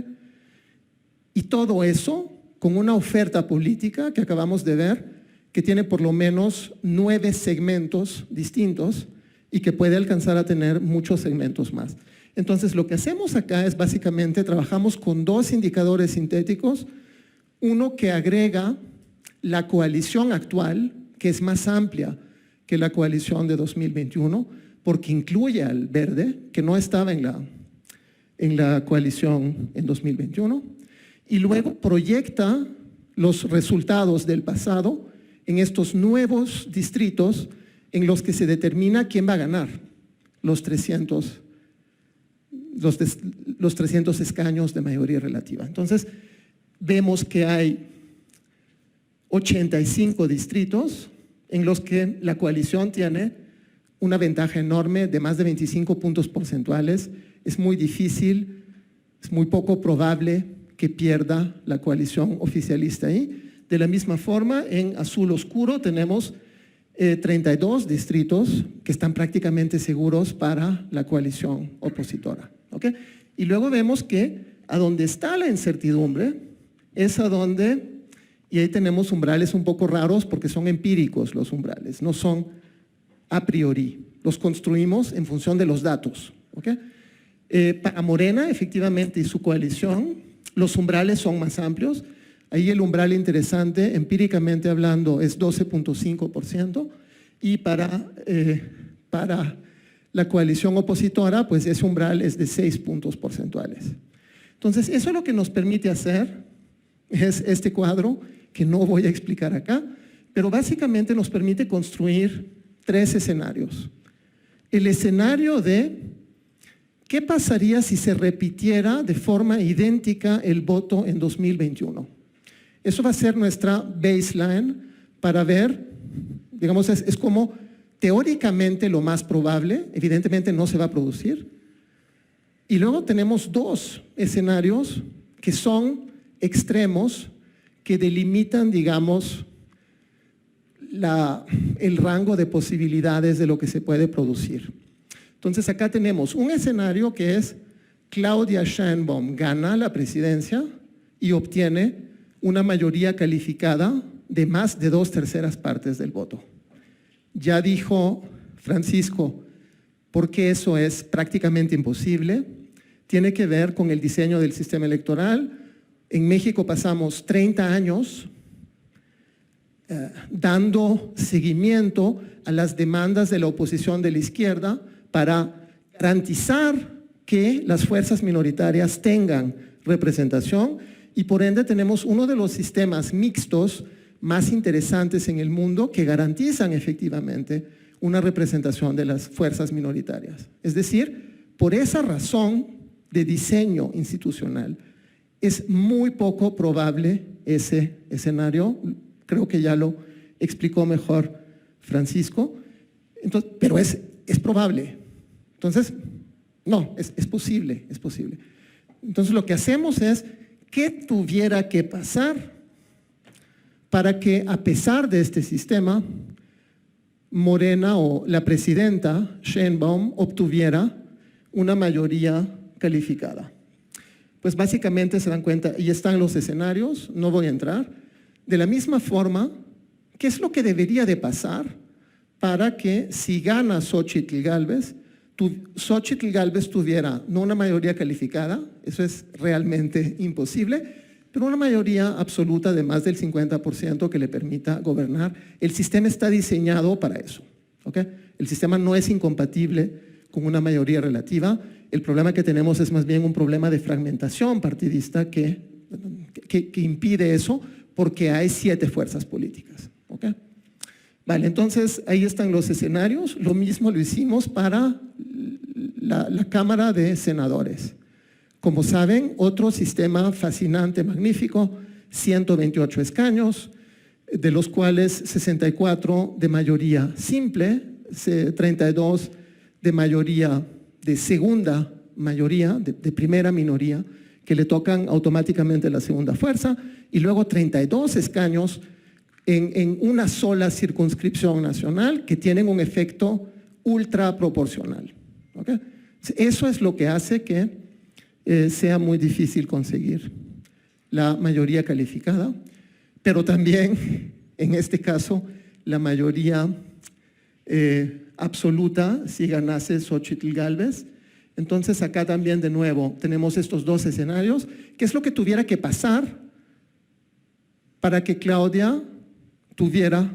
[SPEAKER 5] Y todo eso con una oferta política que acabamos de ver, que tiene por lo menos 9 segmentos distintos y que puede alcanzar a tener muchos segmentos más. Entonces, lo que hacemos acá es básicamente trabajamos con 2 indicadores sintéticos, uno que agrega la coalición actual, que es más amplia que la coalición de 2021, porque incluye al Verde, que no estaba en la coalición en 2021, y luego proyecta los resultados del pasado en estos nuevos distritos en los que se determina quién va a ganar los 300 escaños de mayoría relativa. Entonces, vemos que hay 85 distritos en los que la coalición tiene una ventaja enorme de más de 25 puntos porcentuales. Es muy difícil, es muy poco probable que pierda la coalición oficialista ahí. De la misma forma, en azul oscuro tenemos 32 distritos que están prácticamente seguros para la coalición opositora. ¿Okay? Y luego vemos que a donde está la incertidumbre es a donde, y ahí tenemos umbrales un poco raros porque son empíricos los umbrales, no son a priori, los construimos en función de los datos. ¿Okay? Para Morena, efectivamente, y su coalición, los umbrales son más amplios. Ahí el umbral interesante, empíricamente hablando, es 12.5%, y para la coalición opositora, pues ese umbral es de 6 puntos porcentuales. Entonces, eso lo que nos permite hacer es este cuadro, que no voy a explicar acá, pero básicamente nos permite construir 3 escenarios. El escenario de ¿qué pasaría si se repitiera de forma idéntica el voto en 2021? Eso va a ser nuestra baseline para ver, digamos, es como teóricamente lo más probable, evidentemente no se va a producir. Y luego tenemos 2 escenarios que son extremos, que delimitan, digamos, el rango de posibilidades de lo que se puede producir. Entonces acá tenemos un escenario que es Claudia Sheinbaum gana la presidencia y obtiene una mayoría calificada de más de 2/3 partes del voto. Ya dijo Francisco, ¿por qué eso es prácticamente imposible? Tiene que ver con el diseño del sistema electoral. En México pasamos 30 años dando seguimiento a las demandas de la oposición de la izquierda para garantizar que las fuerzas minoritarias tengan representación, y por ende tenemos uno de los sistemas mixtos más interesantes en el mundo que garantizan efectivamente una representación de las fuerzas minoritarias. Es decir, por esa razón de diseño institucional, es muy poco probable ese escenario. Creo que ya lo explicó mejor Francisco. Entonces, pero es probable. Entonces, no, es posible, es posible. Entonces, lo que hacemos es, ¿qué tuviera que pasar para que, a pesar de este sistema, Morena o la presidenta Sheinbaum obtuviera una mayoría calificada? Pues básicamente se dan cuenta, y están los escenarios, no voy a entrar. De la misma forma, ¿qué es lo que debería de pasar para que, si gana Xóchitl Gálvez, Xóchitl Gálvez tuviera no una mayoría calificada, eso es realmente imposible, pero una mayoría absoluta de más del 50% que le permita gobernar? El sistema está diseñado para eso. ¿ok? El sistema no es incompatible con una mayoría relativa. El problema que tenemos es más bien un problema de fragmentación partidista que impide eso porque hay 7 fuerzas políticas, ¿ok? Vale, entonces ahí están los escenarios. Lo mismo lo hicimos para la Cámara de Senadores. Como saben, otro sistema fascinante, magnífico, 128 escaños, de los cuales 64 de mayoría simple, 32 de mayoría de segunda mayoría, de primera minoría, que le tocan automáticamente la segunda fuerza, y luego 32 escaños en una sola circunscripción nacional que tienen un efecto ultra proporcional. ¿Okay? Eso es lo que hace que sea muy difícil conseguir la mayoría calificada, pero también, en este caso, la mayoría absoluta si ganase Xóchitl Gálvez. Entonces acá también de nuevo tenemos estos 2 escenarios. ¿Qué es lo que tuviera que pasar para que Claudia tuviera,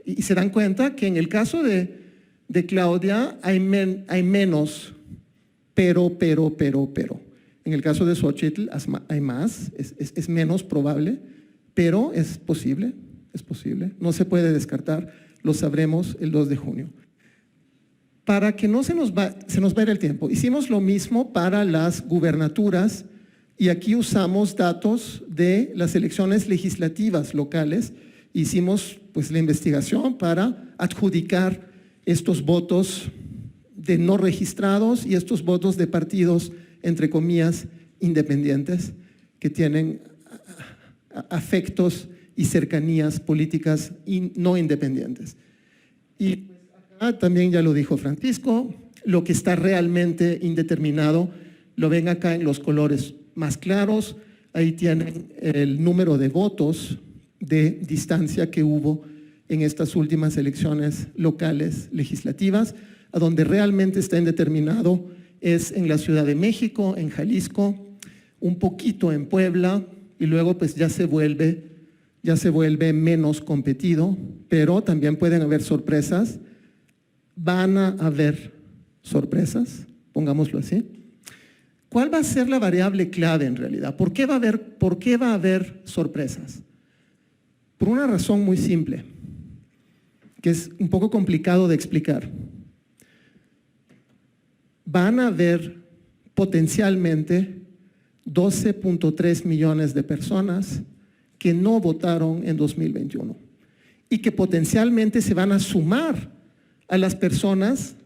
[SPEAKER 5] y se dan cuenta que en el caso de Claudia hay menos pero. En el caso de Xóchitl hay más, es menos probable, pero es posible. No se puede descartar, lo sabremos el 2 de junio. Para que no se nos vaya el tiempo, hicimos lo mismo para las gubernaturas y aquí usamos datos de las elecciones legislativas locales. Hicimos pues la investigación para adjudicar estos votos de no registrados y estos votos de partidos, entre comillas, independientes, que tienen afectos y cercanías políticas no independientes. Y acá también ya lo dijo Francisco, lo que está realmente indeterminado, lo ven acá en los colores más claros, ahí tienen el número de votos de distancia que hubo en estas últimas elecciones locales legislativas, a donde realmente está indeterminado es en la Ciudad de México, en Jalisco, un poquito en Puebla, y luego pues ya se vuelve menos competido, pero también pueden haber sorpresas. Van a haber sorpresas, pongámoslo así. ¿Cuál va a ser la variable clave en realidad? ¿Por qué va a haber sorpresas? Por una razón muy simple, que es un poco complicado de explicar. Van a haber potencialmente 12.3 millones de personas que no votaron en 2021 y que potencialmente se van a sumar a las personas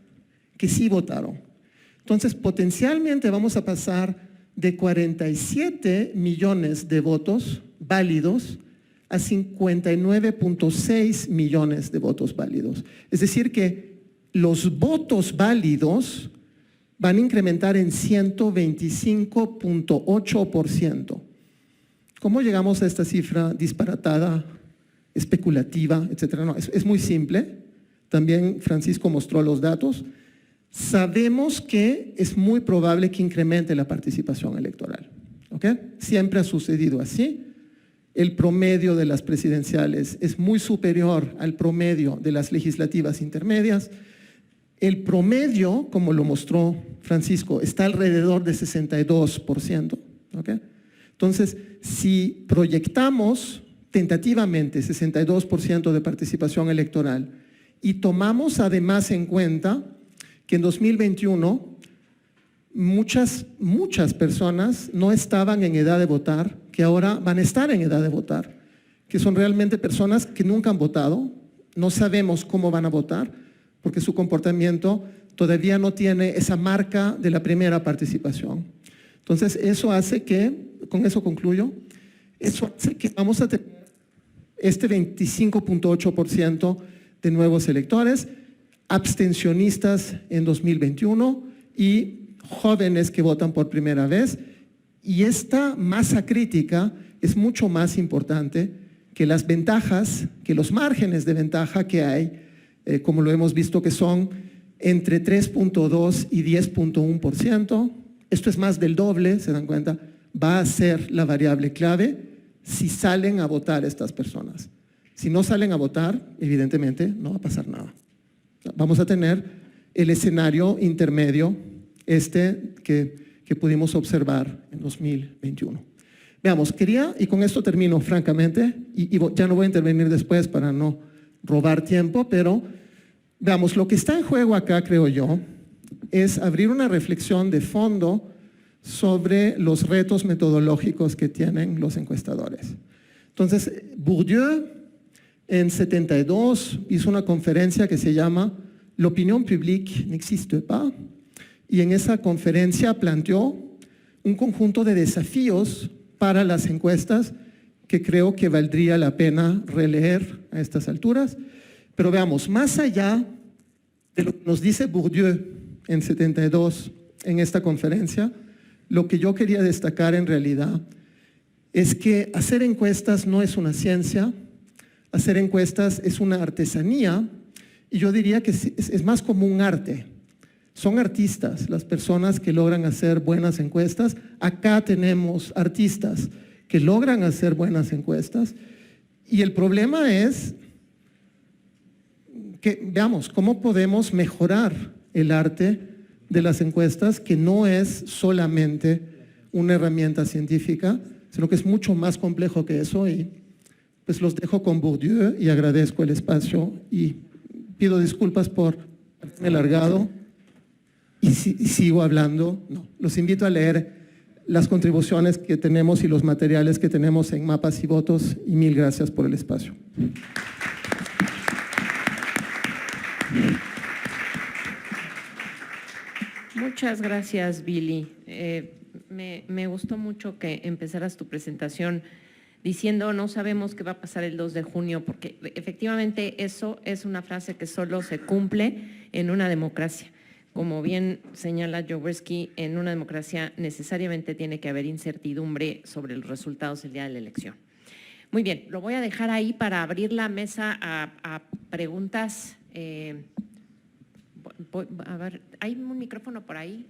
[SPEAKER 5] que sí votaron. Entonces, potencialmente vamos a pasar de 47 millones de votos válidos a 59.6 millones de votos válidos. Es decir que los votos válidos van a incrementar en 125.8%. ¿Cómo llegamos a esta cifra disparatada, especulativa, etcétera? No, es muy simple. También Francisco mostró los datos. Sabemos que es muy probable que incremente la participación electoral. ¿Ok? Siempre ha sucedido así. El promedio de las presidenciales es muy superior al promedio de las legislativas intermedias. El promedio, como lo mostró Francisco, está alrededor de 62%. ¿Ok? Entonces, si proyectamos tentativamente 62% de participación electoral y tomamos además en cuenta que en 2021 muchas personas no estaban en edad de votar, que ahora van a estar en edad de votar, que son realmente personas que nunca han votado, no sabemos cómo van a votar, porque su comportamiento todavía no tiene esa marca de la primera participación. Entonces, eso hace que, con eso concluyo, eso hace que vamos a tener este 25.8% de nuevos electores, abstencionistas en 2021 y jóvenes que votan por primera vez. Y esta masa crítica es mucho más importante que las ventajas, que los márgenes de ventaja que hay, como lo hemos visto, que son entre 3.2 y 10.1%. Esto es más del doble, se dan cuenta, va a ser la variable clave si salen a votar estas personas. Si no salen a votar, evidentemente no va a pasar nada. Vamos a tener el escenario intermedio que pudimos observar en 2021. Veamos, quería, y con esto termino francamente, y ya no voy a intervenir después para no robar tiempo, pero veamos, lo que está en juego acá, creo yo, es abrir una reflexión de fondo sobre los retos metodológicos que tienen los encuestadores. Entonces, Bourdieu en 72 hizo una conferencia que se llama L'opinion publique n'existe pas, y en esa conferencia planteó un conjunto de desafíos para las encuestas que creo que valdría la pena releer a estas alturas. Pero veamos, más allá de lo que nos dice Bourdieu en 72 en esta conferencia, lo que yo quería destacar en realidad es que hacer encuestas no es una ciencia, hacer encuestas es una artesanía, y yo diría que es más como un arte. Son artistas las personas que logran hacer buenas encuestas. Acá tenemos artistas que logran hacer buenas encuestas, y el problema es que veamos cómo podemos mejorar el arte de las encuestas, que no es solamente una herramienta científica, sino que es mucho más complejo que eso. Y pues los dejo con Bourdieu y agradezco el espacio y pido disculpas por haberme alargado y sigo hablando. No, los invito a leer las contribuciones que tenemos y los materiales que tenemos en Mapas y Votos, y mil gracias por el espacio.
[SPEAKER 1] Muchas gracias, Billy. Me gustó mucho que empezaras tu presentación diciendo no sabemos qué va a pasar el 2 de junio, porque efectivamente eso es una frase que solo se cumple en una democracia. Como bien señala Jaworski, en una democracia necesariamente tiene que haber incertidumbre sobre los resultados el día de la elección. Muy bien, lo voy a dejar ahí para abrir la mesa a preguntas. A ver, ¿hay un micrófono por ahí?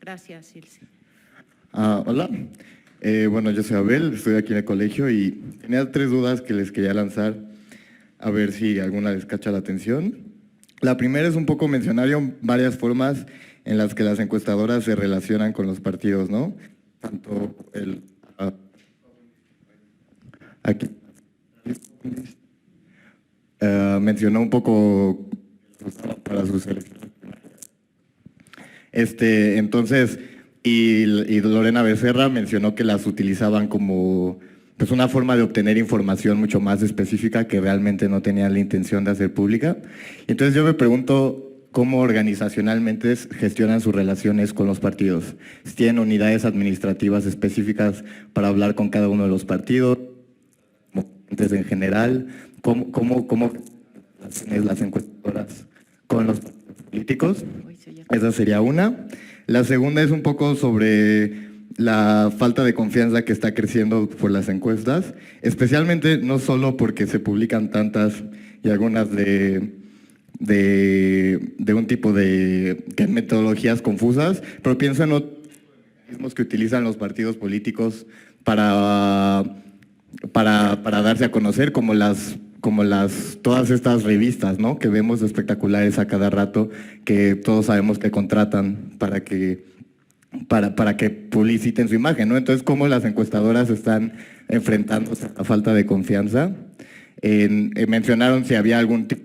[SPEAKER 1] Gracias, Ilse.
[SPEAKER 6] Hola, bueno, yo soy Abel, estoy aquí en el colegio y tenía 3 dudas que les quería lanzar, a ver si alguna les cacha la atención. La primera es un poco mencionaron varias formas en las que las encuestadoras se relacionan con los partidos, ¿no? Tanto aquí mencionó un poco para sus elecciones. Entonces, y Lorena Becerra mencionó que las utilizaban como pues una forma de obtener información mucho más específica que realmente no tenían la intención de hacer pública. Entonces yo me pregunto cómo organizacionalmente gestionan sus relaciones con los partidos. Si tienen unidades administrativas específicas para hablar con cada uno de los partidos, en general, cómo las encuestadoras con los políticos. Esa sería una. La segunda es un poco sobre la falta de confianza que está creciendo por las encuestas, especialmente no solo porque se publican tantas y algunas de un tipo de metodologías confusas, pero pienso en otros mecanismos que utilizan los partidos políticos para darse a conocer, como todas estas revistas, ¿no? Que vemos espectaculares a cada rato, que todos sabemos que contratan para que publiciten su imagen, ¿no? Entonces, ¿cómo las encuestadoras están enfrentándose a la falta de confianza? Mencionaron si había algún tipo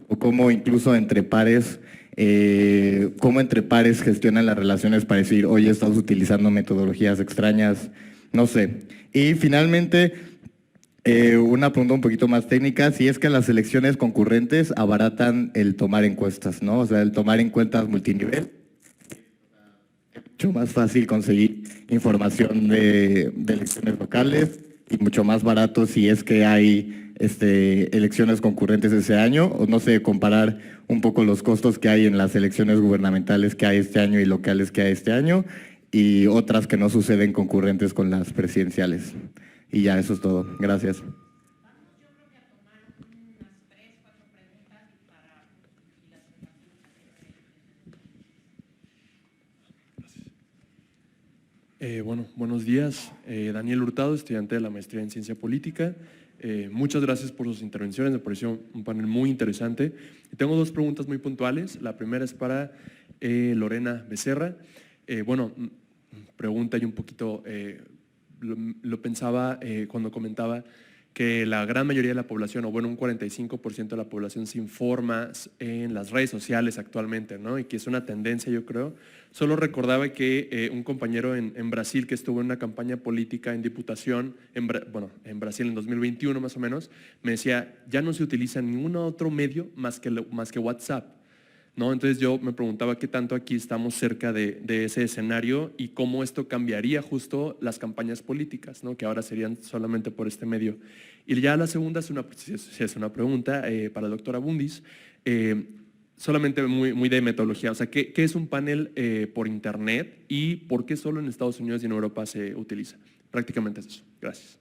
[SPEAKER 6] o cómo incluso entre pares, cómo entre pares gestionan las relaciones para decir, oye, estás utilizando metodologías extrañas, no sé. Y finalmente, una pregunta un poquito más técnica, si es que las elecciones concurrentes abaratan el tomar encuestas, ¿no? O sea, el tomar encuestas multinivel. Mucho más fácil conseguir información de elecciones locales y mucho más barato si es que hay elecciones concurrentes ese año, o no sé, comparar un poco los costos que hay en las elecciones gubernamentales que hay este año y locales que hay este año, y otras que no suceden concurrentes con las presidenciales. Y ya, eso es todo. Gracias.
[SPEAKER 7] Bueno, buenos días. Daniel Hurtado, estudiante de la maestría en Ciencia Política. Muchas gracias por sus intervenciones, me pareció un panel muy interesante. Y tengo dos preguntas muy puntuales. La primera es para Lorena Becerra. Pregunta y un poquito, lo pensaba cuando comentaba que la gran mayoría de la población, o bueno, un 45% de la población se informa en las redes sociales actualmente, ¿no? Y que es una tendencia, yo creo. Solo recordaba que un compañero en Brasil que estuvo en una campaña política en diputación, en Brasil en 2021 más o menos, me decía, ya no se utiliza ningún otro medio más que WhatsApp, ¿no? Entonces yo me preguntaba qué tanto aquí estamos cerca de ese escenario y cómo esto cambiaría justo las campañas políticas, ¿no? Que ahora serían solamente por este medio. Y ya la segunda es una pregunta para la doctora Bundis, solamente muy de metodología. O sea, ¿qué es un panel por internet y por qué solo en Estados Unidos y en Europa se utiliza? Prácticamente es eso. Gracias.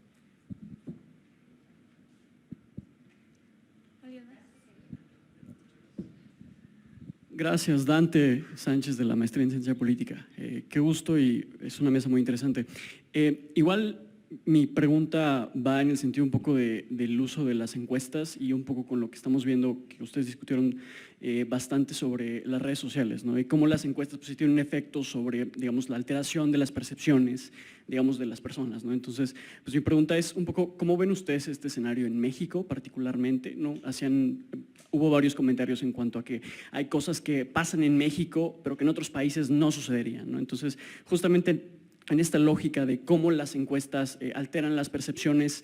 [SPEAKER 8] Gracias, Dante Sánchez de la Maestría en Ciencia Política. Qué gusto y es una mesa muy interesante. Igual mi pregunta va en el sentido un poco del uso de las encuestas y un poco con lo que estamos viendo que ustedes discutieron bastante sobre las redes sociales, ¿no? Y cómo las encuestas pues, sí tienen un efecto sobre, digamos, la alteración de las percepciones, digamos, de las personas, ¿no? Entonces, pues mi pregunta es un poco, ¿cómo ven ustedes este escenario en México particularmente, ¿no? Hubo varios comentarios en cuanto a que hay cosas que pasan en México, pero que en otros países no sucederían, ¿no? Entonces, justamente en esta lógica de cómo las encuestas alteran las percepciones,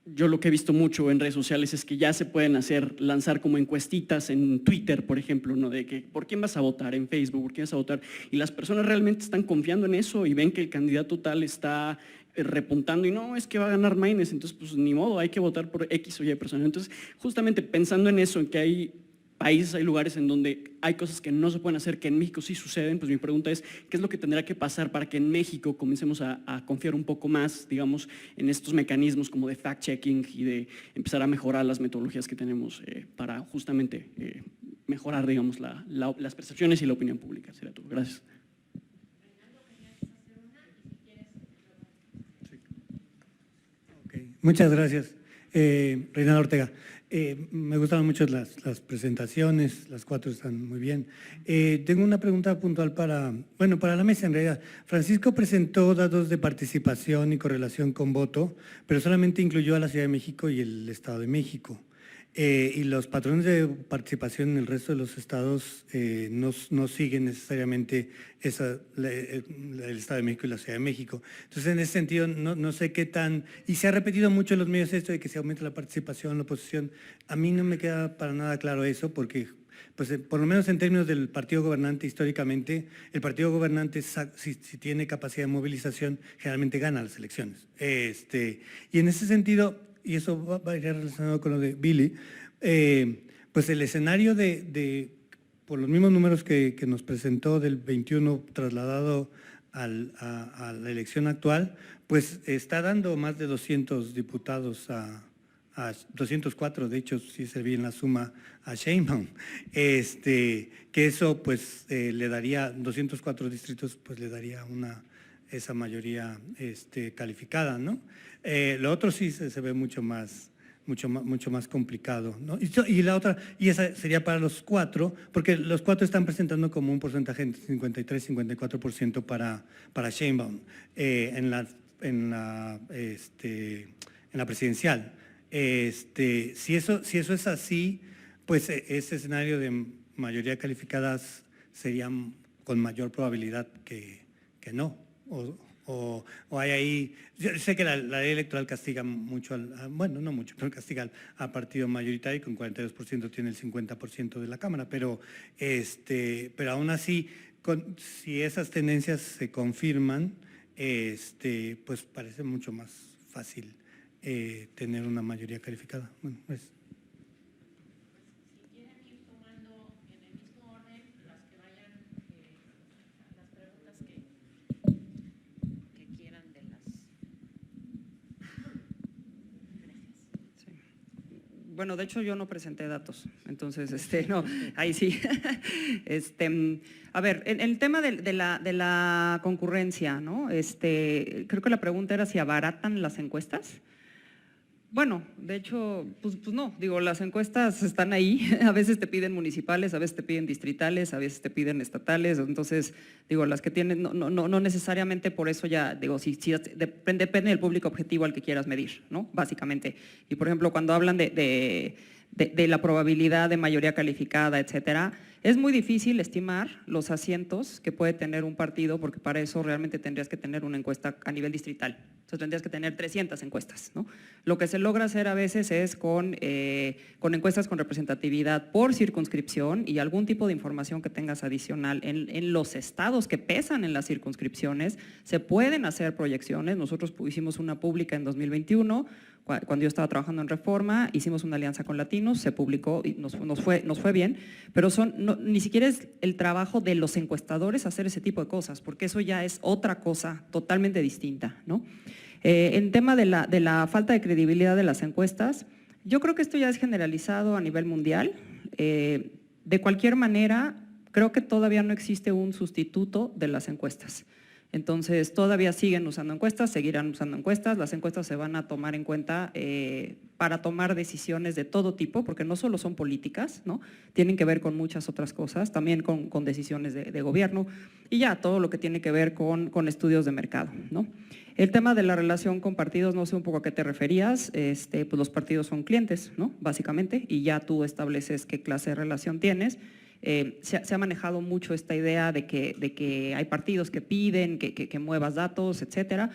[SPEAKER 8] yo lo que he visto mucho en redes sociales es que ya se pueden lanzar como encuestitas en Twitter, por ejemplo, ¿no? De que ¿por quién vas a votar? En Facebook, ¿por quién vas a votar? Y las personas realmente están confiando en eso y ven que el candidato tal está repuntando y no, es que va a ganar Maines, entonces pues ni modo, hay que votar por X o Y persona. Entonces, justamente pensando en eso, en que hay países, hay lugares en donde hay cosas que no se pueden hacer, que en México sí suceden, pues mi pregunta es, ¿qué es lo que tendrá que pasar para que en México comencemos a confiar un poco más, digamos, en estos mecanismos como de fact-checking y de empezar a mejorar las metodologías que tenemos para justamente mejorar, digamos, las percepciones y la opinión pública? Sería todo. Gracias.
[SPEAKER 9] Muchas gracias. Reinaldo Ortega. Me gustaron mucho las presentaciones, las cuatro están muy bien. Tengo una pregunta puntual para la mesa en realidad. Francisco presentó datos de participación y correlación con voto, pero solamente incluyó a la Ciudad de México y el Estado de México. Y los patrones de participación en el resto de los estados no siguen necesariamente el Estado de México y la Ciudad de México. Entonces, en ese sentido, no sé qué tan... Y se ha repetido mucho en los medios esto de que se aumenta la participación, la oposición. A mí no me queda para nada claro eso, porque pues, por lo menos en términos del partido gobernante históricamente, el partido gobernante, si tiene capacidad de movilización, generalmente gana las elecciones. Y en ese sentido... y eso va a ir relacionado con lo de Billy, pues el escenario por los mismos números que nos presentó del 21 trasladado a la elección actual, pues está dando más de 200 diputados a 204, de hecho, si se bien la suma, a Sheinbaum. Que eso pues le daría, 204 distritos, pues le daría esa mayoría calificada, ¿no? Lo otro sí se ve mucho más complicado, ¿no? Y la otra, y esa sería para los cuatro, porque los cuatro están presentando como un porcentaje de 53-54% para Sheinbaum en la presidencial. Si eso es así, pues ese escenario de mayoría calificada sería con mayor probabilidad que no. O hay ahí, yo sé que la ley electoral castiga mucho, no mucho, pero castiga al partido mayoritario, con 42% tiene el 50% de la Cámara, pero aún así, si esas tendencias se confirman, pues parece mucho más fácil tener una mayoría calificada. Bueno, pues.
[SPEAKER 2] Bueno, de hecho yo no presenté datos, entonces, no, ahí sí. A ver, en el tema de la concurrencia, ¿no? Creo que la pregunta era si abaratan las encuestas. Bueno, de hecho, pues no, digo, las encuestas están ahí, a veces te piden municipales, a veces te piden distritales, a veces te piden estatales, entonces, digo, las que tienen, no necesariamente por eso ya, digo, si depende del público objetivo al que quieras medir, ¿no? Básicamente. Y por ejemplo, cuando hablan de la probabilidad de mayoría calificada, etcétera, es muy difícil estimar los asientos que puede tener un partido, porque para eso realmente tendrías que tener una encuesta a nivel distrital. Entonces tendrías que tener 300 encuestas, ¿no? Lo que se logra hacer a veces es con encuestas con representatividad por circunscripción y algún tipo de información que tengas adicional en los estados que pesan en las circunscripciones. Se pueden hacer proyecciones. Nosotros hicimos una pública en 2021, cuando yo estaba trabajando en Reforma, hicimos una alianza con Latinos, se publicó y nos fue bien, pero ni siquiera es el trabajo de los encuestadores hacer ese tipo de cosas, porque eso ya es otra cosa totalmente distinta, ¿no? En tema de la falta de credibilidad de las encuestas, yo creo que esto ya es generalizado a nivel mundial. De cualquier manera, creo que todavía no existe un sustituto de las encuestas. Entonces, todavía siguen usando encuestas, seguirán usando encuestas, las encuestas se van a tomar en cuenta para tomar decisiones de todo tipo, porque no solo son políticas, ¿no? Tienen que ver con muchas otras cosas, también con decisiones de gobierno y ya todo lo que tiene que ver con estudios de mercado, ¿no? El tema de la relación con partidos, no sé un poco a qué te referías, pues los partidos son clientes, ¿no? Básicamente, y ya tú estableces qué clase de relación tienes. Se ha manejado mucho esta idea de que hay partidos que piden que muevas datos, etcétera.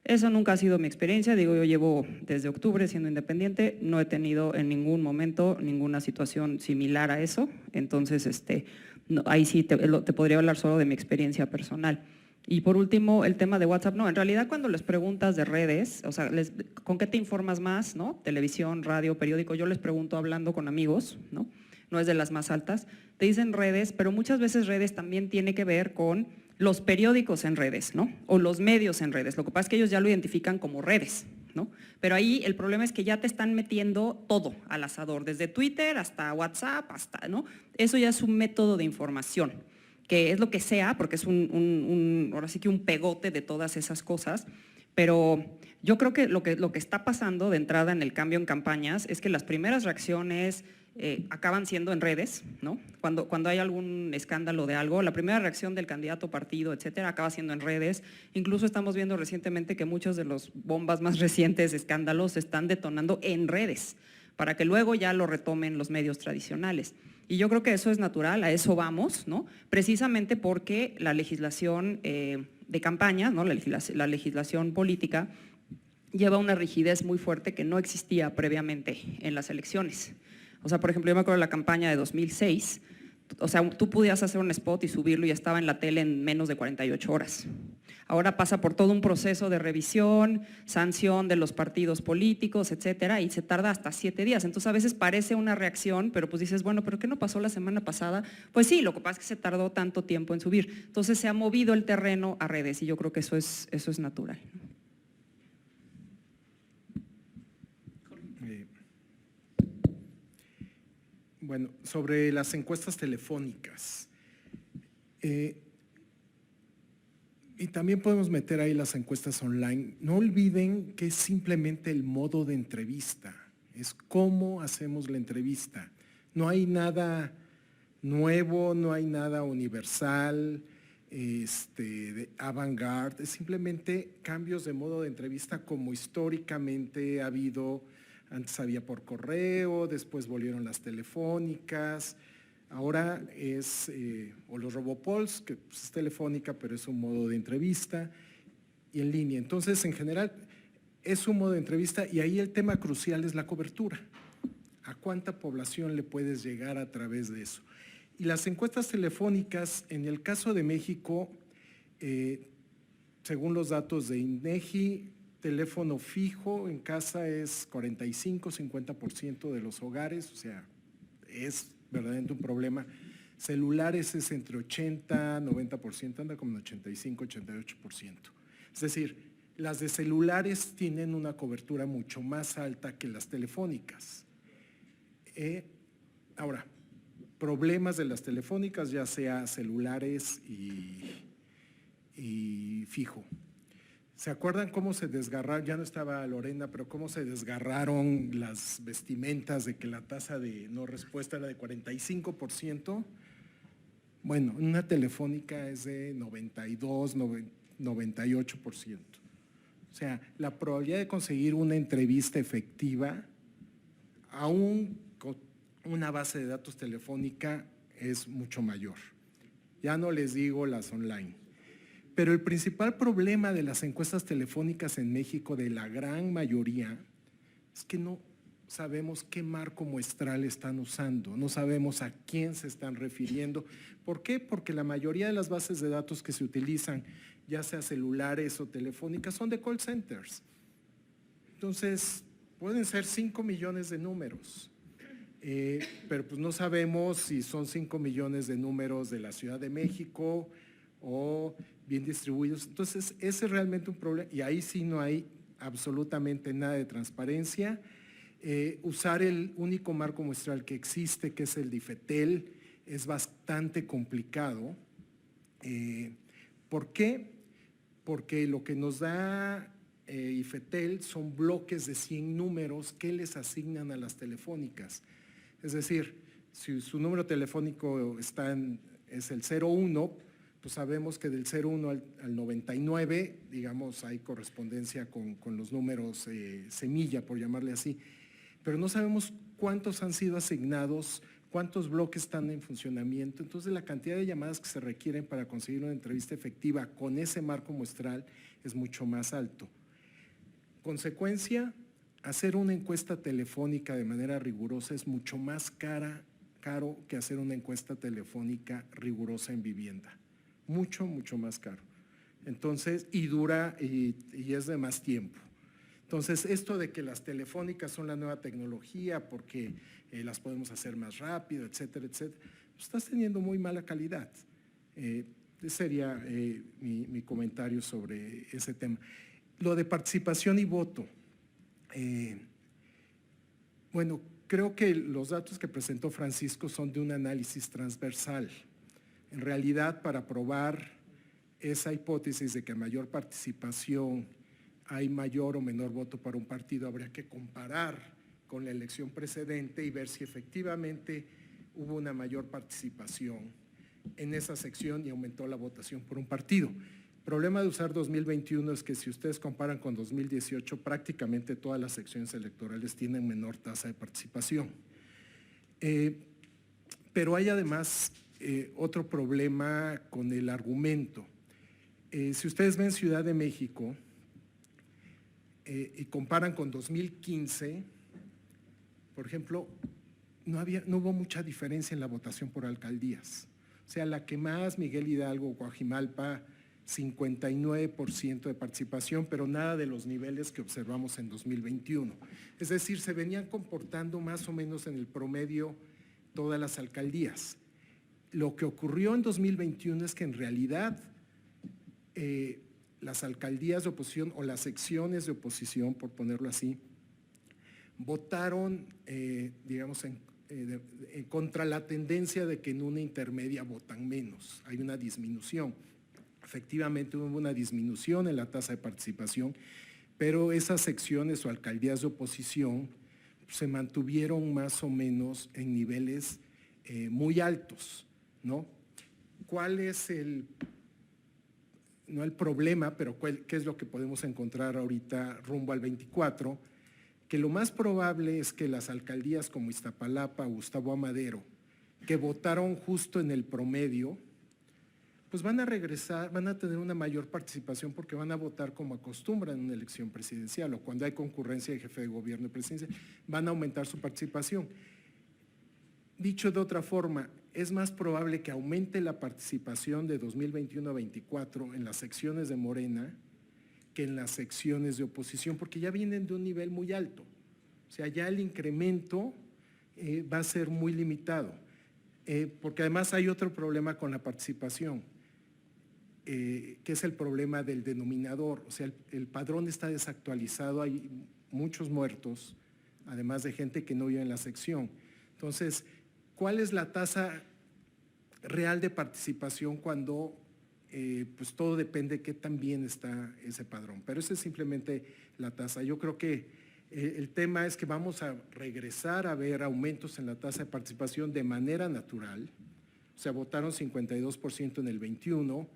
[SPEAKER 2] Eso nunca ha sido mi experiencia. Digo, yo llevo desde octubre siendo independiente, no he tenido en ningún momento ninguna situación similar a eso. Entonces, ahí sí te podría hablar solo de mi experiencia personal. Y por último, el tema de WhatsApp. No, en realidad cuando les preguntas de redes, o sea, ¿con qué te informas más, no? Televisión, radio, periódico. Yo les pregunto hablando con amigos, ¿no? No es de las más altas. Te dicen redes, pero muchas veces redes también tiene que ver con los periódicos en redes, ¿no? O los medios en redes. Lo que pasa es que ellos ya lo identifican como redes, ¿no? Pero ahí el problema es que ya te están metiendo todo al asador, desde Twitter hasta WhatsApp, ¿no? Eso ya es un método de información, que es lo que sea, porque es ahora sí que un pegote de todas esas cosas. Pero yo creo que lo que está pasando de entrada en el cambio en campañas es que las primeras reacciones acaban siendo en redes, ¿no? Cuando hay algún escándalo de algo, la primera reacción del candidato, partido, etcétera, acaba siendo en redes. Incluso estamos viendo recientemente que muchos de los bombas más recientes, escándalos, se están detonando en redes, para que luego ya lo retomen los medios tradicionales. Y yo creo que eso es natural, a eso vamos, ¿no? Precisamente porque la legislación de campaña, ¿no? La legislación política lleva una rigidez muy fuerte que no existía previamente en las elecciones. O sea, por ejemplo, yo me acuerdo de la campaña de 2006, o sea, tú podías hacer un spot y subirlo y estaba en la tele en menos de 48 horas. Ahora pasa por todo un proceso de revisión, sanción de los partidos políticos, etcétera, y se tarda hasta 7 días. Entonces a veces parece una reacción, pero pues dices, bueno, ¿pero qué no pasó la semana pasada? Pues sí, lo que pasa es que se tardó tanto tiempo en subir. Entonces se ha movido el terreno a redes y yo creo que eso es natural.
[SPEAKER 3] Bueno, sobre las encuestas telefónicas. Y también podemos meter ahí las encuestas online. No olviden que es simplemente el modo de entrevista, es cómo hacemos la entrevista. No hay nada nuevo, no hay nada universal, de avant-garde, es simplemente cambios de modo de entrevista como históricamente ha habido. Antes había por correo, después volvieron las telefónicas, ahora es, o los robopolls, que pues, es telefónica, pero es un modo de entrevista, y en línea. Entonces, en general, es un modo de entrevista y ahí el tema crucial es la cobertura. ¿A cuánta población le puedes llegar a través de eso? Y las encuestas telefónicas, en el caso de México, según los datos de INEGI, teléfono fijo en casa es 45-50% de los hogares, o sea, es verdaderamente un problema. Celulares es entre 80-90%, anda como en 85-88%. Es decir, las de celulares tienen una cobertura mucho más alta que las telefónicas. Ahora, problemas de las telefónicas, ya sea celulares y fijo. ¿Se acuerdan cómo se desgarraron? Ya no estaba Lorena, pero cómo se desgarraron las vestimentas de que la tasa de no respuesta era de 45%. Bueno, una telefónica es de 92, 98%. O sea, la probabilidad de conseguir una entrevista efectiva, aún con una base de datos telefónica, es mucho mayor. Ya no les digo las online. Pero el principal problema de las encuestas telefónicas en México, de la gran mayoría, es que no sabemos qué marco muestral están usando, no sabemos a quién se están refiriendo. ¿Por qué? Porque la mayoría de las bases de datos que se utilizan, ya sea celulares o telefónicas, son de call centers. Entonces, pueden ser 5 millones de números, pero pues no sabemos si son 5 millones de números de la Ciudad de México o bien distribuidos. Entonces, ese es realmente un problema, y ahí sí no hay absolutamente nada de transparencia. Usar el único marco muestral que existe, que es el de IFETEL, es bastante complicado. ¿Por qué? Porque lo que nos da IFETEL son bloques de 100 números que les asignan a las telefónicas. Es decir, si su número telefónico es el 01, pues sabemos que del 01 al 99, digamos, hay correspondencia con los números semilla, por llamarle así, pero no sabemos cuántos han sido asignados, cuántos bloques están en funcionamiento. Entonces, la cantidad de llamadas que se requieren para conseguir una entrevista efectiva con ese marco muestral es mucho más alto. Consecuencia, hacer una encuesta telefónica de manera rigurosa es mucho más caro que hacer una encuesta telefónica rigurosa en vivienda. Mucho, mucho más caro. Entonces, y dura y es de más tiempo. Entonces, esto de que las telefónicas son la nueva tecnología porque las podemos hacer más rápido, etcétera, etcétera, pues estás teniendo muy mala calidad. Ese sería mi comentario sobre ese tema. Lo de participación y voto. Bueno, creo que los datos que presentó Francisco son de un análisis transversal. En realidad, para probar esa hipótesis de que a mayor participación hay mayor o menor voto para un partido, habría que comparar con la elección precedente y ver si efectivamente hubo una mayor participación en esa sección y aumentó la votación por un partido. El problema de usar 2021 es que si ustedes comparan con 2018, prácticamente todas las secciones electorales tienen menor tasa de participación. Pero hay además otro problema con el argumento. Si ustedes ven Ciudad de México y comparan con 2015, por ejemplo, no hubo mucha diferencia en la votación por alcaldías. O sea, la que más, Miguel Hidalgo, Coajimalpa, 59% de participación, pero nada de los niveles que observamos en 2021. Es decir, se venían comportando más o menos en el promedio todas las alcaldías. Lo que ocurrió en 2021 es que en realidad las alcaldías de oposición o las secciones de oposición, por ponerlo así, votaron, digamos, contra la tendencia de que en una intermedia votan menos, hay una disminución. Efectivamente hubo una disminución en la tasa de participación, pero esas secciones o alcaldías de oposición se mantuvieron más o menos en niveles muy altos, ¿no? ¿Cuál es no el problema, pero qué es lo que podemos encontrar ahorita rumbo al 24? Que lo más probable es que las alcaldías como Iztapalapa o Gustavo Amadero, que votaron justo en el promedio, pues van a regresar, van a tener una mayor participación porque van a votar como acostumbran en una elección presidencial o cuando hay concurrencia de jefe de gobierno y presidencia, van a aumentar su participación. Dicho de otra forma, es más probable que aumente la participación de 2021 a 2024 en las secciones de Morena que en las secciones de oposición, porque ya vienen de un nivel muy alto. O sea, ya el incremento va a ser muy limitado, porque además hay otro problema con la participación, que es el problema del denominador. O sea, el padrón está desactualizado, hay muchos muertos, además de gente que no vive en la sección. Entonces, ¿cuál es la tasa real de participación cuando pues todo depende de qué tan bien está ese padrón? Pero esa es simplemente la tasa. Yo creo que el tema es que vamos a regresar a ver aumentos en la tasa de participación de manera natural. O sea, votaron 52% en el 21,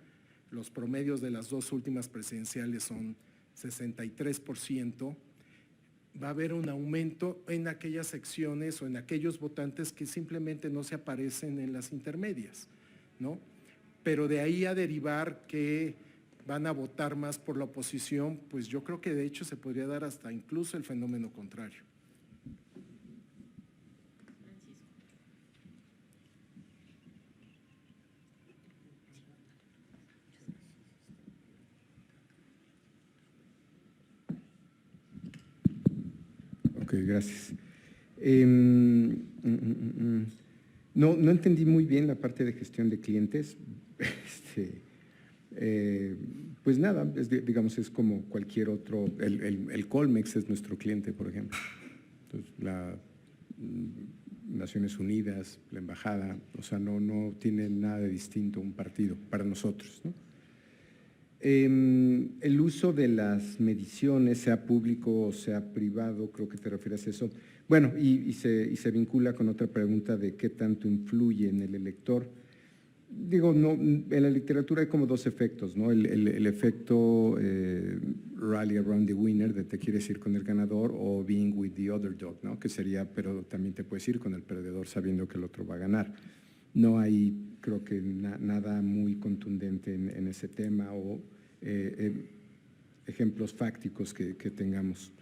[SPEAKER 3] los promedios de las dos últimas presidenciales son 63%. Va a haber un aumento en aquellas secciones o en aquellos votantes que simplemente no se aparecen en las intermedias, ¿no? Pero de ahí a derivar que van a votar más por la oposición, pues yo creo que de hecho se podría dar hasta incluso el fenómeno contrario.
[SPEAKER 4] Ok, gracias. No entendí muy bien la parte de gestión de clientes. Pues nada, digamos, es como cualquier otro, el Colmex es nuestro cliente, por ejemplo. Entonces, Naciones Unidas, la embajada, o sea, no tiene nada de distinto un partido para nosotros, ¿no? El uso de las mediciones, sea público o sea privado, creo que te refieres a eso. Bueno, y se vincula con otra pregunta de qué tanto influye en el elector. Digo, no, en la literatura hay como dos efectos, ¿no? El efecto rally around the winner, de te quieres ir con el ganador, o being with the other dog, ¿no? Que sería, pero también te puedes ir con el perdedor sabiendo que el otro va a ganar. No hay, creo que nada muy contundente en ese tema o ejemplos fácticos que tengamos.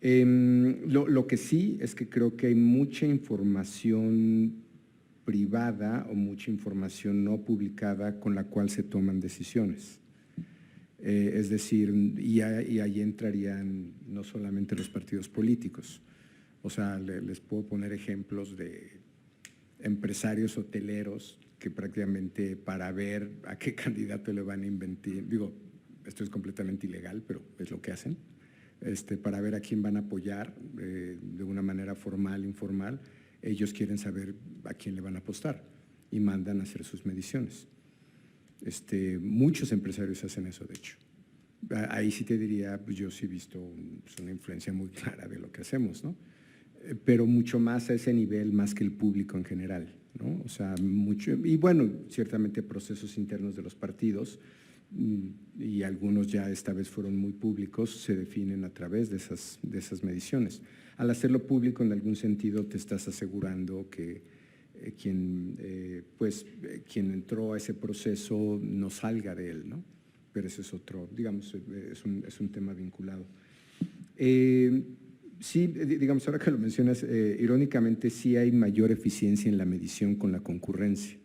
[SPEAKER 4] Lo que sí es que creo que hay mucha información privada o mucha información no publicada con la cual se toman decisiones. Es decir, y ahí entrarían no solamente los partidos políticos. O sea, les puedo poner ejemplos de empresarios hoteleros que prácticamente para ver a qué candidato le van a inventar, digo, esto es completamente ilegal, pero es lo que hacen, para ver a quién van a apoyar de una manera formal, informal. Ellos quieren saber a quién le van a apostar y mandan a hacer sus mediciones. Muchos empresarios hacen eso, de hecho. Ahí sí te diría, pues yo sí he visto una influencia muy clara de lo que hacemos, ¿no? Pero mucho más a ese nivel, más que el público en general, ¿no? O sea, mucho, y bueno, ciertamente procesos internos de los partidos, y algunos ya esta vez fueron muy públicos, se definen a través de esas mediciones. Al hacerlo público, en algún sentido, te estás asegurando que quien entró a ese proceso no salga de él, ¿no? Pero ese es otro, digamos, es un tema vinculado. Sí, digamos, ahora que lo mencionas, irónicamente sí hay mayor eficiencia en la medición con la concurrencia,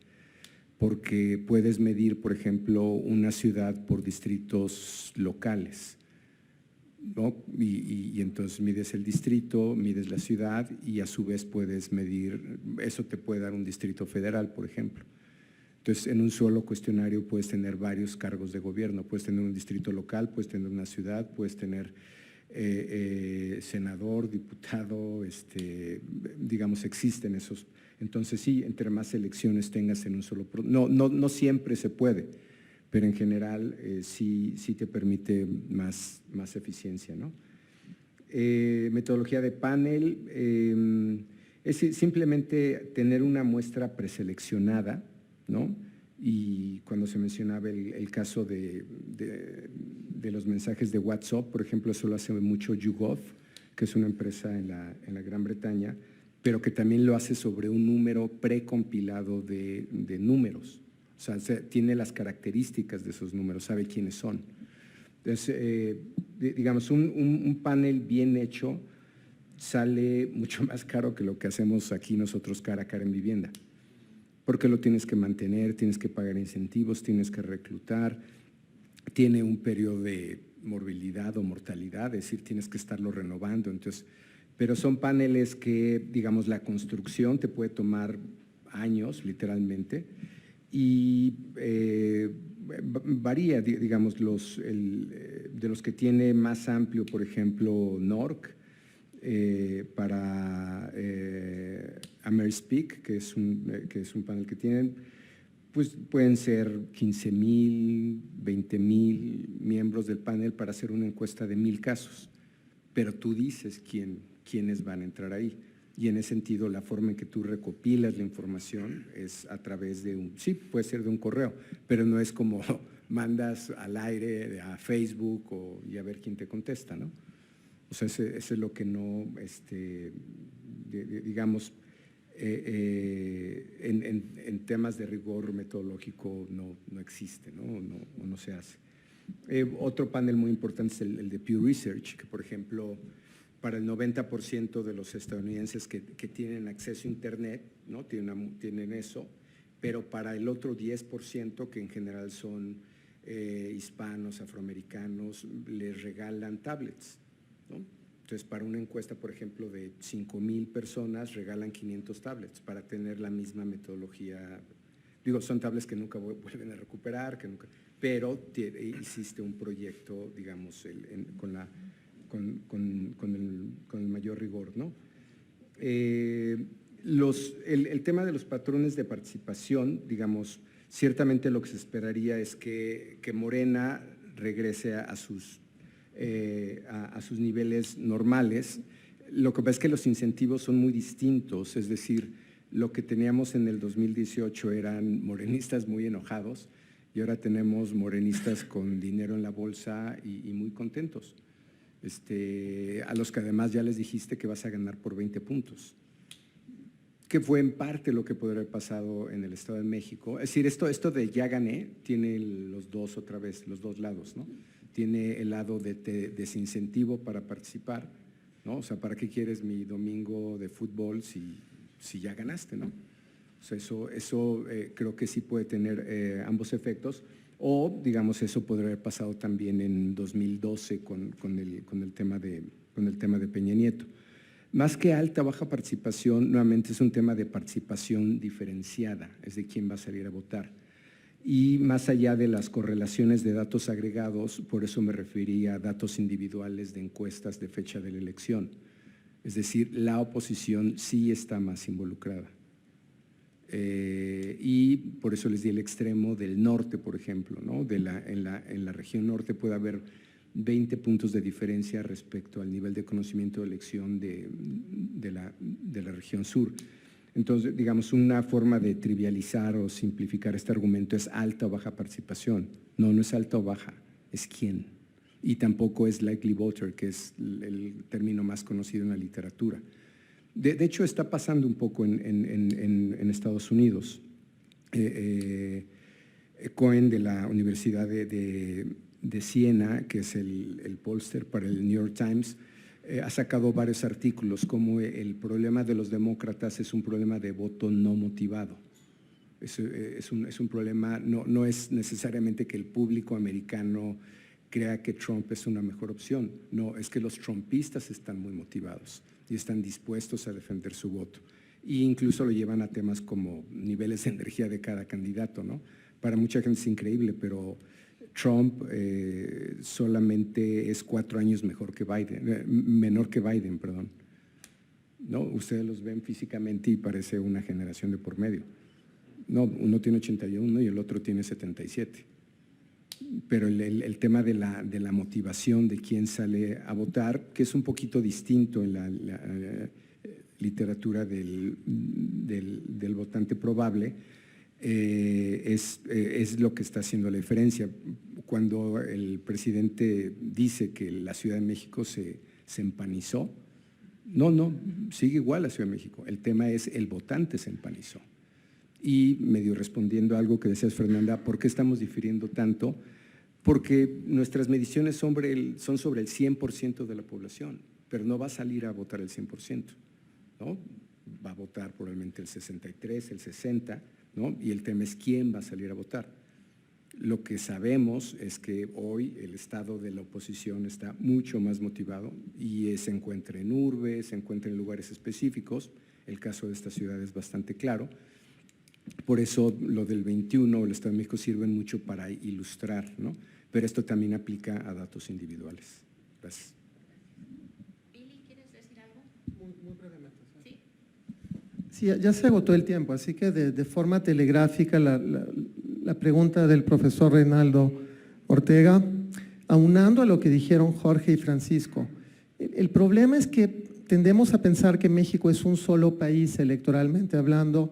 [SPEAKER 4] porque puedes medir, por ejemplo, una ciudad por distritos locales, ¿no? Y entonces mides el distrito, mides la ciudad y a su vez puedes medir, eso te puede dar un distrito federal, por ejemplo. Entonces, en un solo cuestionario puedes tener varios cargos de gobierno, puedes tener un distrito local, puedes tener una ciudad, puedes tener senador, diputado, digamos, existen esos. Entonces sí, entre más elecciones tengas en un solo, no siempre se puede, pero en general sí te permite más eficiencia, ¿no? Metodología de panel, es simplemente tener una muestra preseleccionada, ¿no? Y cuando se mencionaba el caso de los mensajes de WhatsApp, por ejemplo, eso lo hace mucho YouGov, que es una empresa en la Gran Bretaña, pero que también lo hace sobre un número precompilado de números. O sea, tiene las características de esos números, sabe quiénes son. Entonces, digamos, un panel bien hecho sale mucho más caro que lo que hacemos aquí nosotros cara a cara en vivienda, porque lo tienes que mantener, tienes que pagar incentivos, tienes que reclutar, tiene un periodo de morbilidad o mortalidad, es decir, tienes que estarlo renovando. Entonces, pero son paneles que, digamos, la construcción te puede tomar años, literalmente, y varía, digamos, de los que tiene más amplio, por ejemplo, NORC, para Amerispeak, que es un panel que tienen, pues pueden ser 15,000, 20,000 miembros del panel para hacer una encuesta de 1,000 casos, pero tú dices quiénes van a entrar ahí. Y en ese sentido, la forma en que tú recopilas la información es a través de sí, puede ser de un correo, pero no es como mandas al aire a Facebook y a ver quién te contesta, ¿no? O sea, ese es lo que no, digamos, en temas de rigor metodológico no existe, ¿no? O no se hace. Otro panel muy importante es el de Pew Research, que por ejemplo, para el 90% de los estadounidenses que tienen acceso a Internet, ¿no? Tienen eso, pero para el otro 10%, que en general son hispanos, afroamericanos, les regalan tablets, ¿no? Entonces, para una encuesta, por ejemplo, de 5,000 personas, regalan 500 tablets para tener la misma metodología. Digo, son tablets que nunca vuelven a recuperar, pero hiciste un proyecto, digamos, con el mayor rigor, ¿no? El tema de los patrones de participación, digamos, ciertamente lo que se esperaría es que Morena regrese a sus niveles normales. Lo que pasa es que los incentivos son muy distintos, es decir, lo que teníamos en el 2018 eran morenistas muy enojados y ahora tenemos morenistas con dinero en la bolsa y muy contentos. A los que además ya les dijiste que vas a ganar por 20 puntos, que fue en parte lo que podría haber pasado en el Estado de México. Es decir, esto de ya gané tiene los dos lados, ¿no? Tiene el lado de desincentivo para participar, ¿no? O sea, ¿para qué quieres mi domingo de fútbol si ya ganaste, ¿no? O sea, eso creo que sí puede tener ambos efectos. O, digamos, eso podría haber pasado también en 2012 con el tema de Peña Nieto. Más que alta o baja participación, nuevamente es un tema de participación diferenciada, es de quién va a salir a votar. Y más allá de las correlaciones de datos agregados, por eso me refería a datos individuales de encuestas de fecha de la elección. Es decir, la oposición sí está más involucrada. Y por eso les di el extremo del norte, por ejemplo, ¿no? En la región norte puede haber 20 puntos de diferencia respecto al nivel de conocimiento de elección de la región sur. Entonces, digamos, una forma de trivializar o simplificar este argumento es alta o baja participación. No es alta o baja, es quién. Y tampoco es likely voter, que es el término más conocido en la literatura. De hecho, está pasando un poco en Estados Unidos. Cohen de la Universidad de Siena, que es el pollster para el New York Times, ha sacado varios artículos como el problema de los demócratas es un problema de voto no motivado. Es un problema, no es necesariamente que el público americano crea que Trump es una mejor opción, no, es que los trumpistas están muy motivados y están dispuestos a defender su voto. E incluso lo llevan a temas como niveles de energía de cada candidato, ¿no? Para mucha gente es increíble, pero Trump solamente es 4 años menor que Biden, perdón. ¿No? Ustedes los ven físicamente y parece una generación de por medio. No, uno tiene 81 y el otro tiene 77. Pero el tema de la motivación de quién sale a votar, que es un poquito distinto en la literatura del votante probable, es lo que está haciendo la diferencia. Cuando el presidente dice que la Ciudad de México se empanizó, no, sigue igual la Ciudad de México. El tema es el votante se empanizó. Y medio respondiendo a algo que decías, Fernanda, ¿por qué estamos difiriendo tanto? Porque nuestras mediciones son sobre el 100% de la población, pero no va a salir a votar el 100%, ¿no? Va a votar probablemente el 63, el 60%, ¿no? Y el tema es quién va a salir a votar. Lo que sabemos es que hoy el estado de la oposición está mucho más motivado y se encuentra en urbes, se encuentra en lugares específicos. El caso de esta ciudad es bastante claro. Por eso lo del 21, el Estado de México, sirven mucho para ilustrar, ¿no? Pero esto también aplica a datos individuales. Gracias.
[SPEAKER 1] Billy, ¿quieres decir algo?
[SPEAKER 5] Muy brevemente.
[SPEAKER 1] Sí.
[SPEAKER 5] Sí, ya se agotó el tiempo, así que de forma telegráfica la pregunta del profesor Reinaldo Ortega, aunando a lo que dijeron Jorge y Francisco. El problema es que tendemos a pensar que México es un solo país electoralmente hablando,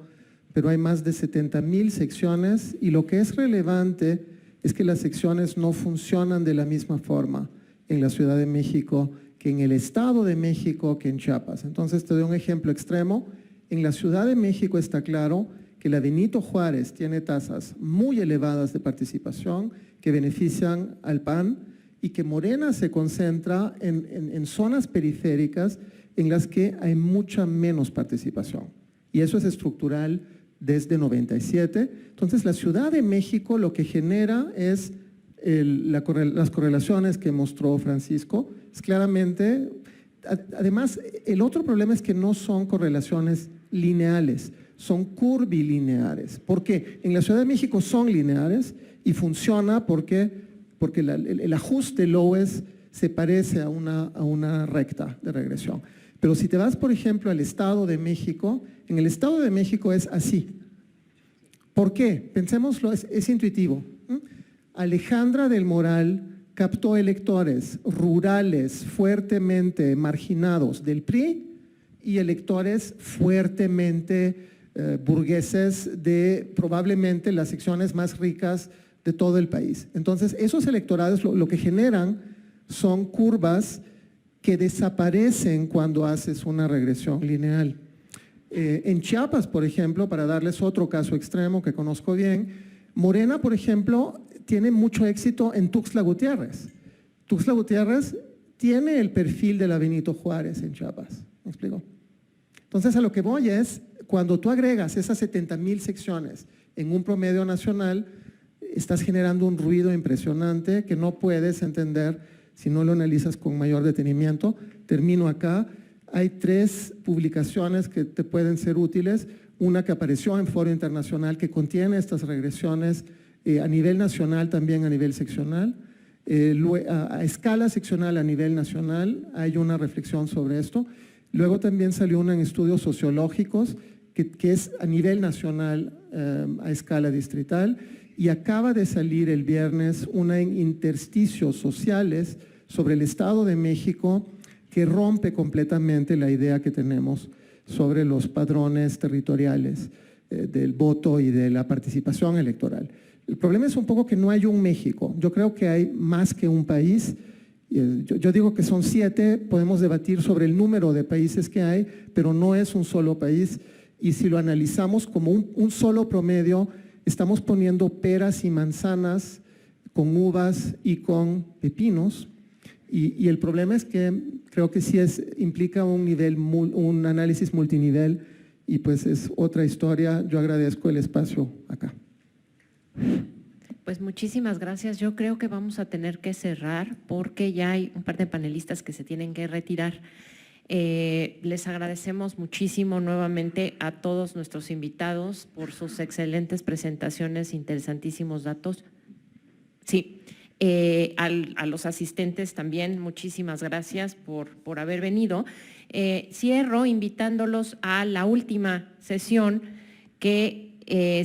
[SPEAKER 5] pero hay más de 70,000 secciones y lo que es relevante es que las secciones no funcionan de la misma forma en la Ciudad de México que en el Estado de México, que en Chiapas. Entonces te doy un ejemplo extremo. En la Ciudad de México está claro que la Benito Juárez tiene tasas muy elevadas de participación que benefician al PAN y que Morena se concentra en zonas periféricas en las que hay mucha menos participación. Y eso es estructural desde 97. Entonces, la Ciudad de México lo que genera es las correlaciones que mostró Francisco. Es claramente, además, el otro problema es que no son correlaciones lineales, son curvilineares. ¿Por qué? En la Ciudad de México son lineares y funciona porque el ajuste Lowes se parece a una recta de regresión. Pero si te vas, por ejemplo, al Estado de México, en el Estado de México es así. ¿Por qué? Pensémoslo, es intuitivo. Alejandra del Moral captó electores rurales fuertemente marginados del PRI y electores fuertemente burgueses de probablemente las secciones más ricas de todo el país. Entonces, esos electorados lo que generan son curvas que desaparecen cuando haces una regresión lineal. En Chiapas, por ejemplo, para darles otro caso extremo que conozco bien, Morena, por ejemplo, tiene mucho éxito en Tuxtla Gutiérrez. Tuxtla Gutiérrez tiene el perfil de la Benito Juárez en Chiapas. ¿Me explico? Entonces, a lo que voy es, cuando tú agregas esas 70,000 secciones en un promedio nacional, estás generando un ruido impresionante que no puedes entender si no lo analizas con mayor detenimiento. Termino acá. Hay 3 publicaciones que te pueden ser útiles. Una que apareció en Foro Internacional que contiene estas regresiones a nivel nacional, también a nivel seccional. A escala seccional a nivel nacional hay una reflexión sobre esto. Luego también salió una en estudios sociológicos que es a nivel nacional a escala distrital. Y acaba de salir el viernes una en intersticios sociales sobre el Estado de México que rompe completamente la idea que tenemos sobre los padrones territoriales del voto y de la participación electoral. El problema es un poco que no hay un México. Yo creo que hay más que un país. Yo digo que son 7, podemos debatir sobre el número de países que hay, pero no es un solo país. Y si lo analizamos como un solo promedio, estamos poniendo peras y manzanas con uvas y con pepinos. Y el problema es que creo que sí implica un análisis multinivel y pues es otra historia. Yo agradezco el espacio acá.
[SPEAKER 1] Pues muchísimas gracias. Yo creo que vamos a tener que cerrar porque ya hay un par de panelistas que se tienen que retirar. Les agradecemos muchísimo nuevamente a todos nuestros invitados por sus excelentes presentaciones, interesantísimos datos. Sí, a los asistentes también, muchísimas gracias por haber venido. Cierro invitándolos a la última sesión que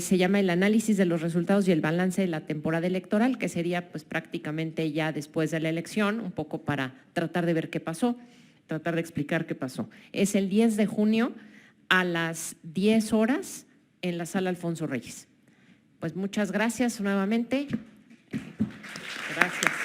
[SPEAKER 1] se llama el análisis de los resultados y el balance de la temporada electoral, que sería pues prácticamente ya después de la elección, un poco para tratar de ver qué pasó, tratar de explicar qué pasó. Es el 10 de junio a las 10 horas en la sala Alfonso Reyes. Pues muchas gracias nuevamente. Gracias.